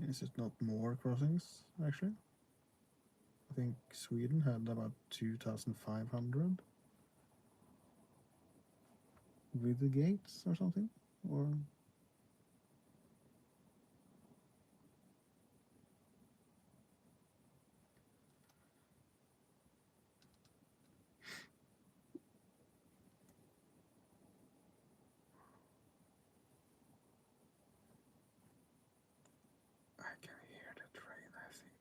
Is it not more crossings, actually? I think Sweden had about 2,500 with the gates or something, or... I can hear the train, I think.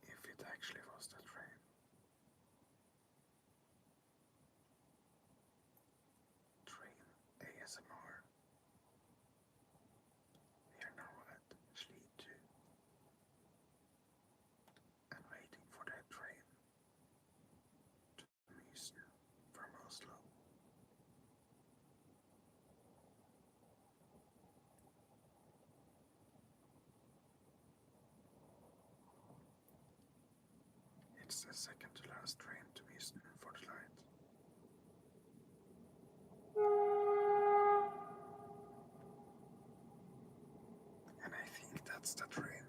If it actually was the train. Train ASMR. We are now at Slite and waiting for the train to Mysen from Oslo. It's the second to last train to Mysen for the night. And I think that's the train.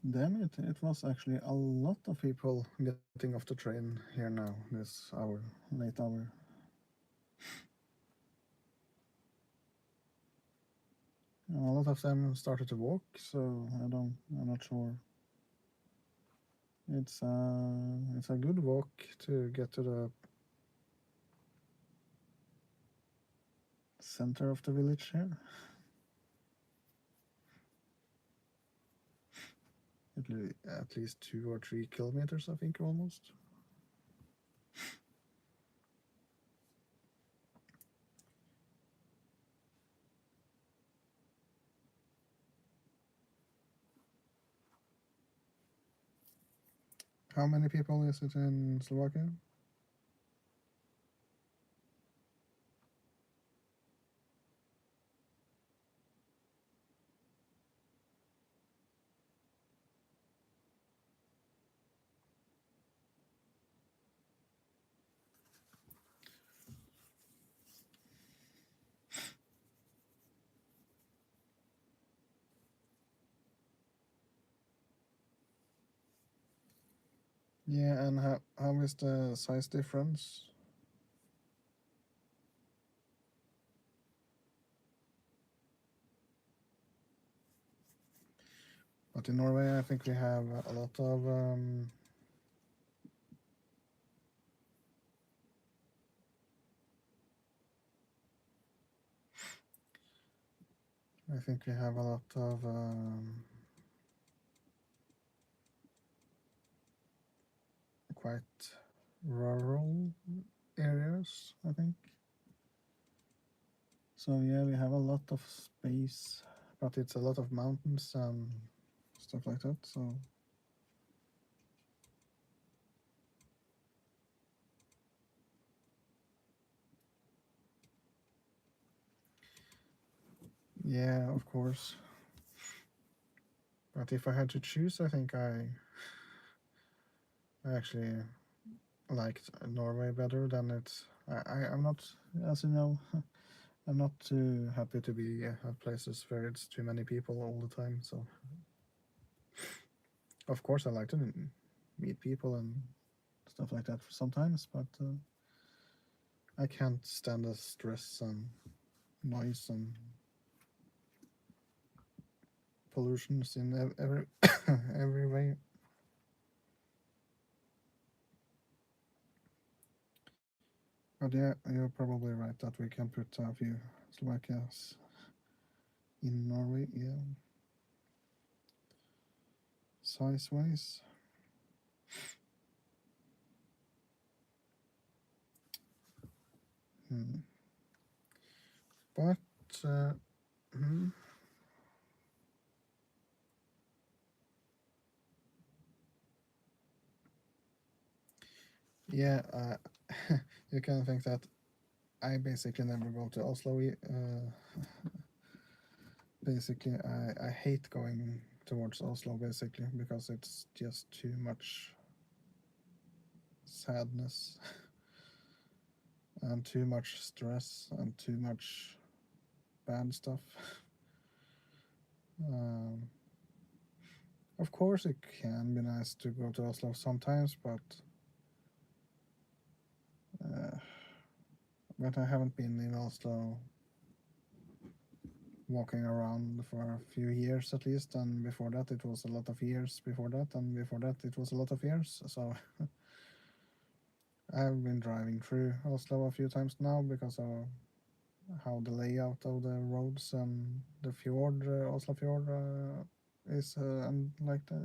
Damn it, it was actually a lot of people getting off the train here now, this hour, late hour. A lot of them started to walk, so I'm not sure It's a good walk to get to the center of the village here. At least 2 or 3 kilometers, I think, almost. How many people is it in Slovakia? Yeah, and how is the size difference? But in Norway, I think we have a lot of quite rural areas, I think. So yeah, we have a lot of space, but it's a lot of mountains and stuff like that. So yeah, of course. But if I had to choose, I think I actually liked Norway better than it's. I'm not, as you know, I'm not too happy to be at places where it's too many people all the time. So of course I like to meet people and stuff like that sometimes, but I can't stand the stress and noise and pollutions in every every way. But yeah, you're probably right that we can put a few Slovakias in Norway. Yeah, size wise. But hmm. Yeah, you can think that I basically never go to Oslo. Basically, I hate going towards Oslo basically because it's just too much sadness and too much stress and too much bad stuff. Um, of course, it can be nice to go to Oslo sometimes, but I haven't been in Oslo walking around for a few years at least, and before that it was a lot of years before that, and before that it was a lot of years. So I've been driving through Oslo a few times now because of how the layout of the roads and the fjord, Oslo fjord, is, and like the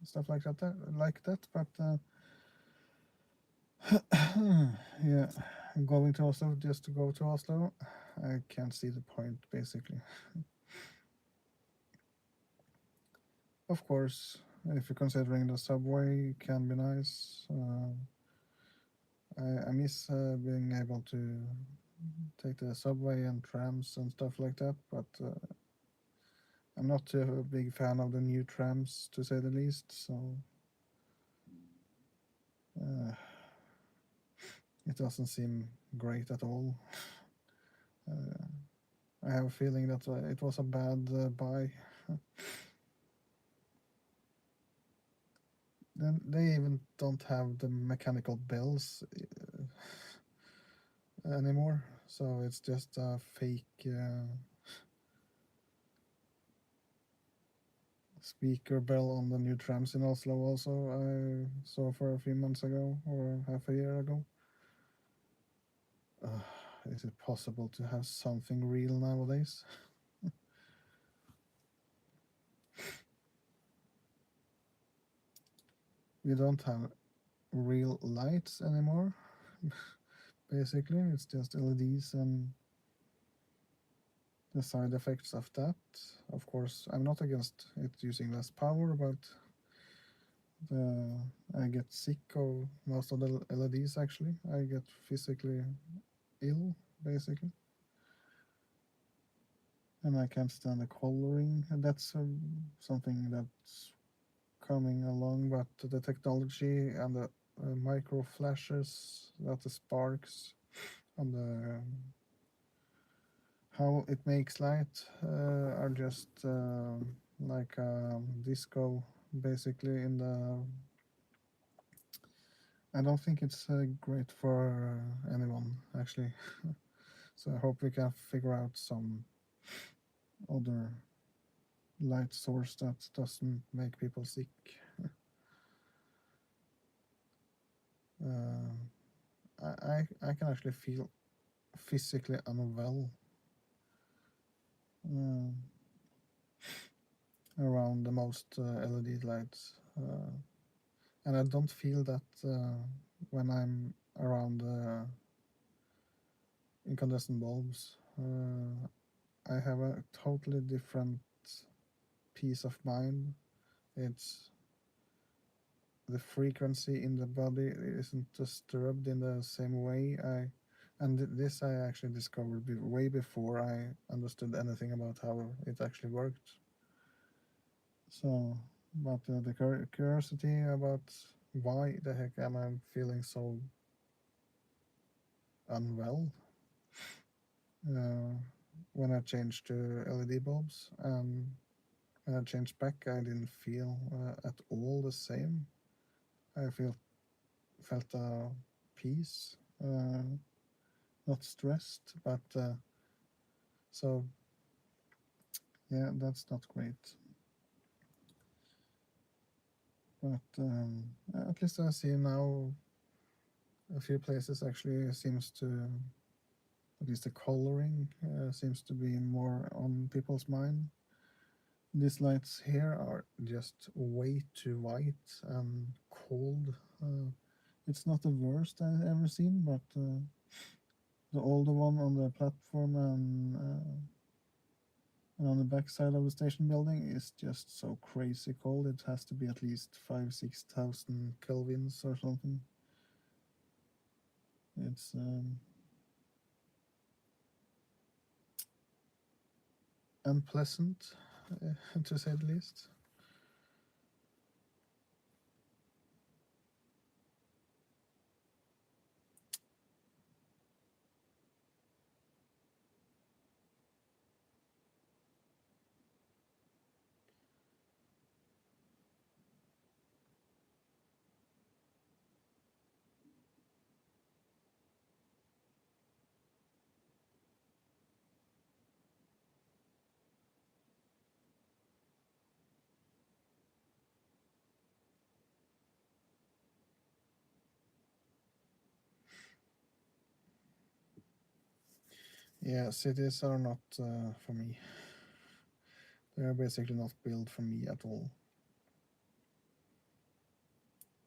stuff like that. But yeah, going to Oslo just to go to Oslo, I can't see the point basically. Of course, if you're considering the subway, can be nice. I miss being able to take the subway and trams and stuff like that, but I'm not a big fan of the new trams, to say the least. So uh, it doesn't seem great at all. I have a feeling that it was a bad buy. Then they even don't have the mechanical bells anymore, so it's just a fake speaker bell on the new trams in Oslo also I saw for a few months ago or half a year ago. Is it possible to have something real nowadays? We don't have real lights anymore. Basically, it's just LEDs and the side effects of that. Of course, I'm not against it using less power, but I get sick of most of the LEDs actually. I get physically ill, basically. And I can't stand the coloring. And that's something that's coming along, but the technology and the micro flashes, that the sparks and the how it makes light are just like a disco basically in the I don't think it's great for anyone actually. So I hope we can figure out some other light source that doesn't make people sick. I can actually feel physically unwell around the most LED lights, and I don't feel that when I'm around incandescent bulbs. I have a totally different peace of mind. It's the frequency in the body isn't disturbed in the same way. And this I actually discovered way before I understood anything about how it actually worked. So, but the curiosity about why the heck am I feeling so unwell when I changed to LED bulbs, and when I changed back, I didn't feel at all the same. I felt peace, not stressed, but so yeah, that's not great. But at least I see now a few places actually seems to, at least the coloring seems to be more on people's mind. These lights here are just way too white and cold. It's not the worst I've ever seen, but the older one on the platform and on the back side of the station building is just so crazy cold. It has to be at least 5,000-6,000 kelvins or something. It's unpleasant, to say the least. Yeah, cities are not for me. They are basically not built for me at all.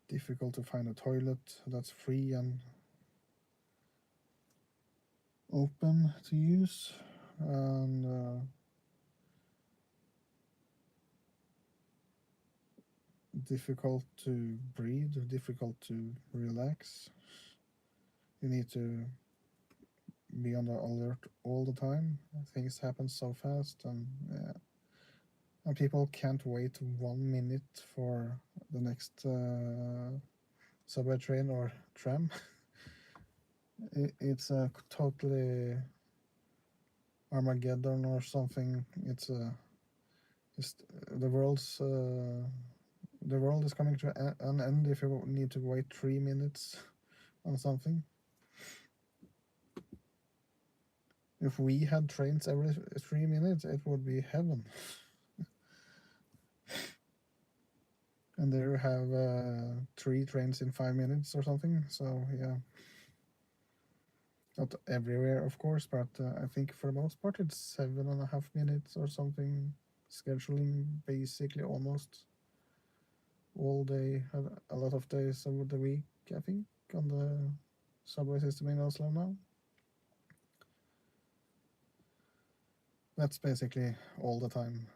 Difficult to find a toilet that's free and open to use, and difficult to breathe, difficult to relax. You need to be on the alert all the time. Things happen so fast, and people can't wait 1 minute for the next subway train or tram. It's a totally Armageddon or something. It's the world is coming to an end if you need to wait 3 minutes on something. If we had trains every 3 minutes, it would be heaven. And there you have 3 trains in 5 minutes or something. So yeah, not everywhere, of course, but I think for the most part it's 7.5 minutes or something. Scheduling basically almost all day, a lot of days over the week, I think, on the subway system in Oslo now. That's basically all the time.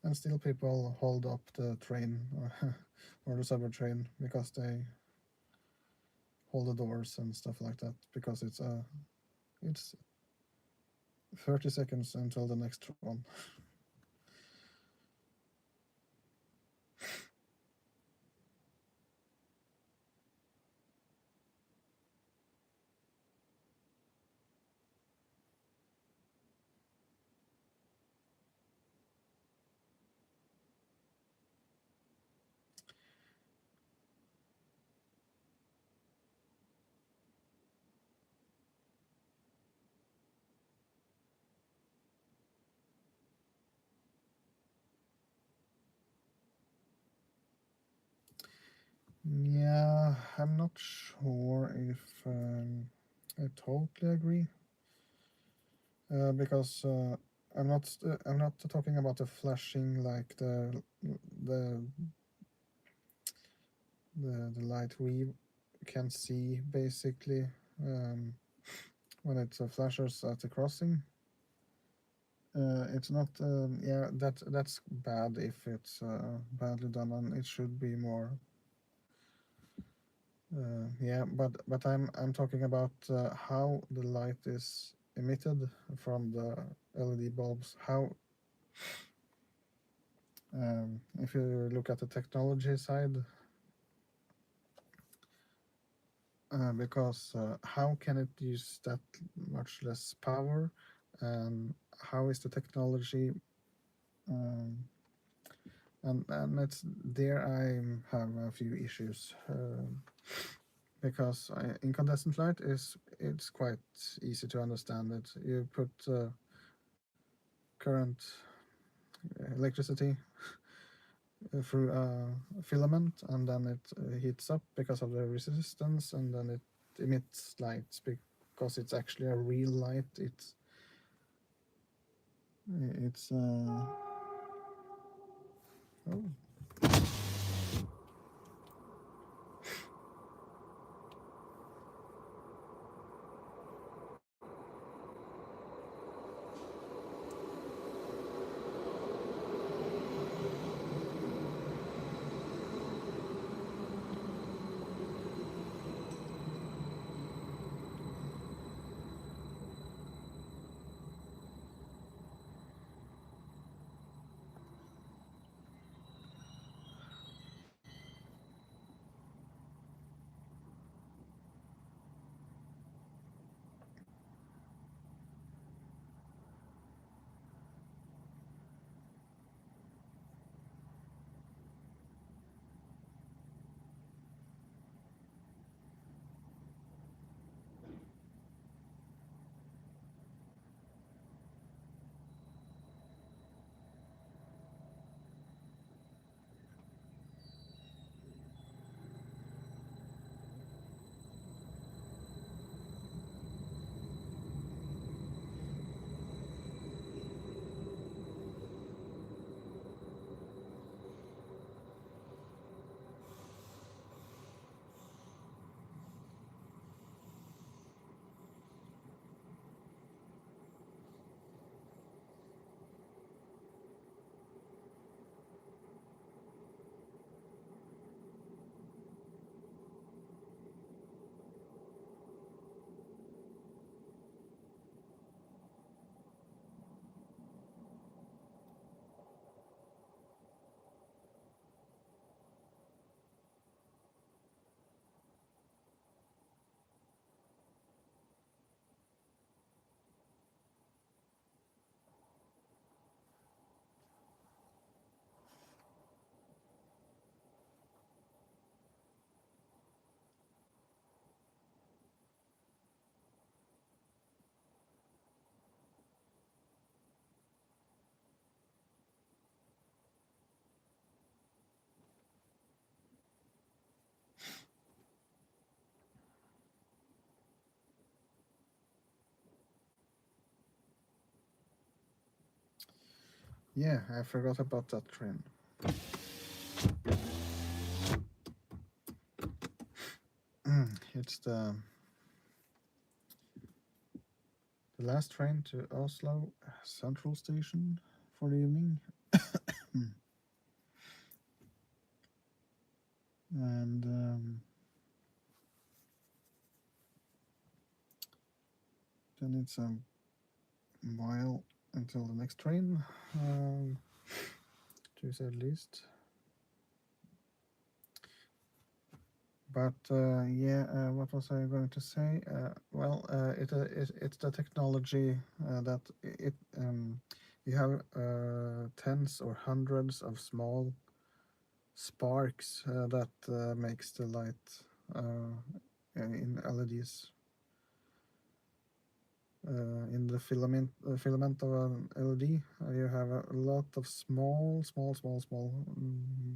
And still people hold up the train or the subway train because they hold the doors and stuff like that, because it's 30 seconds until the next one. Yeah, I'm not sure if I totally agree, because I'm not talking about the flashing like the light we can see basically when it flashes at the crossing. It's not yeah, that's bad if it's badly done, and it should be more. Yeah, but I'm talking about how the light is emitted from the LED bulbs. How if you look at the technology side, because how can it use that much less power, and how is the technology? And it's there I have a few issues. Because incandescent light it's quite easy to understand it. You put current electricity through a filament, and then it heats up because of the resistance, and then it emits lights because it's actually a real light. It's oh. Yeah, I forgot about that train. It's the last train to Oslo Central Station for the evening. And then it's a while until the next train, to say the least. But what was I going to say? It's the technology that you have tens or hundreds of small sparks that makes the light in LEDs. In the filament of an LED, you have a lot of small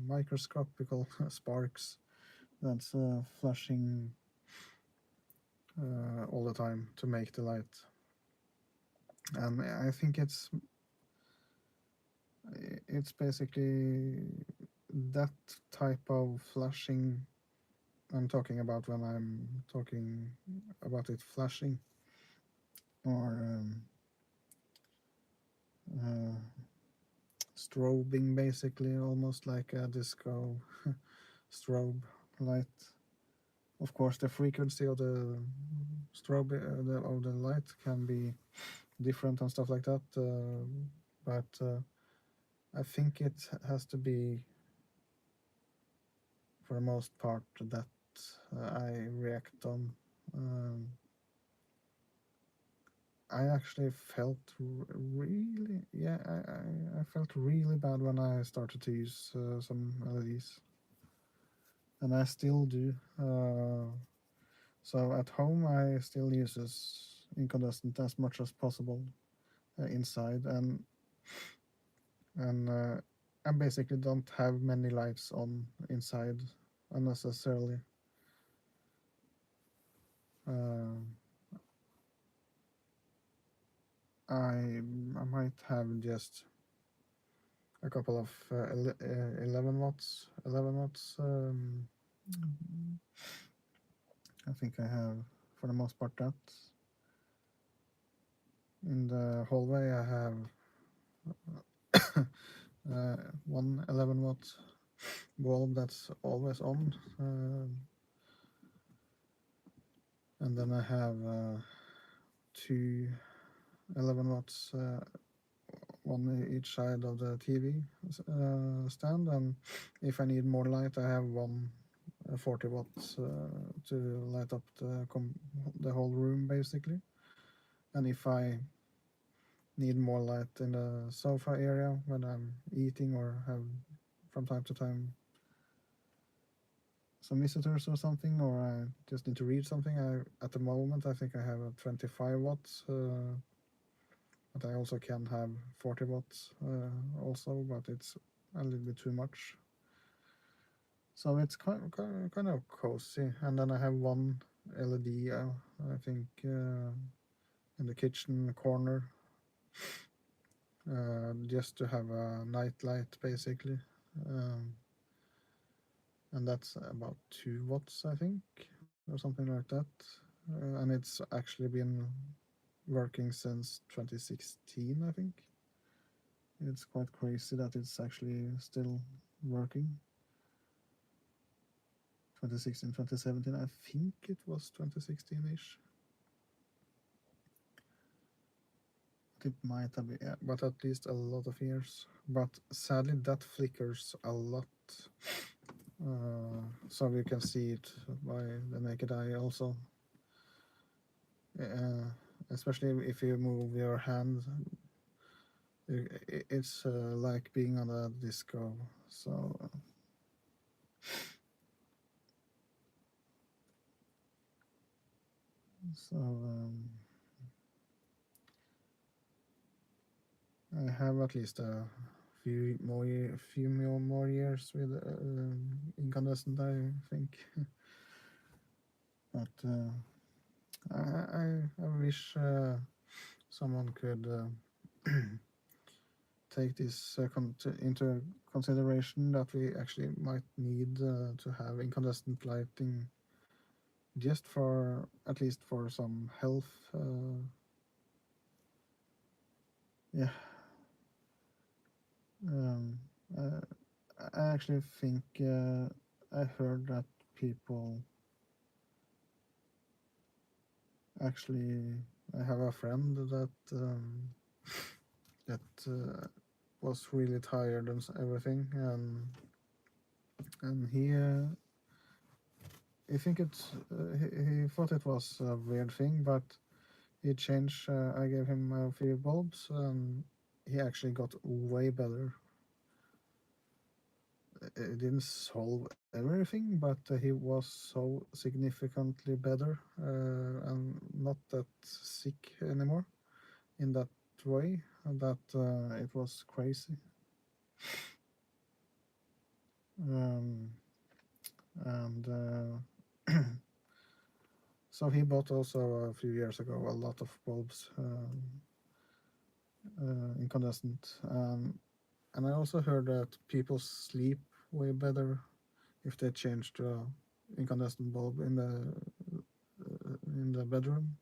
microscopical sparks that's flashing all the time to make the light. And I think it's basically that type of flashing I'm talking about when I'm talking about it flashing, or strobing, basically, almost like a disco strobe light. Of course, the frequency of the strobe of the light can be different and stuff like that, but I think it has to be, for the most part, that I react on. I actually felt I felt really bad when I started to use some LEDs, and I still do. So at home, I still uses incandescent as much as possible inside, and I basically don't have many lights on inside unnecessarily. I might have just a couple of 11 watts. I think I have, for the most part, that. In the hallway, I have one 11-watt bulb that's always on, and then I have two 11 watts, one each side of the TV stand, and if I need more light, I have one 40 watts to light up the whole room, basically. And if I need more light in the sofa area when I'm eating, or have from time to time some visitors or something, or I just need to read something, at the moment I think I have a 25 watts, but I also can have 40 watts also, but it's a little bit too much. So it's kind of cozy. And then I have one LED, I think, in the kitchen corner, just to have a night light, basically. And that's about 2 watts, I think, or something like that. And it's actually been working since 2016, I think. It's quite crazy that it's actually still working. 2016, 2017, I think it was 2016-ish. It might have been, yeah, but at least a lot of years. But sadly, that flickers a lot. So you can see it by the naked eye also. Especially if you move your hand, it's like being on a disco. So I have at least a few more years with incandescent, I think. But I wish someone could take this into consideration that we actually might need to have incandescent lighting just for at least for some health. Yeah. I actually think I heard that people actually. I have a friend that was really tired and everything, and he think he thought it was a weird thing, but he changed. I gave him a few bulbs, and he actually got way better. It didn't solve everything, but he was so significantly better and not that sick anymore in that way that it was crazy. And so he bought also a few years ago a lot of bulbs, incandescent, and I also heard that people sleep way better if they change to incandescent bulb in the bedroom,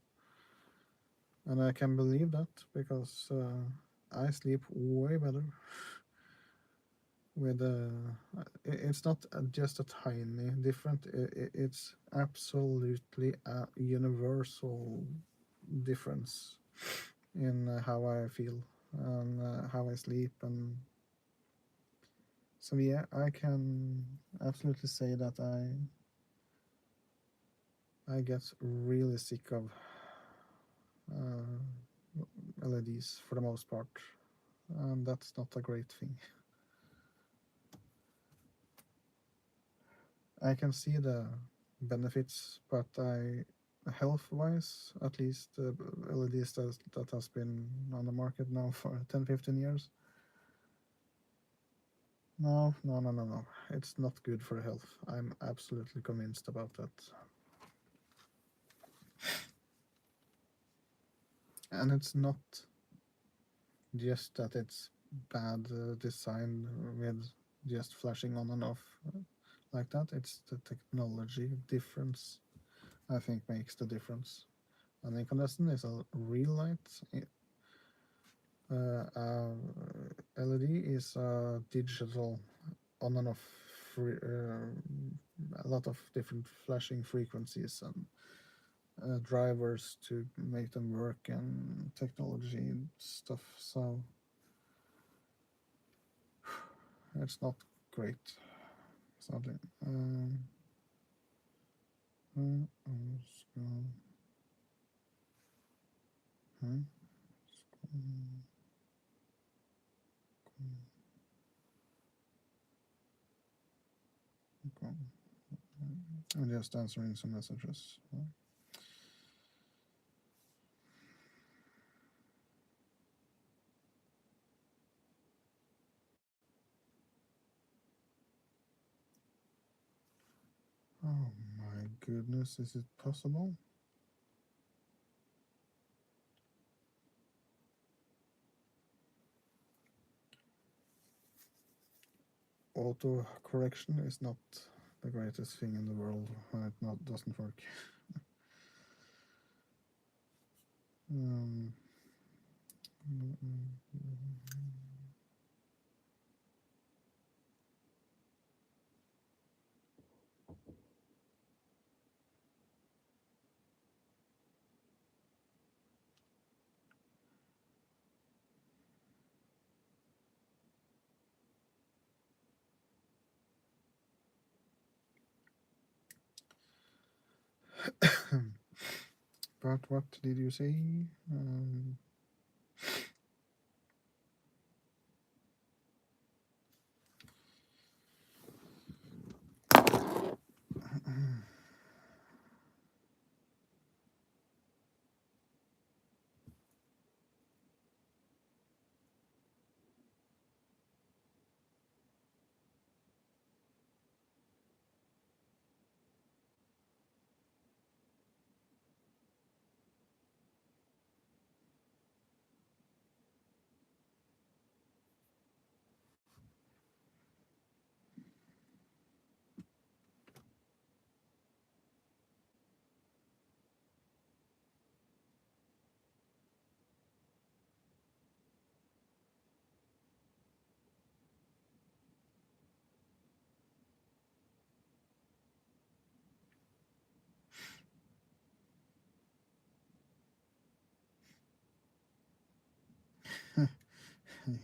and I can believe that because I sleep way better with it's not just a tiny different, it's absolutely a universal difference in how I feel and how I sleep. And so yeah, I can absolutely say that I get really sick of LEDs for the most part, and that's not a great thing. I can see the benefits, but health-wise, at least LEDs that has been on the market now for 10-15 years. No. It's not good for health. I'm absolutely convinced about that. And it's not just that it's bad design with just flashing on and off like that. It's the technology difference I think makes the difference. An incandescent is a real light. LED is digital on and off, a lot of different flashing frequencies and drivers to make them work and technology and stuff. So it's not great, sadly. I'm just answering some messages. Oh my goodness, is it possible? Auto correction is not the greatest thing in the world when it doesn't work. But what did you say?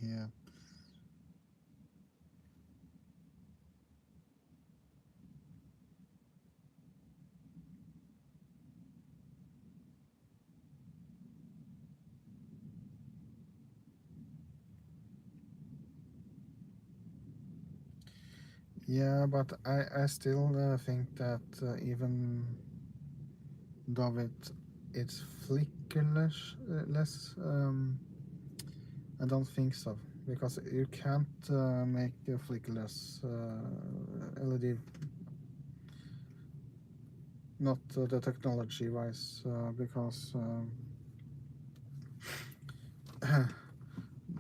Yeah. Yeah, but I still think that even though it's flickerless, I don't think so, because you can't make a flickerless LED, not the technology wise, because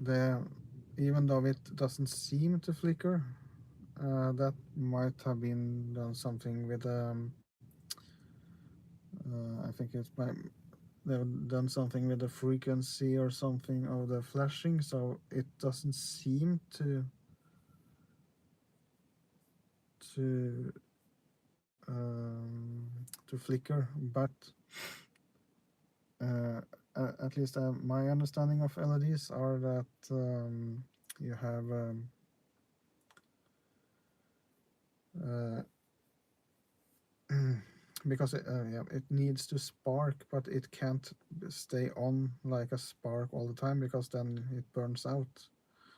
the even though it doesn't seem to flicker, that might have been done something with I think they've done something with the frequency or something of the flashing, so it doesn't seem to to flicker. But uh, at least my understanding of LEDs are that you have uh, because yeah, it needs to spark, but it can't stay on like a spark all the time, because then it burns out.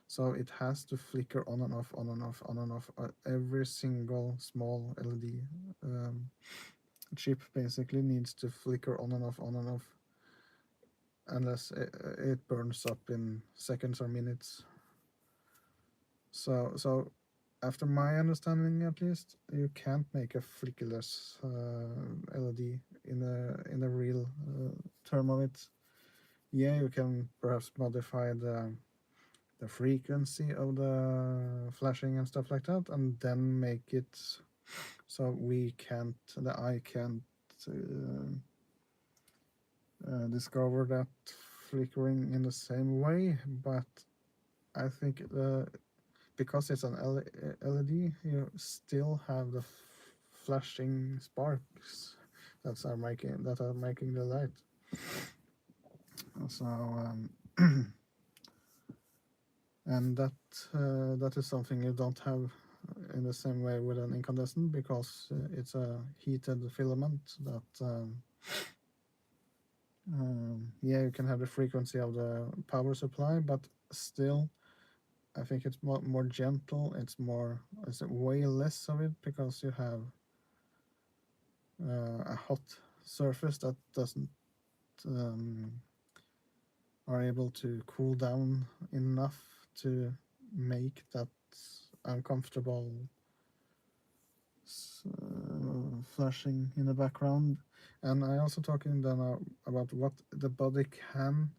So it has to flicker on and off, on and off, on and off. Every single small LED chip basically needs to flicker on and off, on and off, unless it burns up in seconds or minutes. So after my understanding, at least, you can't make a flickerless LED in a real term of it. Yeah, you can perhaps modify the frequency of the flashing and stuff like that, and then make it so the eye can't discover that flickering in the same way. But I think because it's an LED, you still have the flashing sparks that are making the light. So and that is something you don't have in the same way with an incandescent, because it's a heated filament that yeah, you can have the frequency of the power supply, but still I think it's more gentle. It's way less of it, because you have a hot surface that doesn't um, are able to cool down enough to make that uncomfortable flashing in the background. And I also talking then about what the body can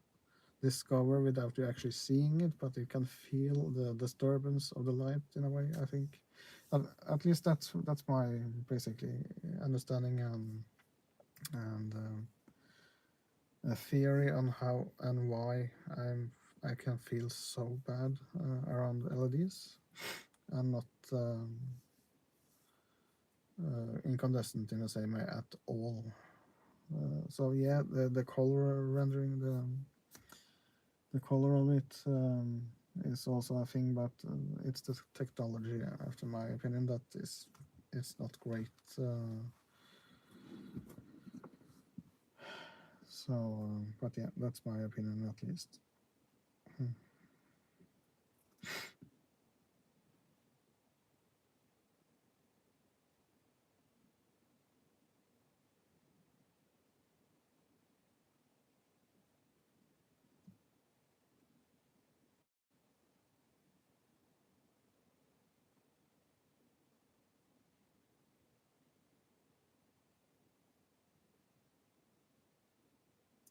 discover without you actually seeing it, but you can feel the disturbance of the light in a way. I think, at least that's my basically understanding and a theory on how and why I can feel so bad around LEDs and not incandescent in the same way at all. So yeah, the color rendering, the color of it is also a thing, but it's the technology, after my opinion, that it's not great. But yeah, that's my opinion at least.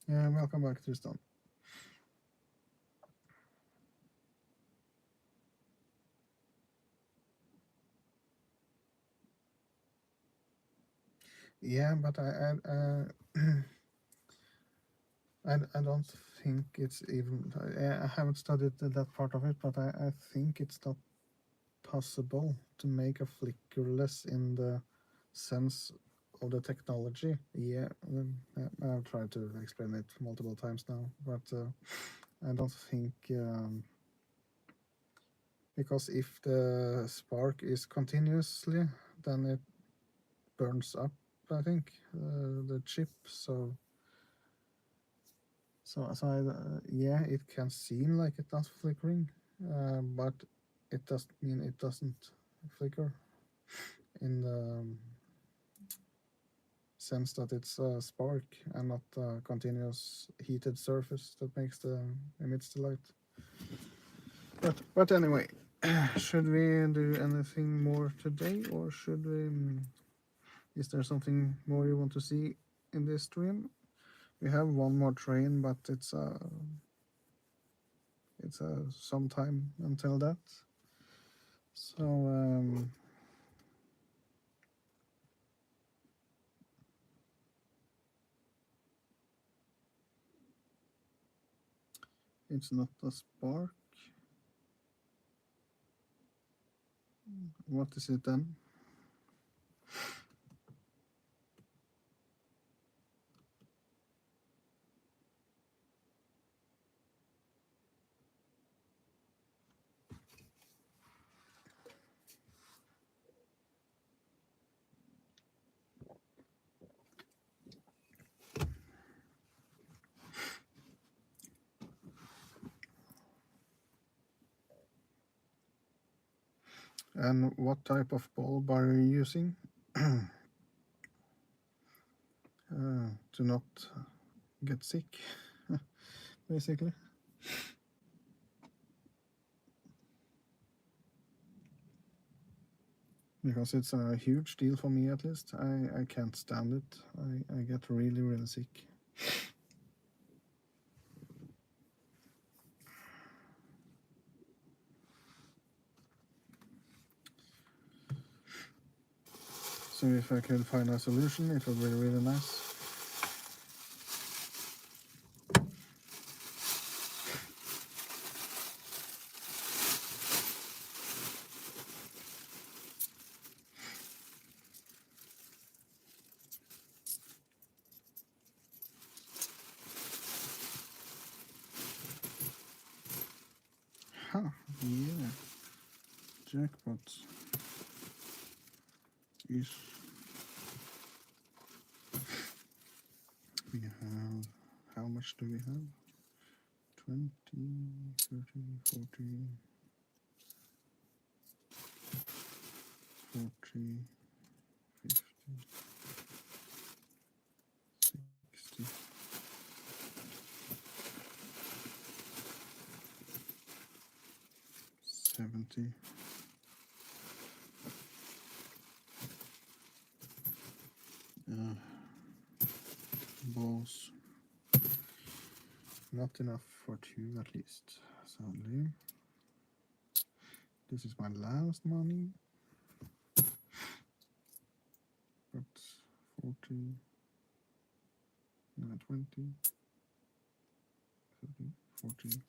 Yeah, welcome back, Tristan. Yeah, but I don't think it's even. I haven't studied that part of it, but I think it's not possible to make a flickerless in the sense of the technology. Yeah, I've tried to explain it multiple times now, but I don't think, because if the spark is continuously, then it burns up, I think, the chip. So yeah, it can seem like it's not flickering, but it doesn't mean it doesn't flicker in the sense that it's a spark and not a continuous heated surface that emits the light. But anyway, should we do anything more today, or should we? Is there something more you want to see in this stream? We have one more train, but it's some time until that. So it's not a spark. What is it then? And what type of bulb are you using to not get sick, basically? Because it's a huge deal for me, at least. I can't stand it. I get really, really sick. So if I could find a solution, it would be really nice. Huh, yeah. Jackpot. Ish. We have, how much do we have? 20, 30, 40, 40, 50, 60, 70. Balls. Not enough for two, at least, sadly. This is my last money. But 40, 20, 30, 40.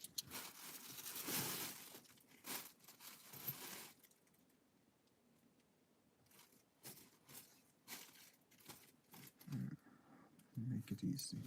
Make it easy.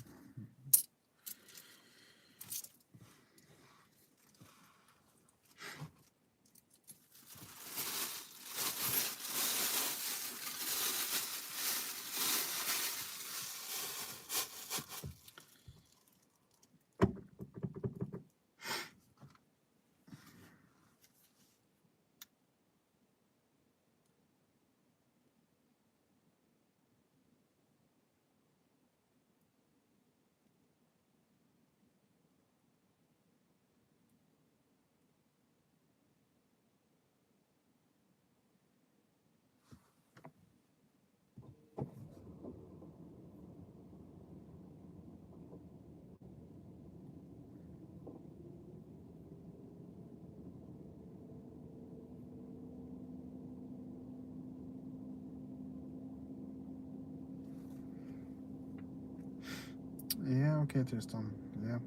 Yeah, okay, Tristan. Yeah.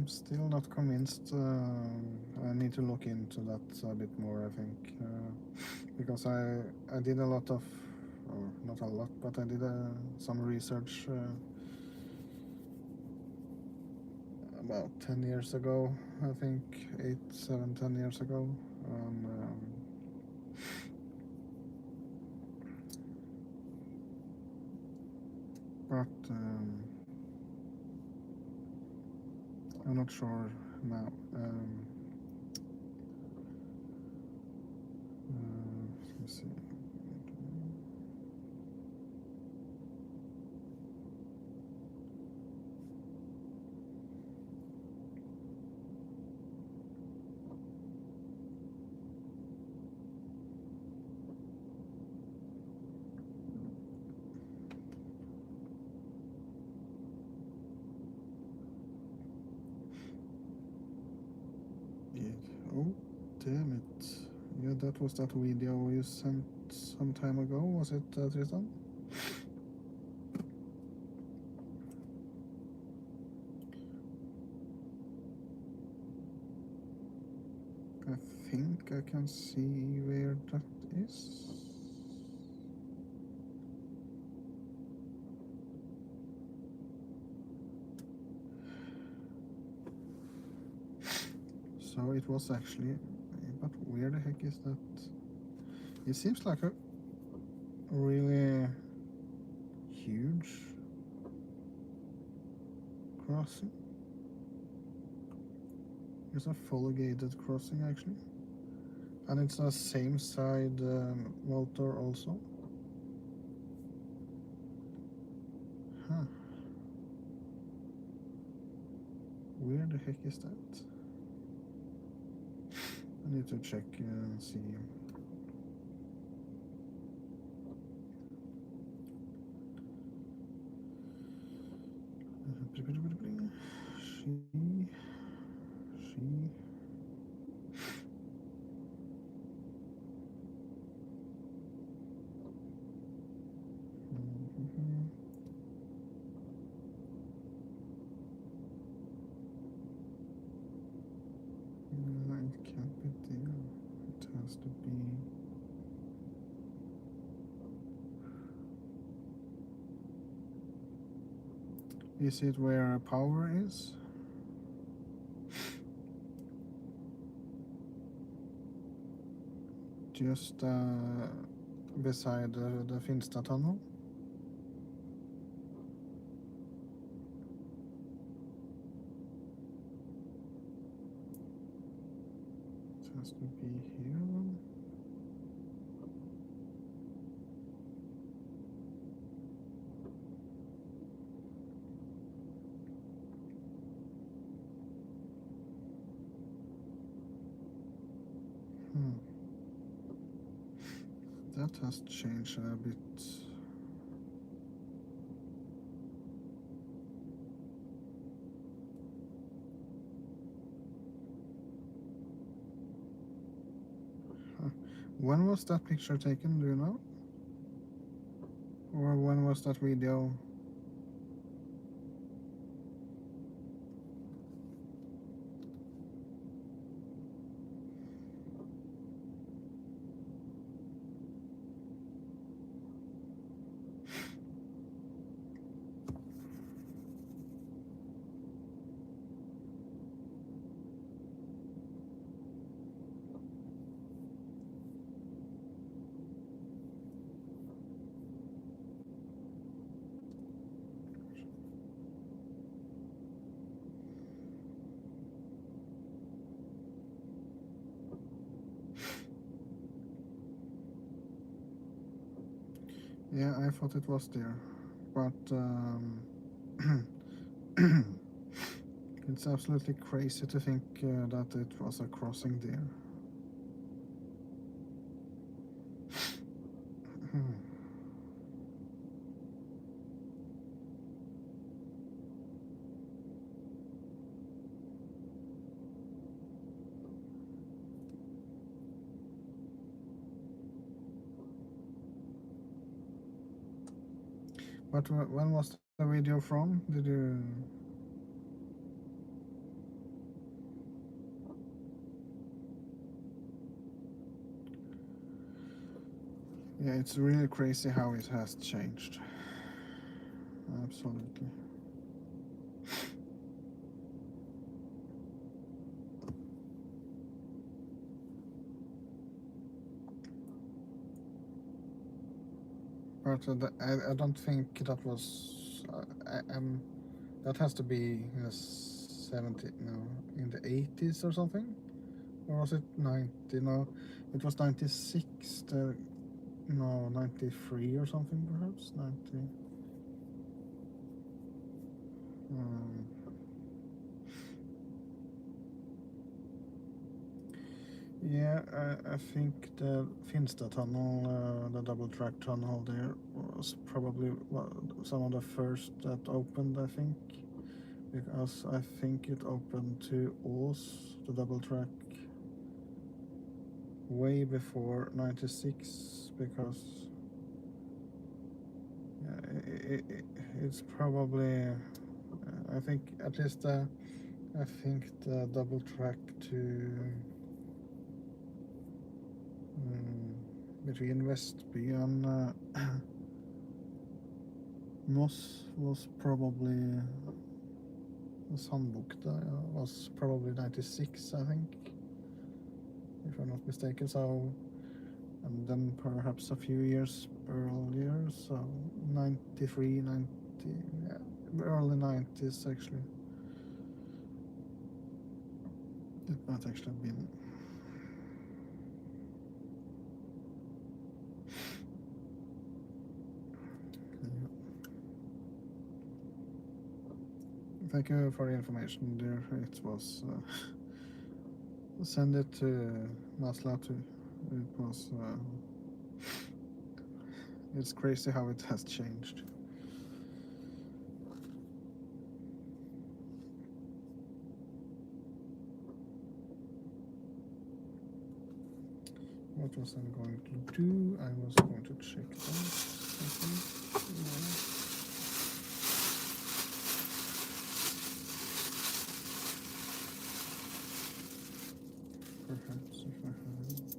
I'm still not convinced. I need to look into that a bit more, I think, because I did a lot of, or not a lot, but I did some research about 10 years ago, I think, 8, 7, 10 years ago. But I'm not sure now. Let me see. Oh, damn it. Yeah, that was that video you sent some time ago, was it, Tristan? I think I can see where that is. So it was actually, but where the heck is that? It seems like a really huge crossing. It's a fully gated crossing actually, and it's a same side motor also. Huh. Where the heck is that? I need to check and see. She. It can't be there. It has to be. Is it where power is? Just beside the Finsta tunnel? It has to be here then. That has changed a bit. When was that picture taken, do you know? Or when was that video? Yeah, I thought it was there, but it's absolutely crazy to think that it was a crossing there. But when was the video from? Did you? Yeah, it's really crazy how it has changed. Absolutely. But I don't think that was that has to be in the 70 no, in the 80s or something, or was it 90? No, it was 96. No, 93 or something, perhaps 90. Yeah, I think the Finsta tunnel, the double track tunnel there, was probably some of the first that opened, I think, because I think it opened to Ås, the double track, way before 96, because it's probably, I think at least I think the double track to between Vestby and Moss was probably Sandbukta was probably 96, I think, if I'm not mistaken. So, and then perhaps a few years earlier, so 93, 90, yeah, early 90s actually. It might actually have been. Thank you for the information there. It was send it to Masla too. It was it's crazy how it has changed. What was I going to do? I was going to check that. Perhaps if I have it.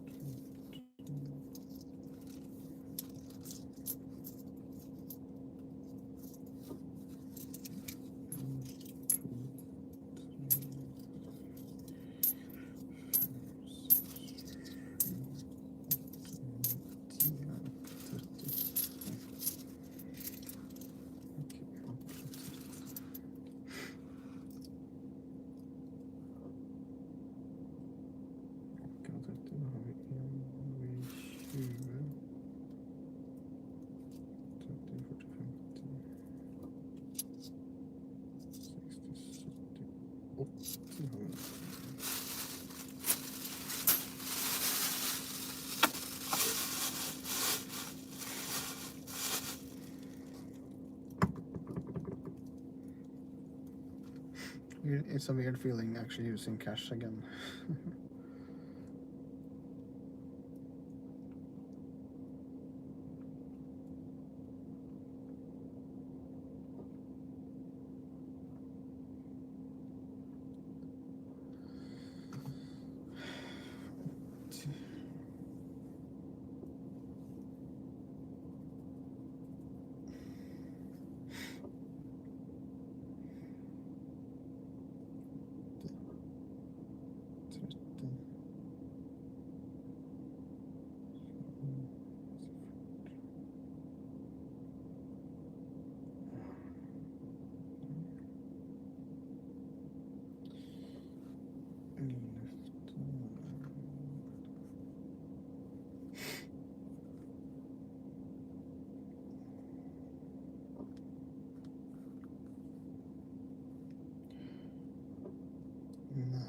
It's a weird feeling actually using cash again.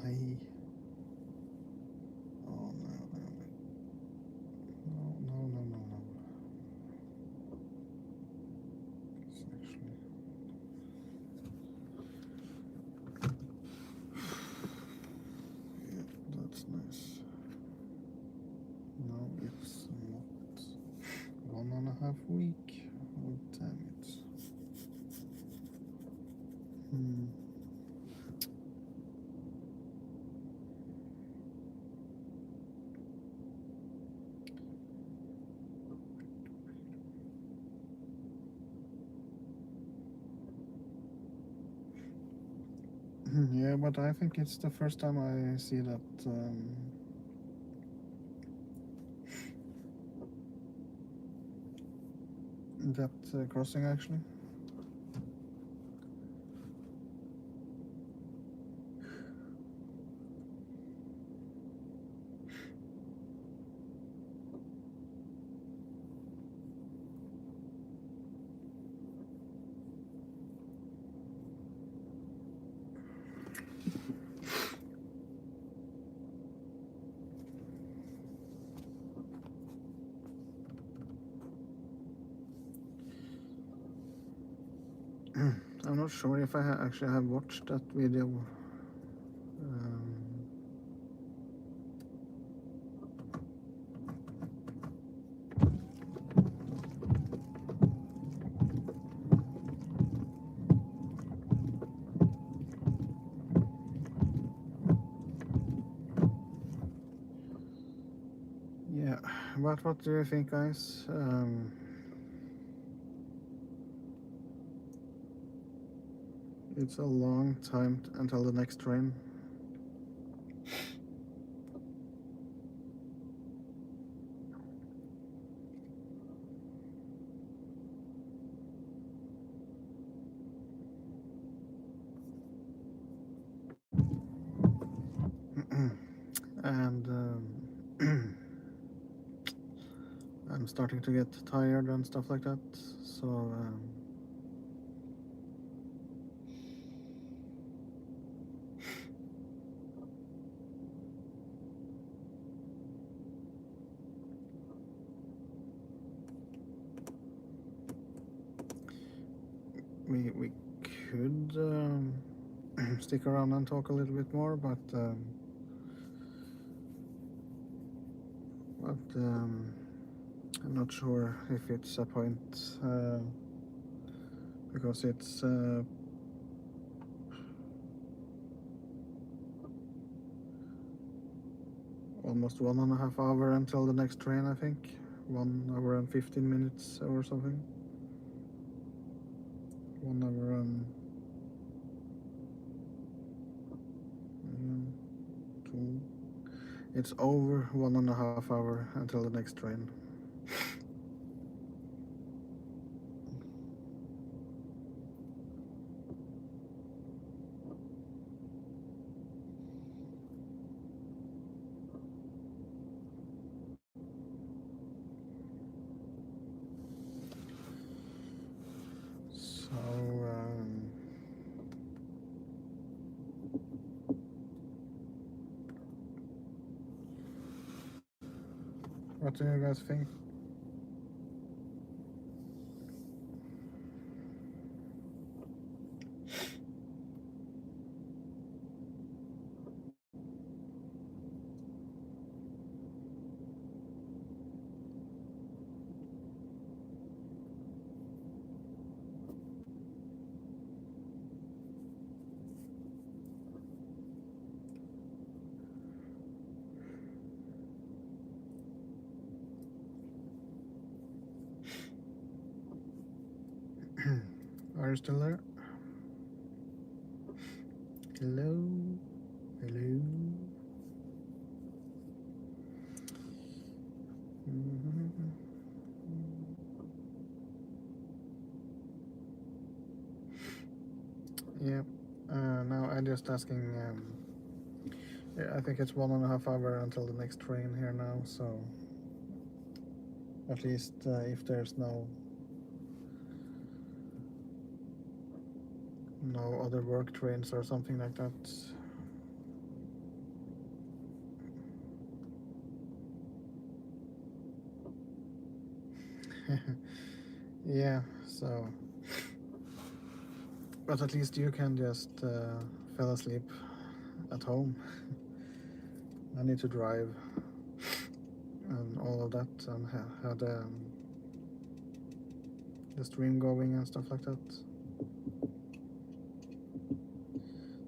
Nej. Oh no. No. It's actually. Yeah, that's nice. No, it's not. 1.5 weeks. Oh, damn it. Yeah, but I think it's the first time I see that crossing actually. I'm not sure if I actually have watched that video. Yeah, but what do you think, guys? It's a long time until the next train. And I'm starting to get tired and stuff like that, so we could stick around and talk a little bit more, but I'm not sure if it's a point because it's almost 1.5 hours until the next train, I think. 1 hour and 15 minutes or something. 1 hour and 2. It's over 1.5 hours until the next train. So what do you guys think? Are you still there? Hello? Hello? Yeah. Now I'm just asking. Yeah, I think it's 1.5 hours until the next train here now, so at least if there's no other work trains or something like that. Yeah, so but at least you can just fall asleep at home. I need to drive and all of that and have the stream going and stuff like that.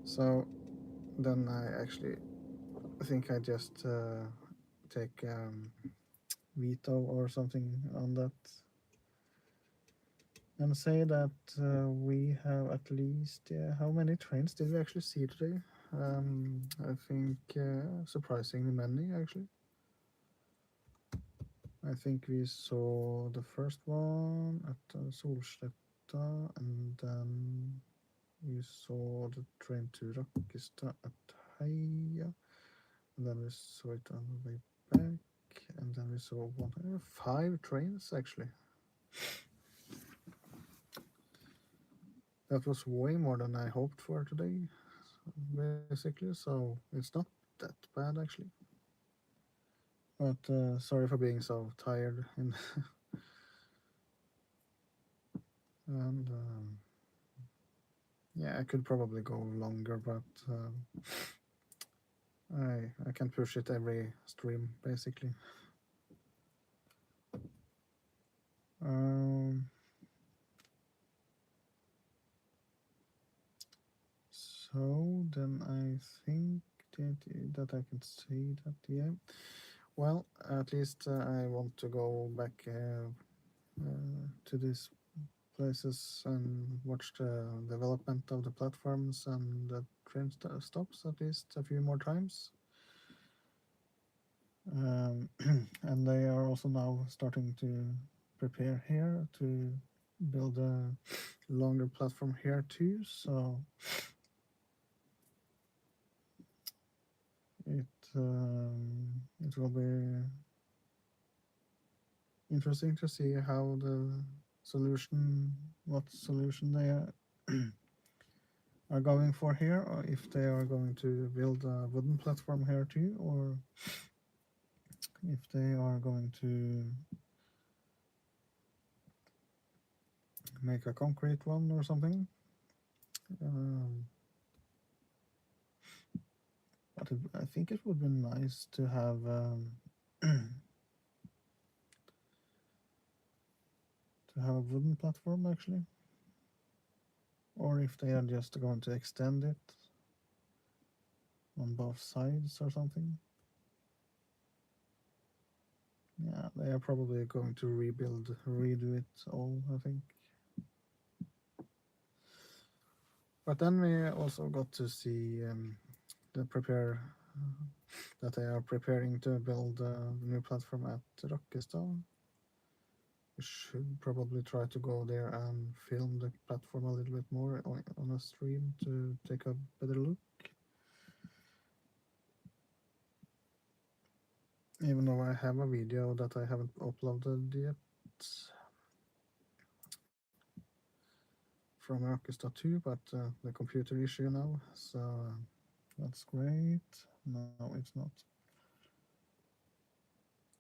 So then I actually think I just take veto or something on that and say that we have at least, how many trains did we actually see today? I think surprisingly many, actually. I think we saw the first one at Solsletta, and then we saw the train to Rakkestad at Heia, and then we saw it on the way back, and then we saw 5 trains actually. That was way more than I hoped for today, basically, so it's not that bad actually. But sorry for being so tired and yeah, I could probably go longer, but I can push it every stream basically. So then I think that I can say that, yeah. Well, at least I want to go back to these places and watch the development of the platforms and the train stops at least a few more times. And they are also now starting to prepare here to build a longer platform here too, so it will be interesting to see how what solution they are going for here, or if they are going to build a wooden platform here too, or if they are going to make a concrete one or something. But I think it would be nice to have to have a wooden platform actually, or if they are just going to extend it on both sides or something. Yeah, they are probably going to redo it all, I think. But then we also got to see that they are preparing to build a new platform at Rakkestad. We should probably try to go there and film the platform a little bit more on a stream to take a better look. Even though I have a video that I haven't uploaded yet from Rakkestad too, but the computer issue now, so that's great. No, it's not.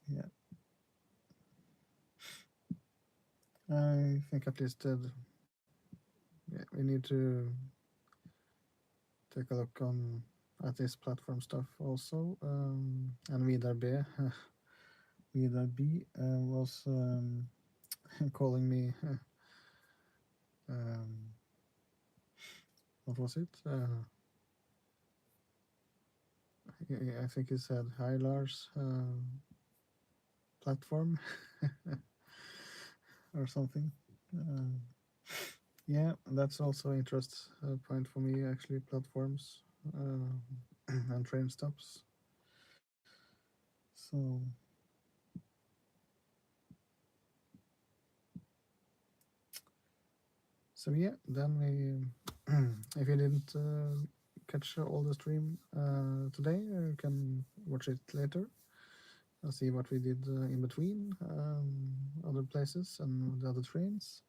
Yeah. I think at least we need to take a look at this platform stuff also. And Vidar B. Vidar B was calling me. What was it? I think he said, "Hi Lars, platform," or something. Yeah, that's also interest point for me actually. Platforms and train stops. So yeah, then we, if you didn't catch all the stream today, you can watch it later and see what we did in between other places and the other trains.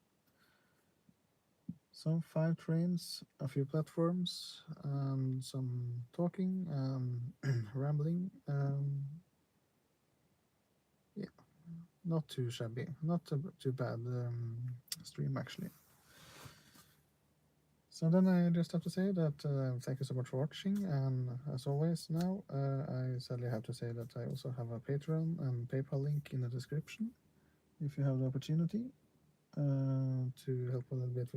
So 5 trains, a few platforms, and some talking and rambling. Yeah, not too shabby, not too bad stream actually. So then I just have to say that thank you so much for watching, and as always now, I sadly have to say that I also have a Patreon and PayPal link in the description if you have the opportunity to help a little bit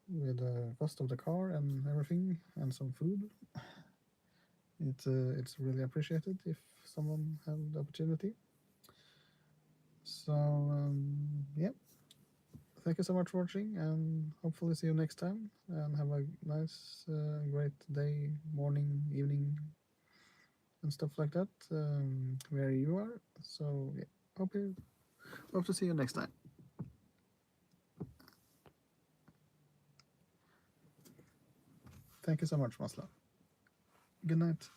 with the cost of the car and everything, and some food. It's really appreciated if someone have the opportunity. So yeah, thank you so much for watching, and hopefully see you next time. And have a nice, great day, morning, evening, and stuff like that, where you are. So yeah, hope to see you next time. Thank you so much, Masla. Good night.